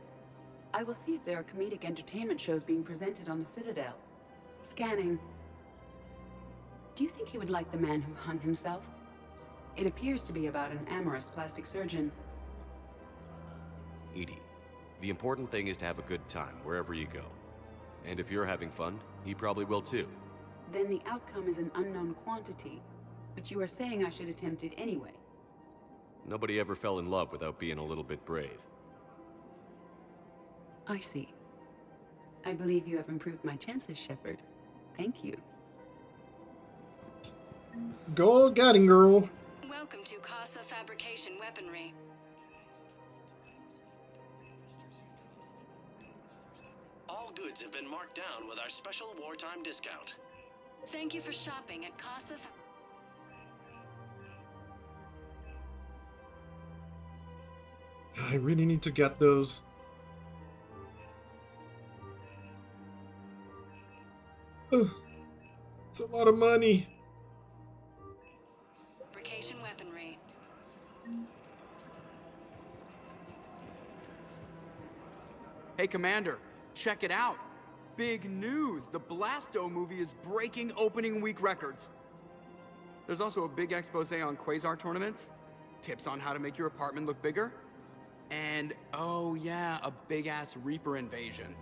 I will see if there are comedic entertainment shows being presented on the Citadel. Scanning. Do you think he would like The Man Who Hung Himself? It appears to be about an amorous plastic surgeon. Edie, the important thing is to have a good time wherever you go. And if you're having fun, he probably will too. Then the outcome is an unknown quantity. But you are saying I should attempt it anyway. Nobody ever fell in love without being a little bit brave. I see. I believe you have improved my chances, Shepard. Thank you. Go getting, girl. Welcome to Casa Fabrication Weaponry. All goods have been marked down with our special wartime discount. Thank you for shopping at Casa. I really need to get those. Ugh. It's a lot of money. Fabrication Weaponry. Hey, Commander, check it out. Big news! The Blasto movie is breaking opening week records. There's also a big expose on Quasar tournaments, tips on how to make your apartment look bigger, and, oh yeah, a big-ass Reaper invasion.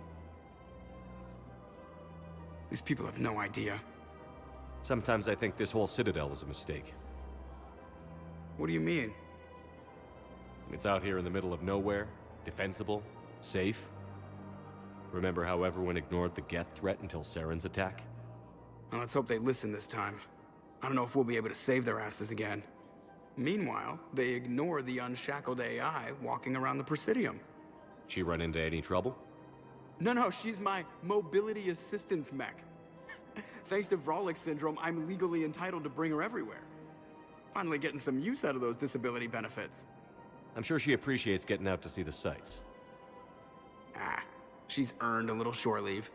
These people have no idea. Sometimes I think this whole Citadel was a mistake. What do you mean? It's out here in the middle of nowhere, defensible, safe. Remember how everyone ignored the Geth threat until Saren's attack? Well, let's hope they listen this time. I don't know if we'll be able to save their asses again. Meanwhile, they ignore the unshackled AI walking around the Presidium. She run into any trouble? No, she's my mobility assistance mech. Thanks to Vrolic syndrome, I'm legally entitled to bring her everywhere. Finally getting some use out of those disability benefits. I'm sure she appreciates getting out to see the sights. Ah, she's earned a little shore leave.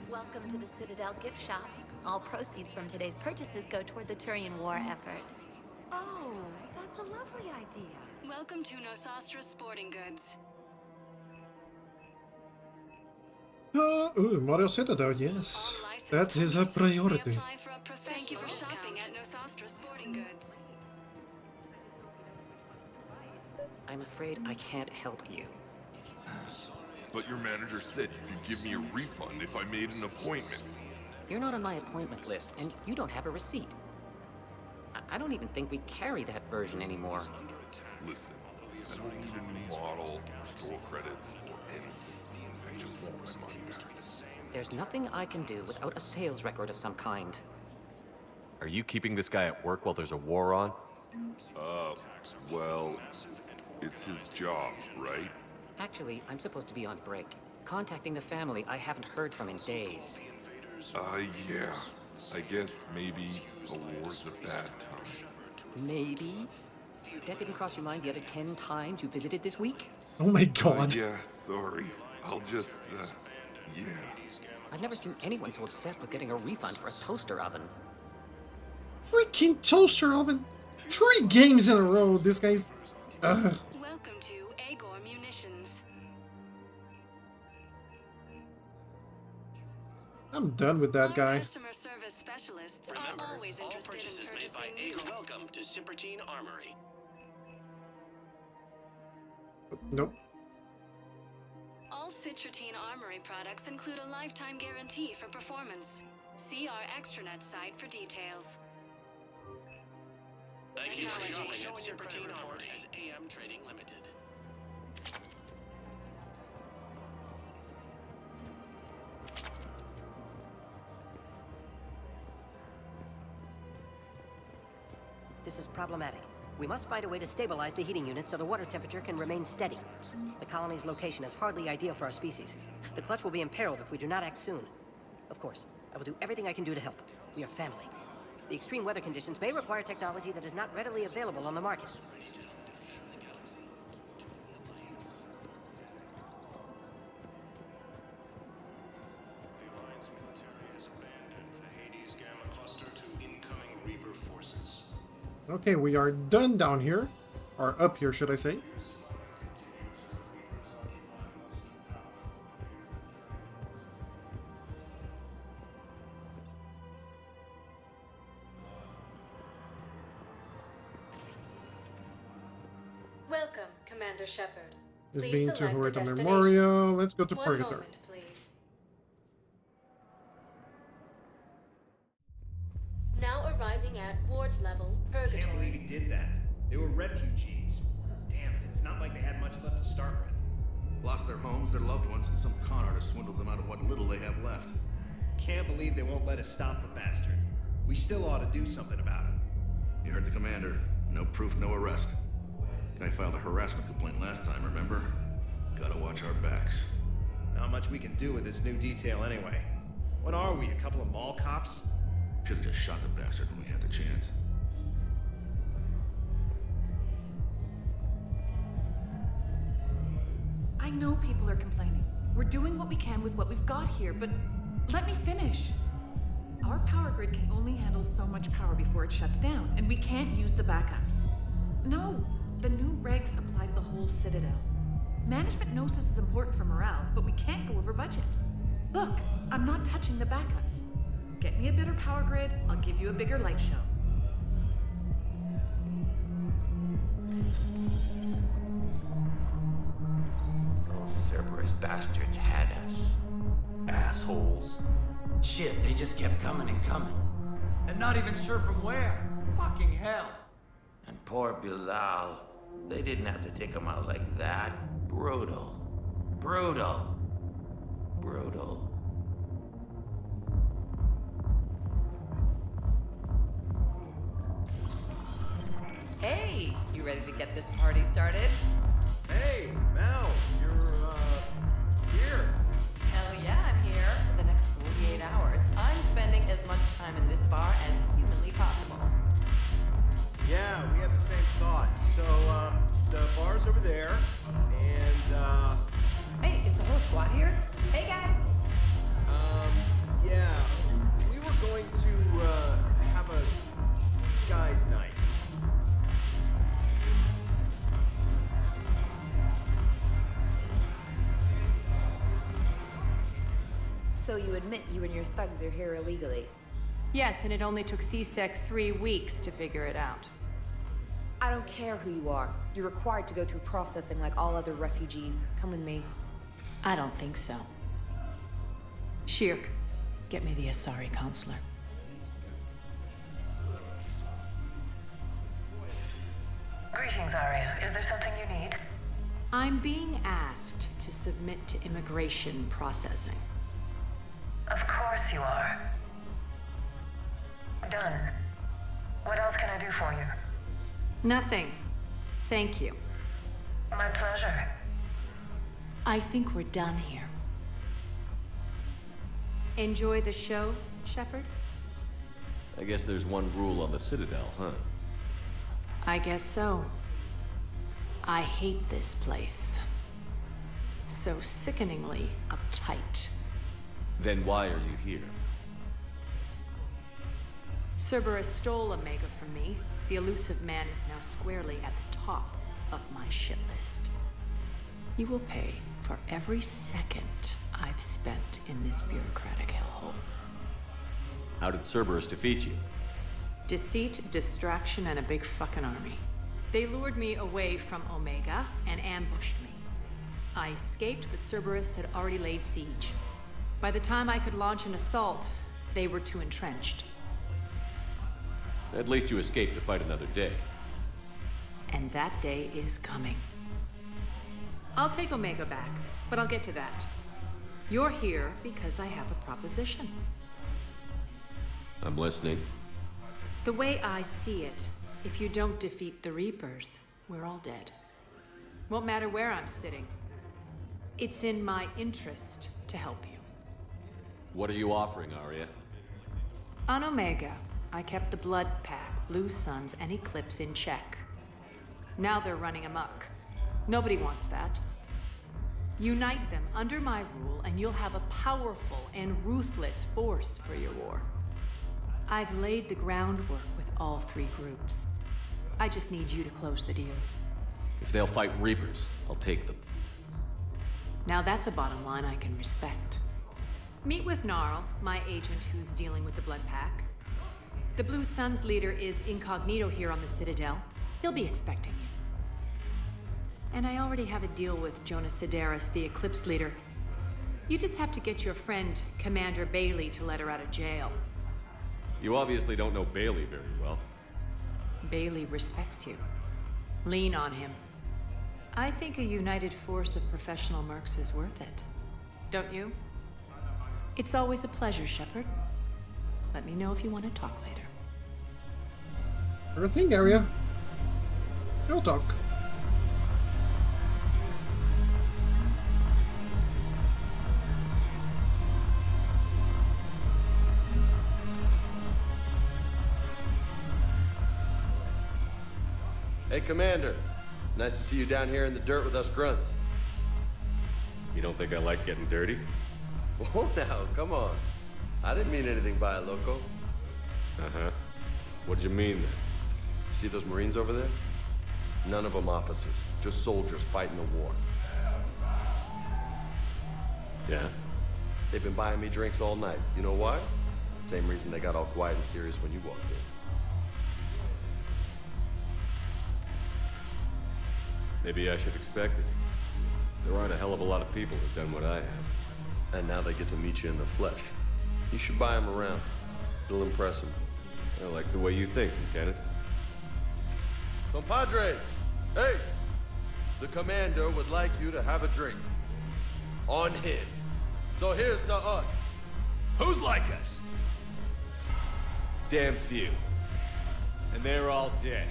Welcome to the Citadel gift shop. All proceeds from today's purchases go toward the Turian war effort. Oh, that's a lovely idea. Welcome to Nosastra Sporting Goods. Mario Citadel, yes. That is a priority. Thank you for shopping at Nosastra Sporting Goods. I'm afraid I can't help you. But your manager said you could give me a refund if I made an appointment. You're not on my appointment list, and you don't have a receipt. I don't even think we carry that version anymore. Listen, I don't need a new model, store credits, or anything. I just want my money back. There's nothing I can do without a sales record of some kind. Are you keeping this guy at work while there's a war on? Well, it's his job, right? Actually, I'm supposed to be on break. Contacting the family I haven't heard from in days. Yeah. I guess maybe a war's a bad time. Maybe? That didn't cross your mind the other 10 times you visited this week? Oh my god. Yeah, sorry. I'll just, yeah. I've never seen anyone so obsessed with getting a refund for a toaster oven. Freaking toaster oven. 3 games in a row. This guy's... Welcome to Agor Munitions. I'm done with that guy. Customer service specialists Remember, are always all interested purchases in made by purchasing new. Welcome to Cipertine Armory. Nope. All Cipertine Armory products include a lifetime guarantee for performance. See our extranet site for details. Thank you for shopping at Cipertine Armory as AM Trading Limited. This is problematic. We must find a way to stabilize the heating unit so the water temperature can remain steady. The colony's location is hardly ideal for our species. The clutch will be imperiled if we do not act soon. Of course, I will do everything I can do to help. We are family. The extreme weather conditions may require technology that is not readily available on the market. Okay, we are done down here. Or up here, should I say. Welcome, Commander Shepard. We've Please been to select the Huerta destination. Memorial. Let's go to One Purgatory. moment, please. Now arriving at ward level I can't Purgatory. believe he did that. They were refugees. Damn it, it's not like they had much left to start with. Lost their homes, their loved ones, and some con artist swindles them out of what little they have left. Can't believe they won't let us stop the bastard. We still ought to do something about it. You heard the commander. No proof, no arrest. Guy filed a harassment complaint last time, remember? Gotta watch our backs. Not much we can do with this new detail anyway. What are we, a couple of mall cops? Should've just shot the bastard when we had the chance. I know people are complaining. We're doing what we can with what we've got here, but let me finish. Our power grid can only handle so much power before it shuts down, and we can't use the backups. No, the new regs apply to the whole Citadel. Management knows this is important for morale, but we can't go over budget. Look, I'm not touching the backups. Get me a better power grid, I'll give you a bigger light show. Those Cerberus bastards had us. Assholes. Shit, they just kept coming and coming. And not even sure from where. Fucking hell. And poor Bilal. They didn't have to take him out like that. Brutal. Brutal. Brutal. Hey, you ready to get this party started? Hey, Mal, you're, here. Hell yeah, I'm here. For the next 48 hours, I'm spending as much time in this bar as humanly possible. Yeah, we had the same thought. So, the bar's over there, and, Hey, is the whole squad here? Hey, guys! yeah, we were going to, have a guys' night. So you admit you and your thugs are here illegally? Yes, and it only took CSEC 3 weeks to figure it out. I don't care who you are. You're required to go through processing like all other refugees. Come with me. I don't think so. Shirk, get me the Asari counselor. Greetings, Arya. Is there something you need? I'm being asked to submit to immigration processing. Of course you are. Done. What else can I do for you? Nothing. Thank you. My pleasure. I think we're done here. Enjoy the show, Shepard? I guess there's one rule on the Citadel, huh? I guess so. I hate this place. So sickeningly uptight. Then why are you here? Cerberus stole Omega from me. The elusive man is now squarely at the top of my shit list. You will pay for every second I've spent in this bureaucratic hellhole. How did Cerberus defeat you? Deceit, distraction, and a big fucking army. They lured me away from Omega and ambushed me. I escaped, but Cerberus had already laid siege. By the time I could launch an assault, they were too entrenched. At least you escaped to fight another day. And that day is coming. I'll take Omega back, but I'll get to that. You're here because I have a proposition. I'm listening. The way I see it, if you don't defeat the Reapers, we're all dead. Won't matter where I'm sitting. It's in my interest to help you. What are you offering, Arya? On Omega, I kept the Blood Pack, Blue Suns, and Eclipse in check. Now they're running amok. Nobody wants that. Unite them under my rule, and you'll have a powerful and ruthless force for your war. I've laid the groundwork with all 3 groups. I just need you to close the deals. If they'll fight Reapers, I'll take them. Now that's a bottom line I can respect. Meet with Gnarl, my agent who's dealing with the Blood Pack. The Blue Suns leader is incognito here on the Citadel. He'll be expecting you. And I already have a deal with Jonas Sidaris, the Eclipse leader. You just have to get your friend, Commander Bailey, to let her out of jail. You obviously don't know Bailey very well. Bailey respects you. Lean on him. I think a united force of professional mercs is worth it. Don't you? It's always a pleasure, Shepard. Let me know if you want to talk later. Sure thing, Area. We'll talk. Hey, Commander. Nice to see you down here in the dirt with us grunts. You don't think I like getting dirty? Oh, now, come on. I didn't mean anything by it, loco. Uh-huh. What'd you mean, then? See those Marines over there? None of them officers, just soldiers fighting the war. Yeah? They've been buying me drinks all night. You know why? Same reason they got all quiet and serious when you walked in. Maybe I should expect it. There aren't a hell of a lot of people who've done what I have. And now they get to meet you in the flesh. You should buy them around. It'll impress them. I like the way you think, Lieutenant. Compadres! Hey! The Commander would like you to have a drink. On him. So here's to us. Who's like us? Damn few. And they're all dead.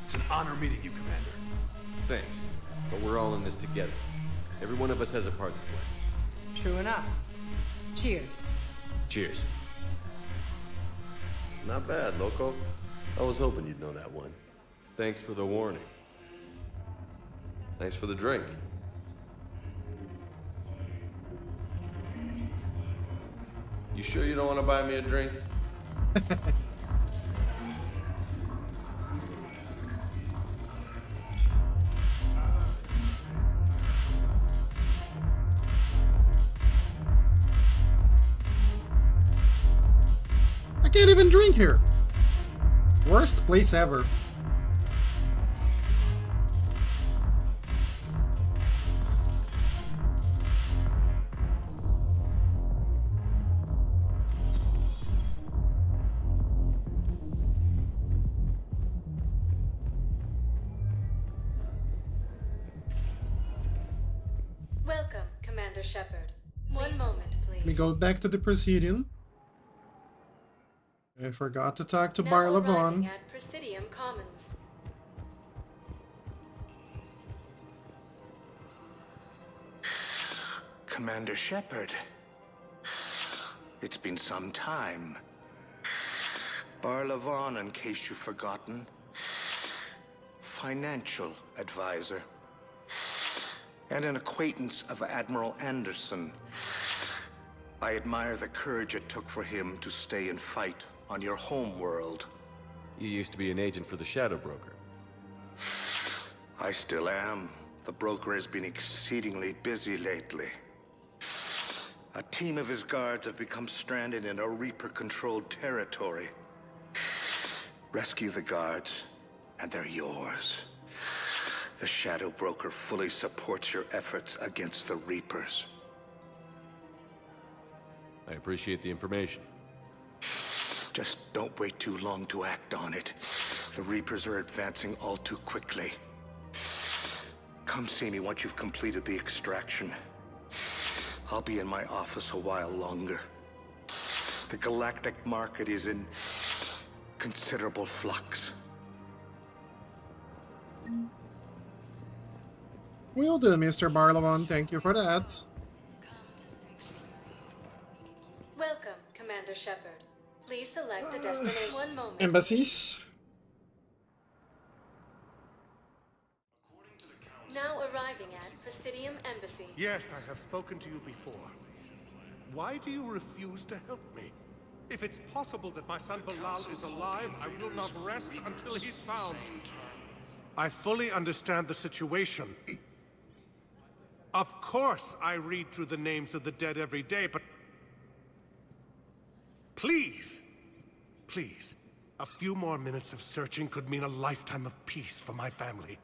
It's an honor meeting you, Commander. Thanks. But we're all in this together. Every one of us has a part to play. True enough. Cheers. Cheers. Not bad, loco. I was hoping you'd know that one. Thanks for the warning. Thanks for the drink. You sure you don't want to buy me a drink? I can't even drink here. Worst place ever. Welcome, Commander Shepard. One moment, please. Let me go back to the Presidium. I forgot to talk to Now Bar arriving Lavon. at Presidium Commons. Commander Shepard. It's been some time. Bar Lavon, in case you've forgotten. Financial advisor. And an acquaintance of Admiral Anderson. I admire the courage it took for him to stay and fight on your home world. You used to be an agent for the Shadow Broker. I still am. The broker has been exceedingly busy lately. A team of his guards have become stranded in a Reaper-controlled territory. Rescue the guards, and they're yours. The Shadow Broker fully supports your efforts against the Reapers. I appreciate the information. Just don't wait too long to act on it. The Reapers are advancing all too quickly. Come see me once you've completed the extraction. I'll be in my office a while longer. The galactic market is in considerable flux. Will do, Mr. Bar Lavon. Thank you for that. Welcome, Commander Shepard. Please select a destination. One moment. Embassies. Now arriving at Presidium Embassy. Yes, I have spoken to you before. Why do you refuse to help me? If it's possible that my son Bilal is alive, I will not rest until he's found. I fully understand the situation. Of course I read through the names of the dead every day, but... Please, please, a few more minutes of searching could mean a lifetime of peace for my family.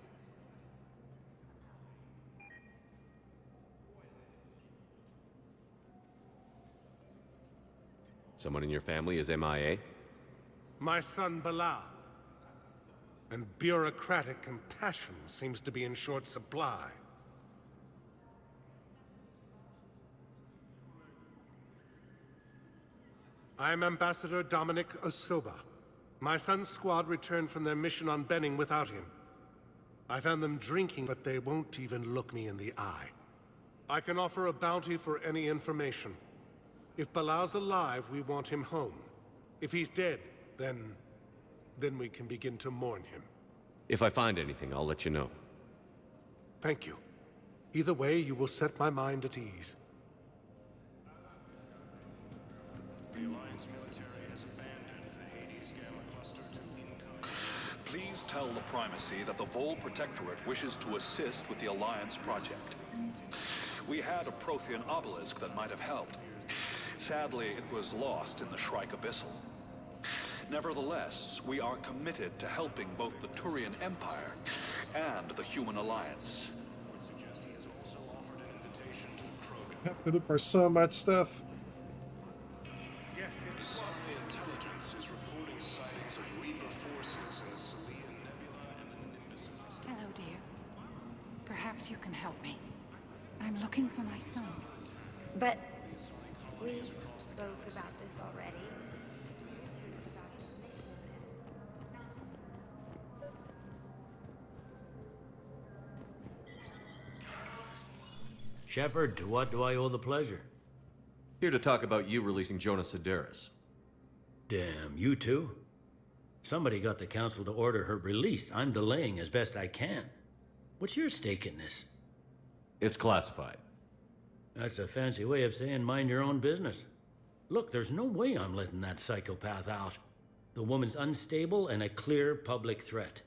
Someone in your family is MIA? My son Bilal. And bureaucratic compassion seems to be in short supply. I'm Ambassador Dominic Osoba. My son's squad returned from their mission on Benning without him. I found them drinking, but they won't even look me in the eye. I can offer a bounty for any information. If Bilal's alive, we want him home. If he's dead, then we can begin to mourn him. If I find anything, I'll let you know. Thank you. Either way, you will set my mind at ease. The Alliance military has abandoned the Hades Gamma cluster to incoming... Please tell the Primacy that the Vol Protectorate wishes to assist with the Alliance project. We had a Prothean obelisk that might have helped. Sadly, it was lost in the Shrike Abyssal. Nevertheless, we are committed to helping both the Turian Empire and the Human Alliance. I have to look for so much stuff. The intelligence is reporting sightings of Reaper forces in the Salian Nebula and the Nimbus cluster. Hello, dear. Perhaps you can help me. I'm looking for my son. But we spoke about this already. Shepard, to what do I owe the pleasure? Here to talk about you releasing Jonas Sedaris. Damn, you too? Somebody got the council to order her release. I'm delaying as best I can. What's your stake in this? It's classified. That's a fancy way of saying mind your own business. Look, there's no way I'm letting that psychopath out. The woman's unstable and a clear public threat.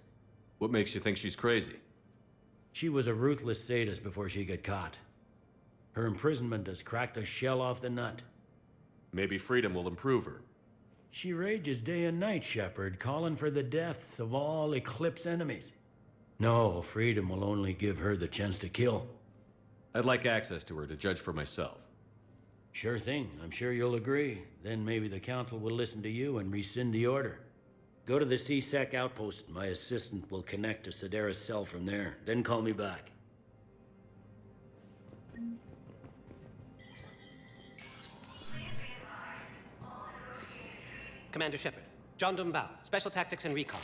What makes you think she's crazy? She was a ruthless sadist before she got caught. Her imprisonment has cracked a shell off the nut. Maybe freedom will improve her. She rages day and night, Shepard, calling for the deaths of all Eclipse enemies. No, freedom will only give her the chance to kill. I'd like access to her to judge for myself. Sure thing. I'm sure you'll agree. Then maybe the council will listen to you and rescind the order. Go to the C-Sec outpost. My assistant will connect to Sedaris' cell from there. Then call me back. Commander Shepard. John Dumbao, Special Tactics and Recon.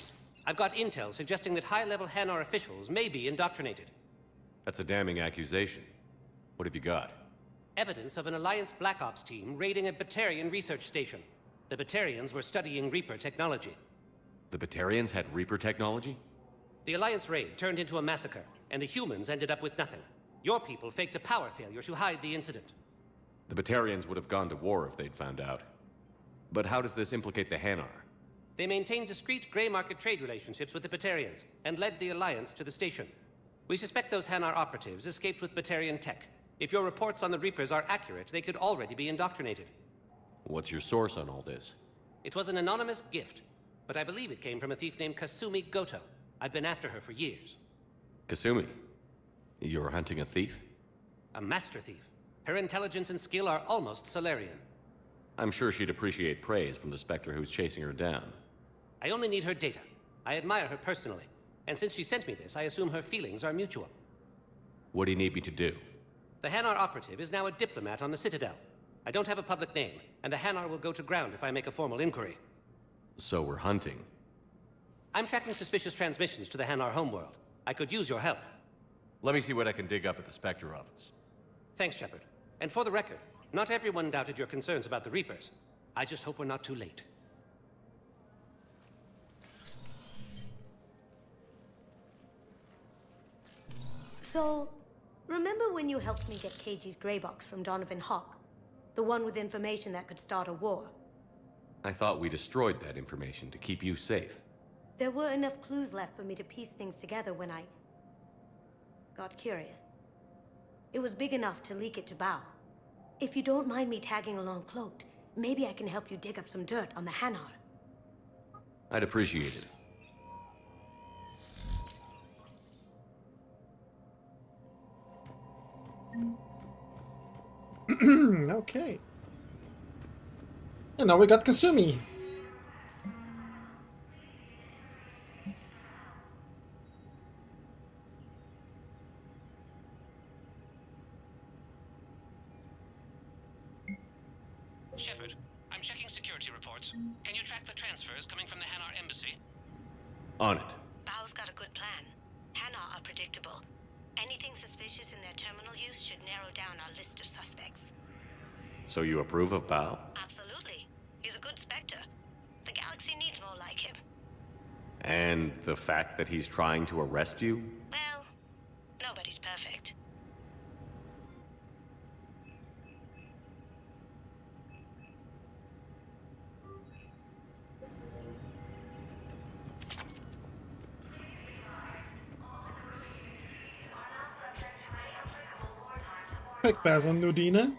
I've got intel suggesting that high-level Hanar officials may be indoctrinated. That's a damning accusation. What have you got? Evidence of an Alliance Black Ops team raiding a Batarian research station. The Batarians were studying Reaper technology. The Batarians had Reaper technology? The Alliance raid turned into a massacre, and the humans ended up with nothing. Your people faked a power failure to hide the incident. The Batarians would have gone to war if they'd found out. But how does this implicate the Hanar? They maintained discreet gray market trade relationships with the Batarians, and led the Alliance to the station. We suspect those Hanar operatives escaped with Batarian tech. If your reports on the Reapers are accurate, they could already be indoctrinated. What's your source on all this? It was an anonymous gift, but I believe it came from a thief named Kasumi Goto. I've been after her for years. Kasumi? You're hunting a thief? A master thief. Her intelligence and skill are almost Solarian. I'm sure she'd appreciate praise from the Spectre who's chasing her down. I only need her data. I admire her personally. And since she sent me this, I assume her feelings are mutual. What do you need me to do? The Hanar operative is now a diplomat on the Citadel. I don't have a public name, and the Hanar will go to ground if I make a formal inquiry. So we're hunting. I'm tracking suspicious transmissions to the Hanar homeworld. I could use your help. Let me see what I can dig up at the Spectre office. Thanks, Shepard. And for the record, not everyone doubted your concerns about the Reapers. I just hope we're not too late. So, remember when you helped me get KG's gray box from Donovan Hawk? The one with information that could start a war? I thought we destroyed that information to keep you safe. There were enough clues left for me to piece things together when I got curious. It was big enough to leak it to Bao. If you don't mind me tagging along cloaked, maybe I can help you dig up some dirt on the Hanar. I'd appreciate it. Okay. And now we got Kasumi. Shepard, I'm checking security reports. Can you track the transfers coming from the Hanar embassy? On it. Bao's got a good plan. Hanar are predictable. Anything suspicious in their terminal use should narrow down our list of suspects. So you approve of Bao? Absolutely. He's a good Spectre. The galaxy needs more like him. And the fact that he's trying to arrest you? Well, nobody's perfect. Quick pass on Nudina.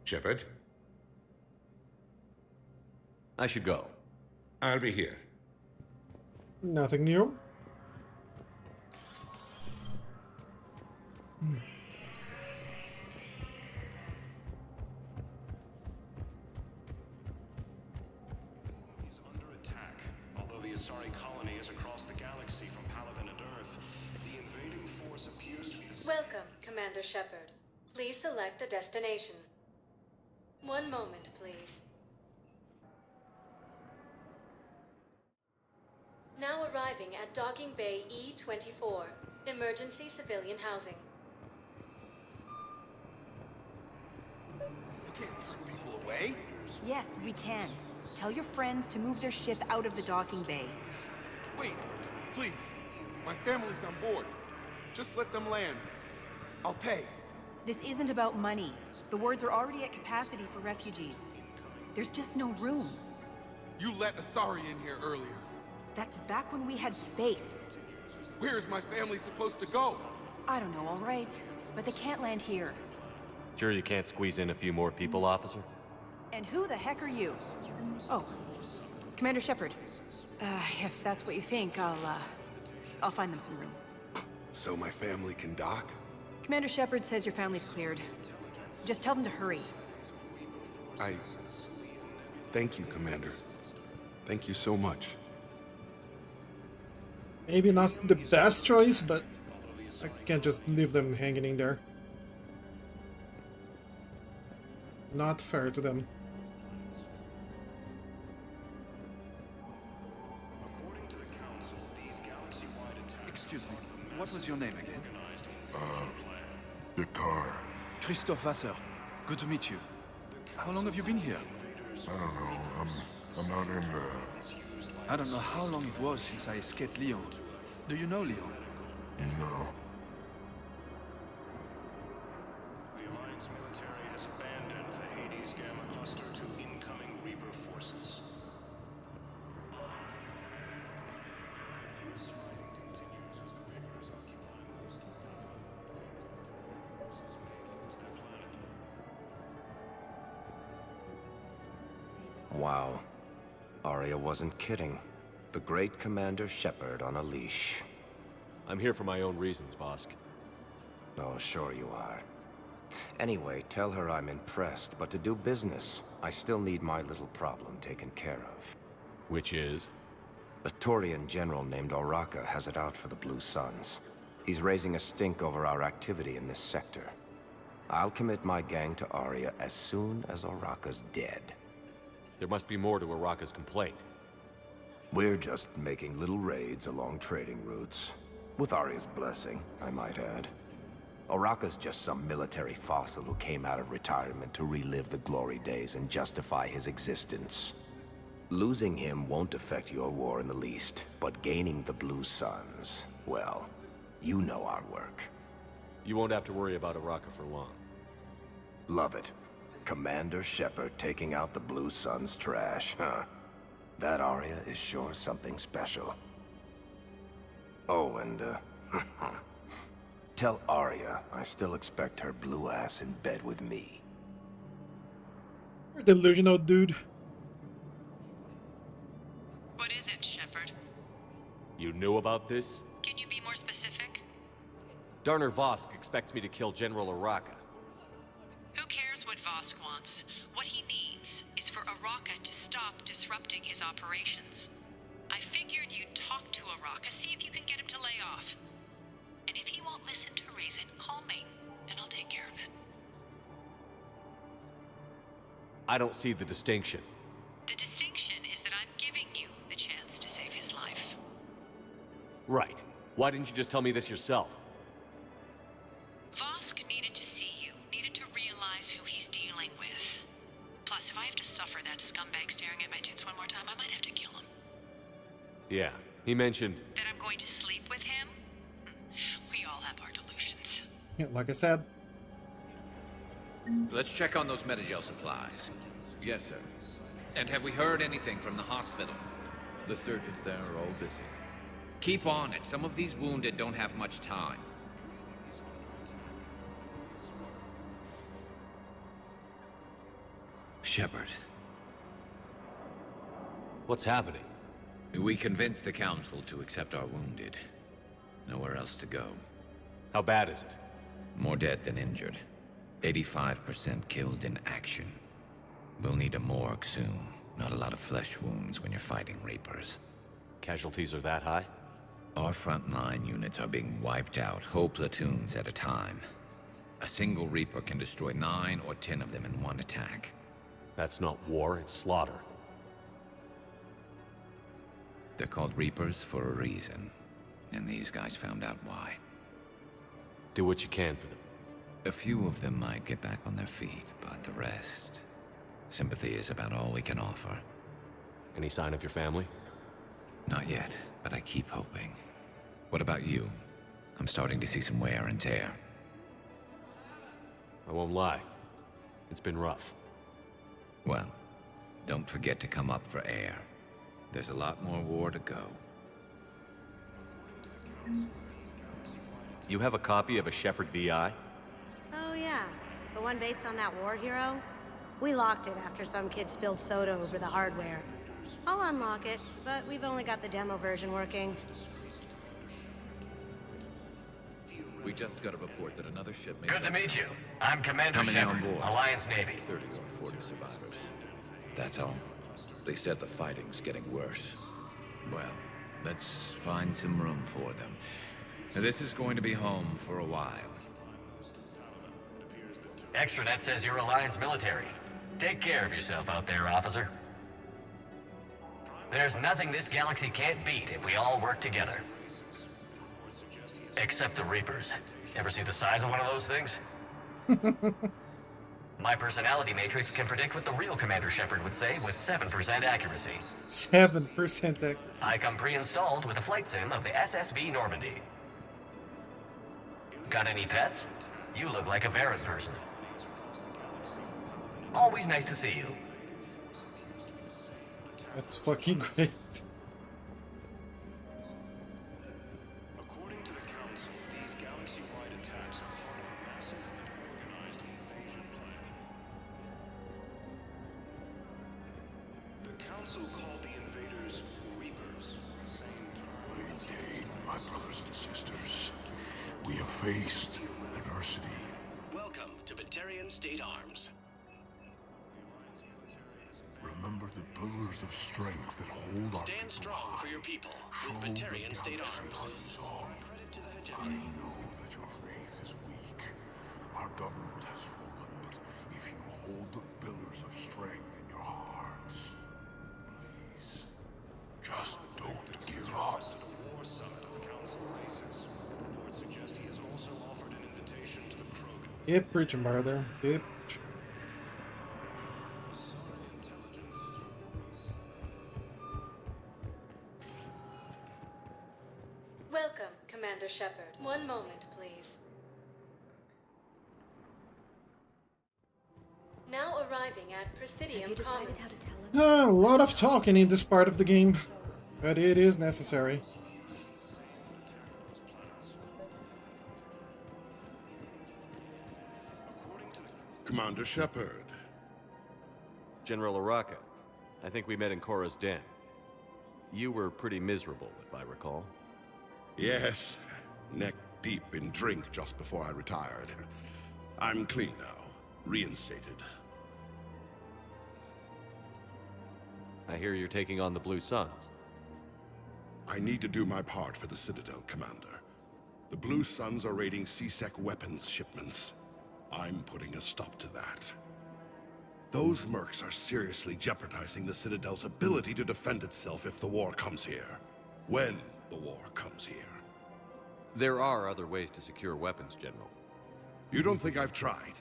Shepard? I should go. I'll be here. Nothing new. Welcome, Commander Shepard. Please select a destination. One moment, please. Now arriving at Docking Bay E-24, emergency civilian housing. You can't turn people away. Yes, we can. Tell your friends to move their ship out of the docking bay. Wait, please. My family's on board. Just let them land. I'll pay. This isn't about money. The wards are already at capacity for refugees. There's just no room. You let Asari in here earlier. That's back when we had space. Where is my family supposed to go? I don't know, all right. But they can't land here. Sure you can't squeeze in a few more people, officer? And who the heck are you? Oh, Commander Shepard. If that's what you think, I'll find them some room. So my family can dock? Commander Shepard says your family's cleared. Just tell them to hurry. Thank you, Commander. Thank you so much. Maybe not the best choice, but I can't just leave them hanging in there. Not fair to them. Excuse me, what was your name again? Dakar. Christophe Vasseur. Good to meet you. How long have you been here? I don't know. I'm not in the... I don't know how long it was since I escaped Lyon. Do you know Lyon? No. The Alliance military has abandoned the Hades Gamma cluster to incoming Reaper forces. Wow. Arya wasn't kidding. The great Commander Shepard on a leash. I'm here for my own reasons, Vosk. Oh, sure you are. Anyway, tell her I'm impressed, but to do business, I still need my little problem taken care of. Which is? A Turian general named Oraka has it out for the Blue Suns. He's raising a stink over our activity in this sector. I'll commit my gang to Arya as soon as Oraka's dead. There must be more to Oraka's complaint. We're just making little raids along trading routes. With Arya's blessing, I might add. Oraka's just some military fossil who came out of retirement to relive the glory days and justify his existence. Losing him won't affect your war in the least, but gaining the Blue Suns, well, you know our work. You won't have to worry about Araka for long. Love it. Commander Shepard taking out the Blue Suns trash, huh? That Arya is sure something special. Oh, and, tell Arya I still expect her blue ass in bed with me. You're a delusional dude. What is it, Shepard? You knew about this? Can you be more specific? Darner Vosk expects me to kill General Araka. Who cares what Vosk wants? What he needs is for Araka to stop disrupting his operations. I figured you'd talk to Araka, see if you can get him to lay off. And if he won't listen to reason, call me, and I'll take care of it. I don't see the distinction. The distinction is that I'm giving you the chance to save his life. Right. Why didn't you just tell me this yourself? Vosk needed to see you, needed to realize who he's dealing with. Plus, if I have to suffer that scumbag staring at my tits one more time, I might have to kill him. Yeah, he mentioned... That I'm going to sleep with him? We all have our delusions. Yeah, like I said. Let's check on those Metagel supplies. Yes, sir. And have we heard anything from the hospital? The surgeons there are all busy. Keep on it. Some of these wounded don't have much time. Shepard. What's happening? We convinced the Council to accept our wounded. Nowhere else to go. How bad is it? More dead than injured. 85% killed in action. We'll need a morgue soon. Not a lot of flesh wounds when you're fighting Reapers. Casualties are that high? Our frontline units are being wiped out, whole platoons at a time. A single Reaper can destroy 9 or 10 of them in one attack. That's not war, it's slaughter. They're called Reapers for a reason. And these guys found out why. Do what you can for them. A few of them might get back on their feet, but the rest... Sympathy is about all we can offer. Any sign of your family? Not yet, but I keep hoping. What about you? I'm starting to see some wear and tear. I won't lie. It's been rough. Well, don't forget to come up for air. There's a lot more war to go. You have a copy of a Shepard VI? Oh yeah, the one based on that war hero? We locked it after some kid spilled soda over the hardware. I'll unlock it, but we've only got the demo version working. We just got a report that another ship may... Good to meet you. I'm Commander Shepard, Alliance Navy. 30 or 40 survivors. That's all. They said the fighting's getting worse. Well, let's find some room for them. This is going to be home for a while. Extranet says you're Alliance military. Take care of yourself out there, officer. There's nothing this galaxy can't beat if we all work together. Except the Reapers. Ever see the size of one of those things? My personality matrix can predict what the real Commander Shepard would say with 7% accuracy. 7% accuracy. I come pre-installed with a flight sim of the SSV Normandy. Got any pets? You look like a Varren person. Always nice to see you. That's fucking great. According to the Council, these galaxy-wide attacks are part of a massive and organized invasion plan. The Council called the invaders Reapers, the same term. Maintain, my brothers and sisters. We have faced adversity. Welcome to Batarian State Arms. Remember the pillars of strength that hold our Stand strong for your people with Batarian State Arms. Credit to the I hegemony. know that your faith is weak. Our government has fallen, but if you hold the pillars of strength in your hearts, please, just don't give up. Requested a war summit of Council races. Reports suggest he has also offered an invitation to the Krogan. Keep preaching, brother. Keep preaching. Welcome, Commander Shepard. One moment, please. Now arriving at Presidium Commons. A lot of talking in this part of the game, but it is necessary. Commander Shepard. General Araka. I think we met in Korra's den. You were pretty miserable, if I recall. Yes, neck deep in drink just before I retired. I'm clean now, reinstated. I hear you're taking on the Blue Suns. I need to do my part for the Citadel, Commander. The Blue Suns are raiding C-Sec weapons shipments. I'm putting a stop to that. Those mercs are seriously jeopardizing the Citadel's ability to defend itself if the war comes here. When the war comes here. There are other ways to secure weapons, General. You don't think I've tried?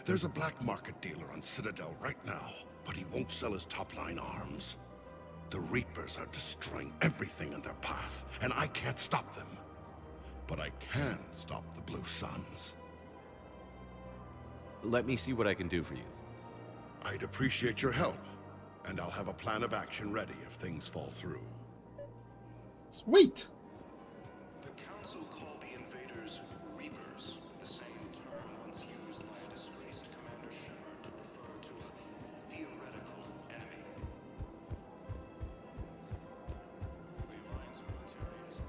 There's a black market dealer on Citadel right now, but he won't sell his top-line arms. The Reapers are destroying everything in their path, and I can't stop them. But I can stop the Blue Suns. Let me see what I can do for you. I'd appreciate your help, and I'll have a plan of action ready if things fall through. Sweet! The Council called the invaders Reapers, the same term once used by a disgraced Commander Shepard to refer to a theoretical enemy. The Alliance military has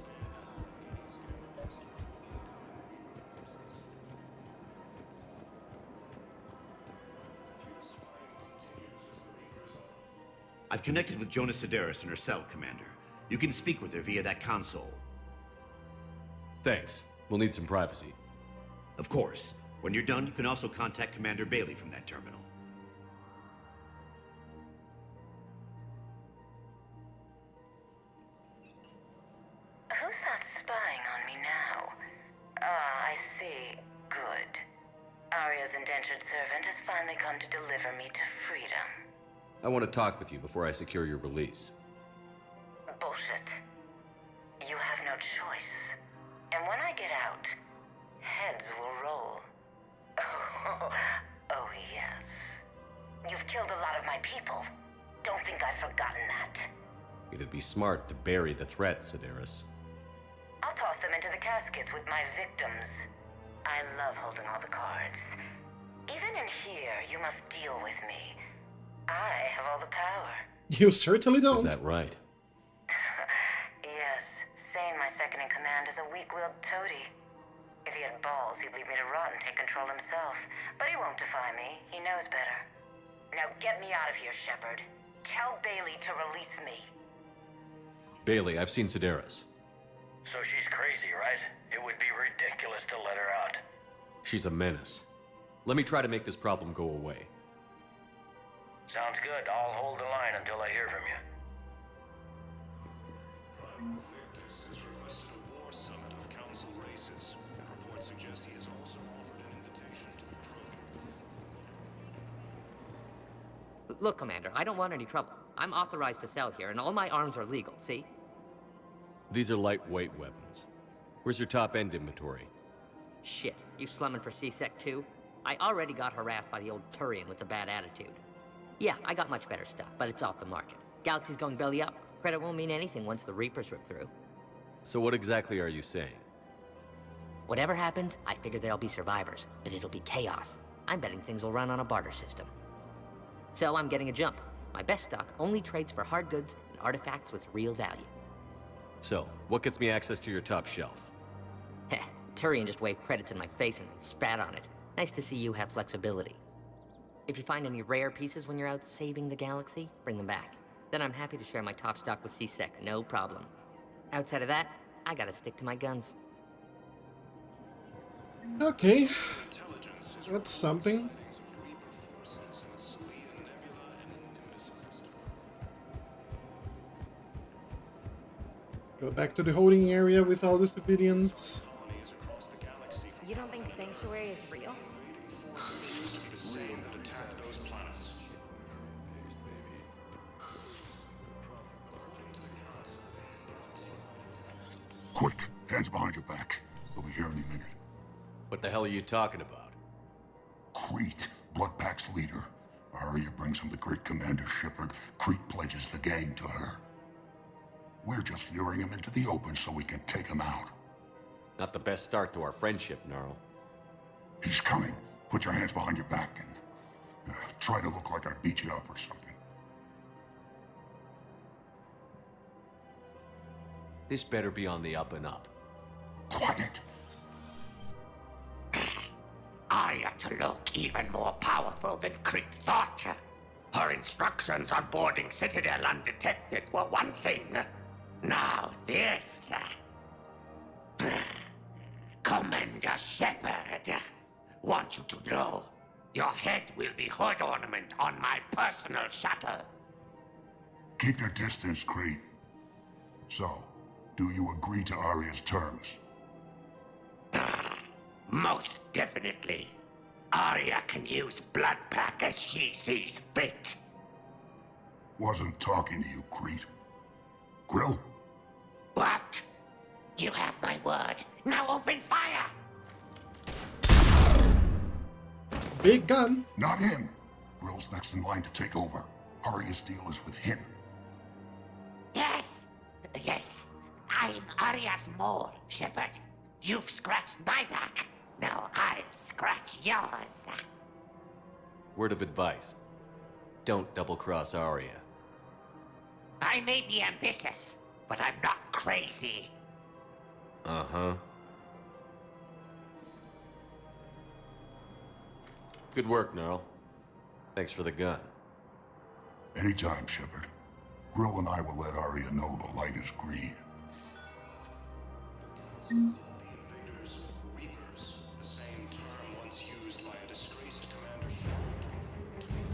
I've connected with Jonas Sedaris in her cell, Commander. You can speak with her via that console. Thanks. We'll need some privacy. Of course. When you're done, you can also contact Commander Bailey from that terminal. Who's that spying on me now? Ah, I see. Good. Arya's indentured servant has finally come to deliver me to freedom. I want to talk with you before I secure your release. Bullshit. You have no choice. And when I get out, heads will roll. Oh, yes. You've killed a lot of my people. Don't think I've forgotten that. It'd be smart to bury the threat, Sedaris. I'll toss them into the caskets with my victims. I love holding all the cards. Even in here, you must deal with me. I have all the power. You certainly don't. Is that right? Yes. Sane, my second-in-command, is a weak-willed toady. If he had balls, he'd leave me to rot and take control himself. But he won't defy me. He knows better. Now get me out of here, Shepard. Tell Bailey to release me. Bailey, I've seen Sedaris. So she's crazy, right? It would be ridiculous to let her out. She's a menace. Let me try to make this problem go away. Sounds good. I'll hold the line until I hear from you. Victus has requested a war summit of Council races, and reports suggest he has also offered an invitation to the crew. Look, Commander, I don't want any trouble. I'm authorized to sell here, and all my arms are legal, see? These are lightweight weapons. Where's your top-end inventory? Shit, you slumming for C-Sec too? I already got harassed by the old Turian with the bad attitude. Yeah, I got much better stuff, but it's off the market. Galaxy's going belly up. Credit won't mean anything once the Reapers rip through. So what exactly are you saying? Whatever happens, I figure there'll be survivors, but it'll be chaos. I'm betting things will run on a barter system. So I'm getting a jump. My best stock only trades for hard goods and artifacts with real value. So, what gets me access to your top shelf? Heh, Turian just waved credits in my face and then spat on it. Nice to see you have flexibility. If you find any rare pieces when you're out saving the galaxy, bring them back. Then I'm happy to share my top stock with C-Sec, no problem. Outside of that, I gotta stick to my guns. Okay. That's something. Go back to the holding area with all the civilians. You don't think Sanctuary is real? Quick, Hands behind your back. We'll be here any minute. What the hell are you talking about? Crete, Bloodpack's leader. Arya brings him the great Commander Shepard. Crete pledges the gang to her. We're just luring him into the open so we can take him out. Not the best start to our friendship, Gnarl. He's coming. Put your hands behind your back and try to look like I beat you up or something. This better be on the up and up. Quiet. Arya to look even more powerful than Crete thought. Her instructions on boarding Citadel undetected were one thing. Now this. Commander Shepard, want you to know, your head will be hood ornament on my personal shuttle. Keep your distance, Crete. So, do you agree to Arya's terms? Most definitely. Arya can use Bloodpack as she sees fit. Wasn't talking to you, Crete. Grill? What? You have my word. Now open fire! Big gun. Not him. Grill's next in line to take over. Arya's deal is with him. Yes. Yes. I'm Arya's mole, Shepard. You've scratched my back. Now I'll scratch yours. Word of advice. Don't double-cross Arya. I may be ambitious, but I'm not crazy. Uh-huh. Good work, Gnarl. Thanks for the gun. Anytime, Shepard. Grill and I will let Arya know the light is green.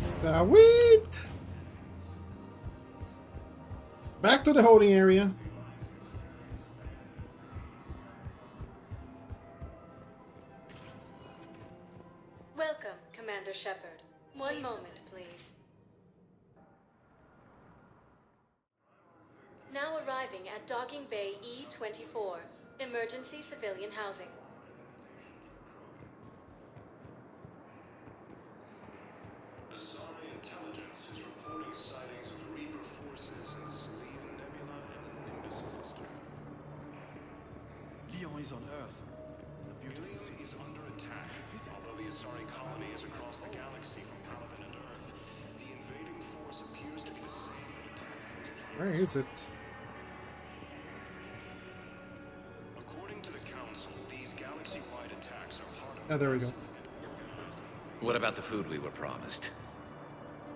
Sweet! Back to the holding area. Welcome, Commander Shepard. One moment, please. Now arriving at Docking Bay E-24, emergency civilian housing. Azari intelligence is reporting sightings of Reaper forces in Selene Nebula and Nimbus Cluster. Leon is on Earth. The beautiful Leon city is under attack. Although the Asari colony is across the galaxy from Palaven and Earth, the invading force appears to be the same that attacked. Where is it? According to the Council, these galaxy-wide attacks are part of... Oh, there we go. What about the food we were promised?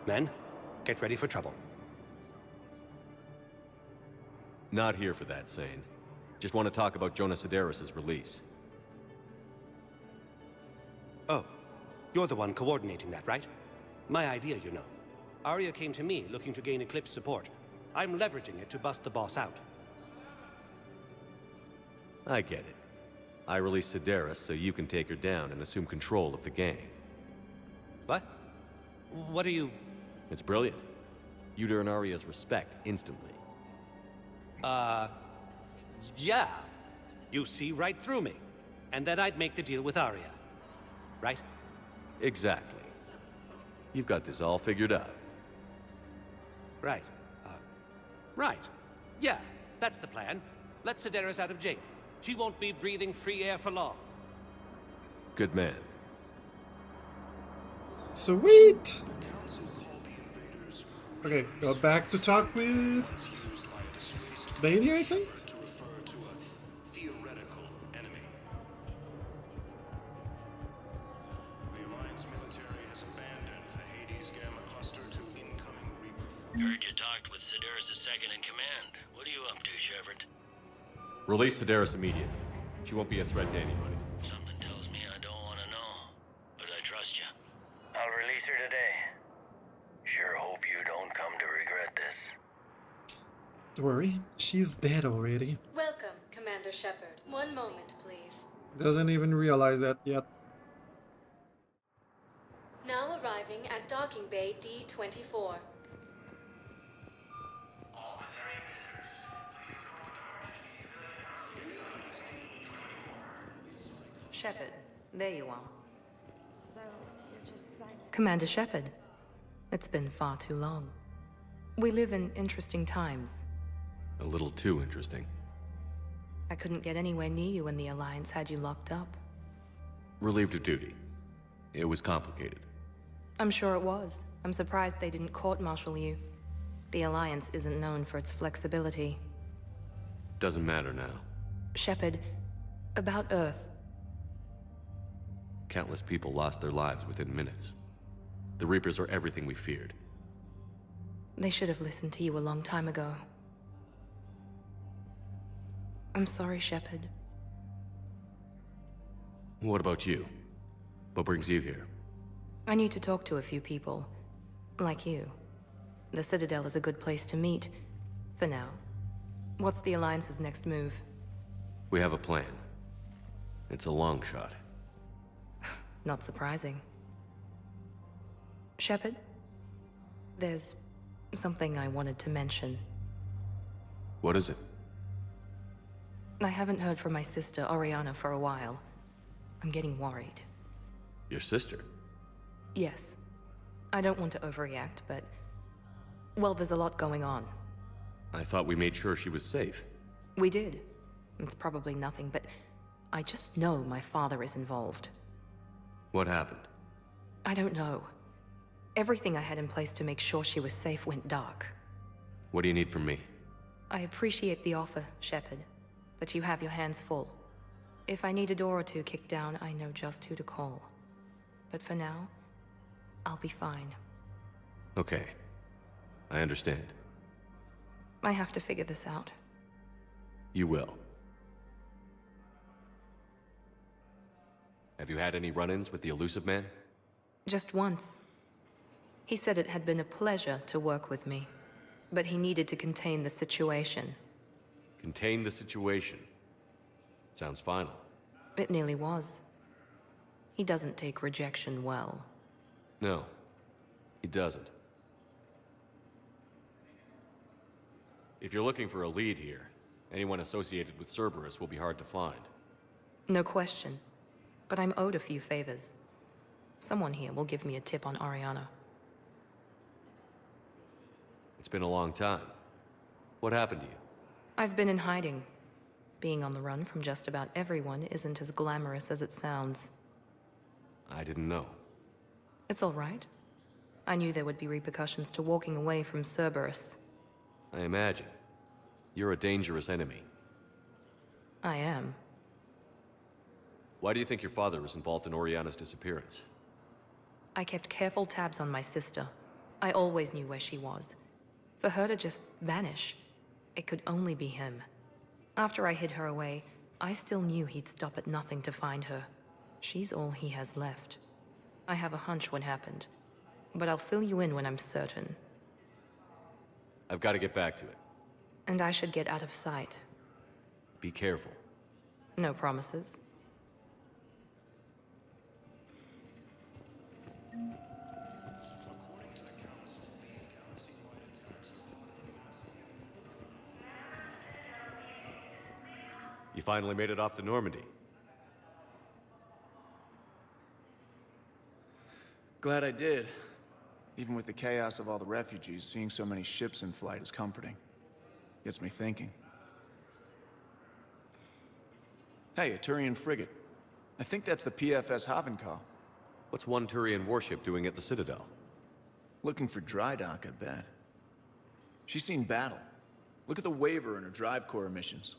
Men, get ready for trouble. Not here for that, Sane. Just want to talk about Jonas Sedaris' release. Oh, you're the one coordinating that, right? My idea, you know. Arya came to me looking to gain Eclipse support. I'm leveraging it to bust the boss out. I get it. I released Sedaris so you can take her down and assume control of the gang. What? What are you... It's brilliant. You'd earn Arya's respect instantly. Yeah. You see right through me. And then I'd make the deal with Arya. Right? Exactly. You've got this all figured out. Right. Right. Yeah, that's the plan. Let Sedaris out of jail. She won't be breathing free air for long. Good man. Sweet! Okay, go back to talk with Bailey, I think? to refer to a theoretical enemy. The Alliance military has abandoned the Hades Gamma cluster to incoming Reaper. Heard you talked with Sedaris' second-in-command. What are you up to, Shepard? Release Sedaris immediately. She won't be a threat to anybody. Something tells me I don't want to know, but I trust you. I'll release her today. Sure hope you don't come to regret this. Don't worry, she's dead already. Welcome, Commander Shepard. One moment, please. Doesn't even realize that yet. Now arriving at Docking Bay D-24. Shepard, there you are. So, you're just silent. Commander Shepard. It's been far too long. We live in interesting times. A little too interesting. I couldn't get anywhere near you when the Alliance had you locked up. Relieved of duty. It was complicated. I'm sure it was. I'm surprised they didn't court-martial you. The Alliance isn't known for its flexibility. Doesn't matter now. Shepard, about Earth. Countless people lost their lives within minutes. The Reapers are everything we feared. They should have listened to you a long time ago. I'm sorry, Shepard. What about you? What brings you here? I need to talk to a few people. Like you. The Citadel is a good place to meet. For now. What's the Alliance's next move? We have a plan. It's a long shot. Not surprising. Shepard? There's something I wanted to mention. What is it? I haven't heard from my sister, Oriana, for a while. I'm getting worried. Your sister? Yes. I don't want to overreact, but... well, there's a lot going on. I thought we made sure she was safe. We did. It's probably nothing, but... I just know my father is involved. What happened? I don't know. Everything I had in place to make sure she was safe went dark. What do you need from me? I appreciate the offer, Shepard, but you have your hands full. If I need a door or two kicked down, I know just who to call. But for now, I'll be fine. Okay. I understand. I have to figure this out. You will. Have you had any run-ins with the Elusive Man? Just once. He said it had been a pleasure to work with me, but he needed to contain the situation. Contain the situation. Sounds final. It nearly was. He doesn't take rejection well. No, he doesn't. If you're looking for a lead here, anyone associated with Cerberus will be hard to find. No question. But I'm owed a few favors. Someone here will give me a tip on Oriana. It's been a long time. What happened to you? I've been in hiding. Being on the run from just about everyone isn't as glamorous as it sounds. I didn't know. It's all right. I knew there would be repercussions to walking away from Cerberus. I imagine. You're a dangerous enemy. I am. Why do you think your father was involved in Oriana's disappearance? I kept careful tabs on my sister. I always knew where she was. For her to just vanish, it could only be him. After I hid her away, I still knew he'd stop at nothing to find her. She's all he has left. I have a hunch what happened, but I'll fill you in when I'm certain. I've got to get back to it. And I should get out of sight. Be careful. No promises. You finally made it off the Normandy. Glad I did. Even with the chaos of all the refugees, seeing so many ships in flight is comforting. Gets me thinking. Hey, a Turian frigate. I think that's the PFS Havenkal. What's one Turian warship doing at the Citadel? Looking for dry dock, I bet. She's seen battle. Look at the waiver in her drive core emissions.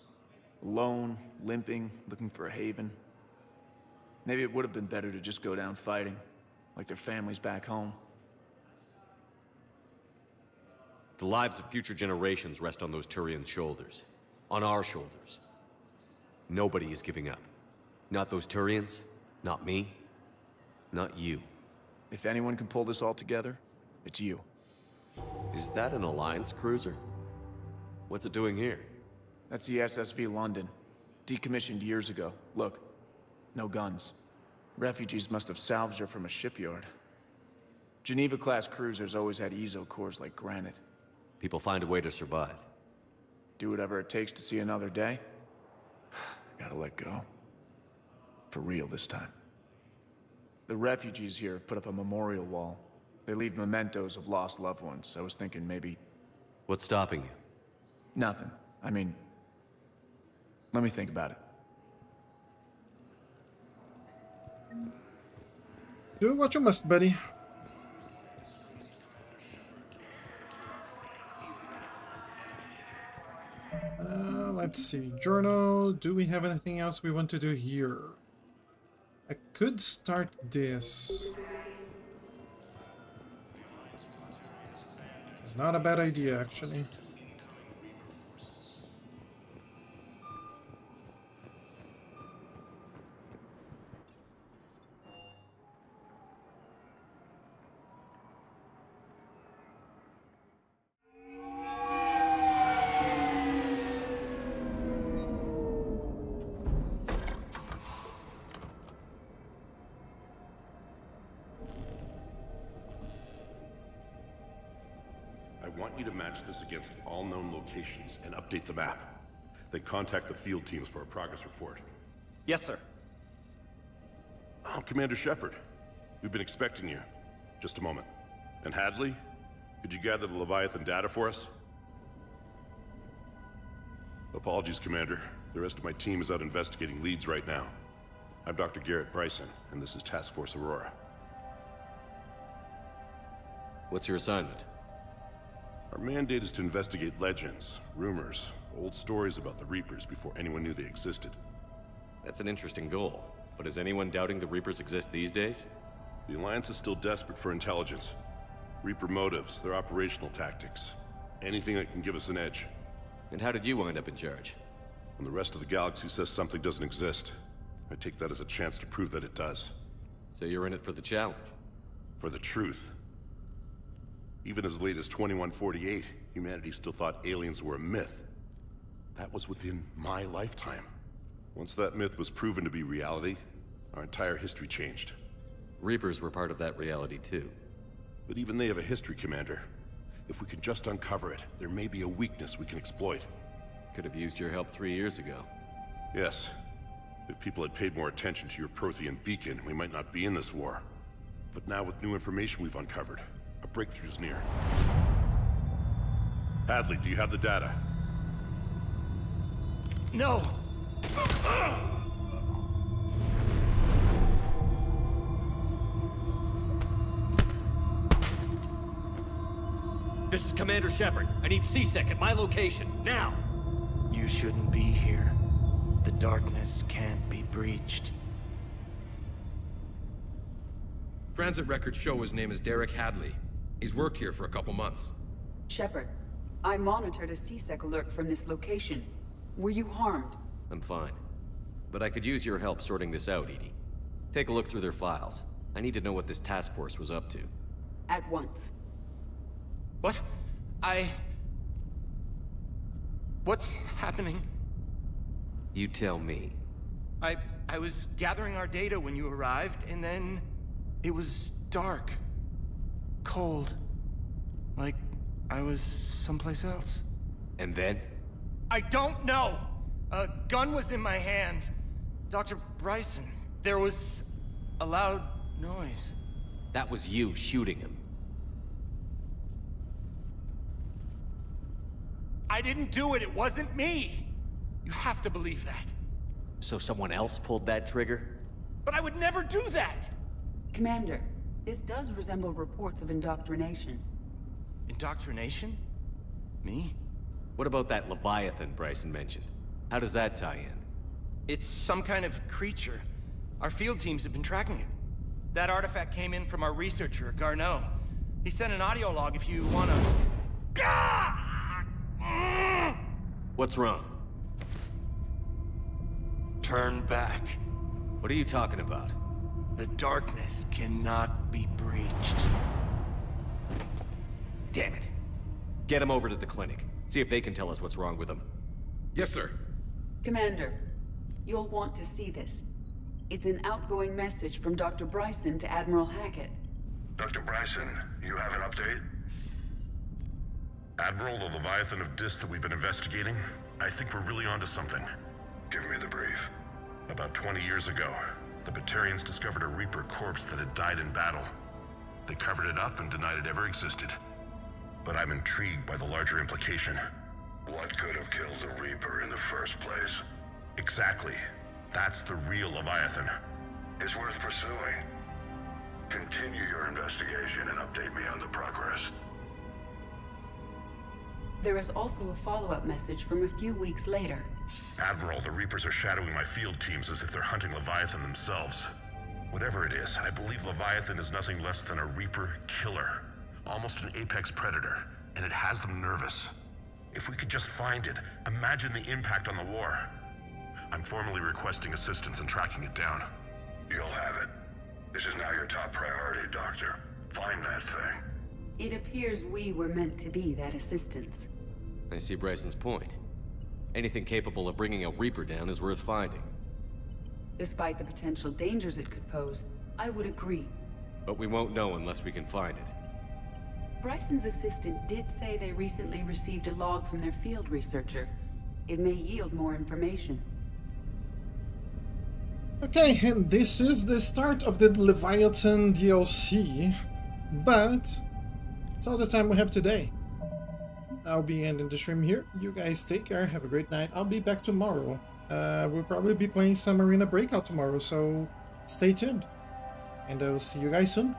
Alone, limping, looking for a haven. Maybe it would have been better to just go down fighting, like their families back home. The lives of future generations rest on those Turian shoulders. On our shoulders. Nobody is giving up. Not those Turians, not me, not you. If anyone can pull this all together, it's you. Is that an Alliance cruiser? What's it doing here? That's the SSV London. Decommissioned years ago. Look, no guns. Refugees must have salvaged her from a shipyard. Geneva-class cruisers always had ezo cores like granite. People find a way to survive. Do whatever it takes to see another day. Gotta let go. for real this time. The refugees here have put up a memorial wall. They leave mementos of lost loved ones. I was thinking maybe... What's stopping you? Nothing. I mean... Let me think about it. Do what you must, buddy. Let's see. Journal. Do we have anything else we want to do here? I could start this. It's not a bad idea, actually. I want you to match this against all known locations and update the map. Then contact the field teams for a progress report. Yes, sir. Oh, Commander Shepard. We've been expecting you. Just a moment. And Hadley? Could you gather the Leviathan data for us? Apologies, Commander. The rest of my team is out investigating leads right now. I'm Dr. Garrett Bryson, and this is Task Force Aurora. What's your assignment? Our mandate is to investigate legends, rumors, old stories about the Reapers before anyone knew they existed. That's an interesting goal. But is anyone doubting the Reapers exist these days? The Alliance is still desperate for intelligence. Reaper motives, their operational tactics. Anything that can give us an edge. And how did you wind up in charge? When the rest of the galaxy says something doesn't exist, I take that as a chance to prove that it does. So you're in it for the challenge? For the truth. Even as late as 2148, humanity still thought aliens were a myth. That was within my lifetime. Once that myth was proven to be reality, our entire history changed. Reapers were part of that reality too. But even they have a history, Commander. If we can just uncover it, there may be a weakness we can exploit. Could have used your help 3 years ago. Yes. If people had paid more attention to your Prothean beacon, we might not be in this war. But now with new information we've uncovered, a breakthrough's near. Hadley, do you have the data? No! This is Commander Shepard. I need C-Sec at my location, now! You shouldn't be here. The darkness can't be breached. Transit records show his name is Derek Hadley. He's worked here for a couple months. Shepard, I monitored a C-Sec alert from this location. Were you harmed? I'm fine. But I could use your help sorting this out, Edie. Take a look through their files. I need to know what this task force was up to. At once. What? What's happening? You tell me. I was gathering our data when you arrived, and then... it was dark. Cold. Like I was someplace else. And then? I don't know! A gun was in my hand. Dr. Bryson, there was a loud noise. That was you shooting him. I didn't do it, it wasn't me! You have to believe that. So someone else pulled that trigger? But I would never do that! Commander, this does resemble reports of indoctrination. Indoctrination? Me? What about that Leviathan Bryson mentioned? How does that tie in? It's some kind of creature. Our field teams have been tracking it. That artifact came in from our researcher, Garneau. He sent an audio log if you wanna... What's wrong? Turn back. What are you talking about? The darkness cannot be breached. Damn it. Get him over to the clinic. See if they can tell us what's wrong with him. Yes, sir. Commander, you'll want to see this. It's an outgoing message from Dr. Bryson to Admiral Hackett. Dr. Bryson, you have an update? Admiral, the Leviathan of Dis that we've been investigating, I think we're really onto something. Give me the brief. About 20 years ago, The Batarians discovered a Reaper corpse that had died in battle. They covered it up and denied it ever existed. But I'm intrigued by the larger implication. What could have killed the Reaper in the first place? Exactly. That's the real Leviathan. It's worth pursuing. Continue your investigation and update me on the progress. There is also a follow-up message from a few weeks later. Admiral, the Reapers are shadowing my field teams as if they're hunting Leviathan themselves. Whatever it is, I believe Leviathan is nothing less than a Reaper killer. Almost an apex predator, and it has them nervous. If we could just find it, imagine the impact on the war. I'm formally requesting assistance in tracking it down. You'll have it. This is now your top priority, Doctor. Find that thing. It appears we were meant to be that assistance. I see Bryson's point. Anything capable of bringing a Reaper down is worth finding. Despite the potential dangers it could pose, I would agree. But we won't know unless we can find it. Bryson's assistant did say they recently received a log from their field researcher. It may yield more information. Okay, and this is the start of the Leviathan DLC, but it's all the time we have today. I'll be ending the stream here. You guys take care, have a great night. I'll be back tomorrow. We'll probably be playing some Arena Breakout tomorrow, so stay tuned. And I'll see you guys soon.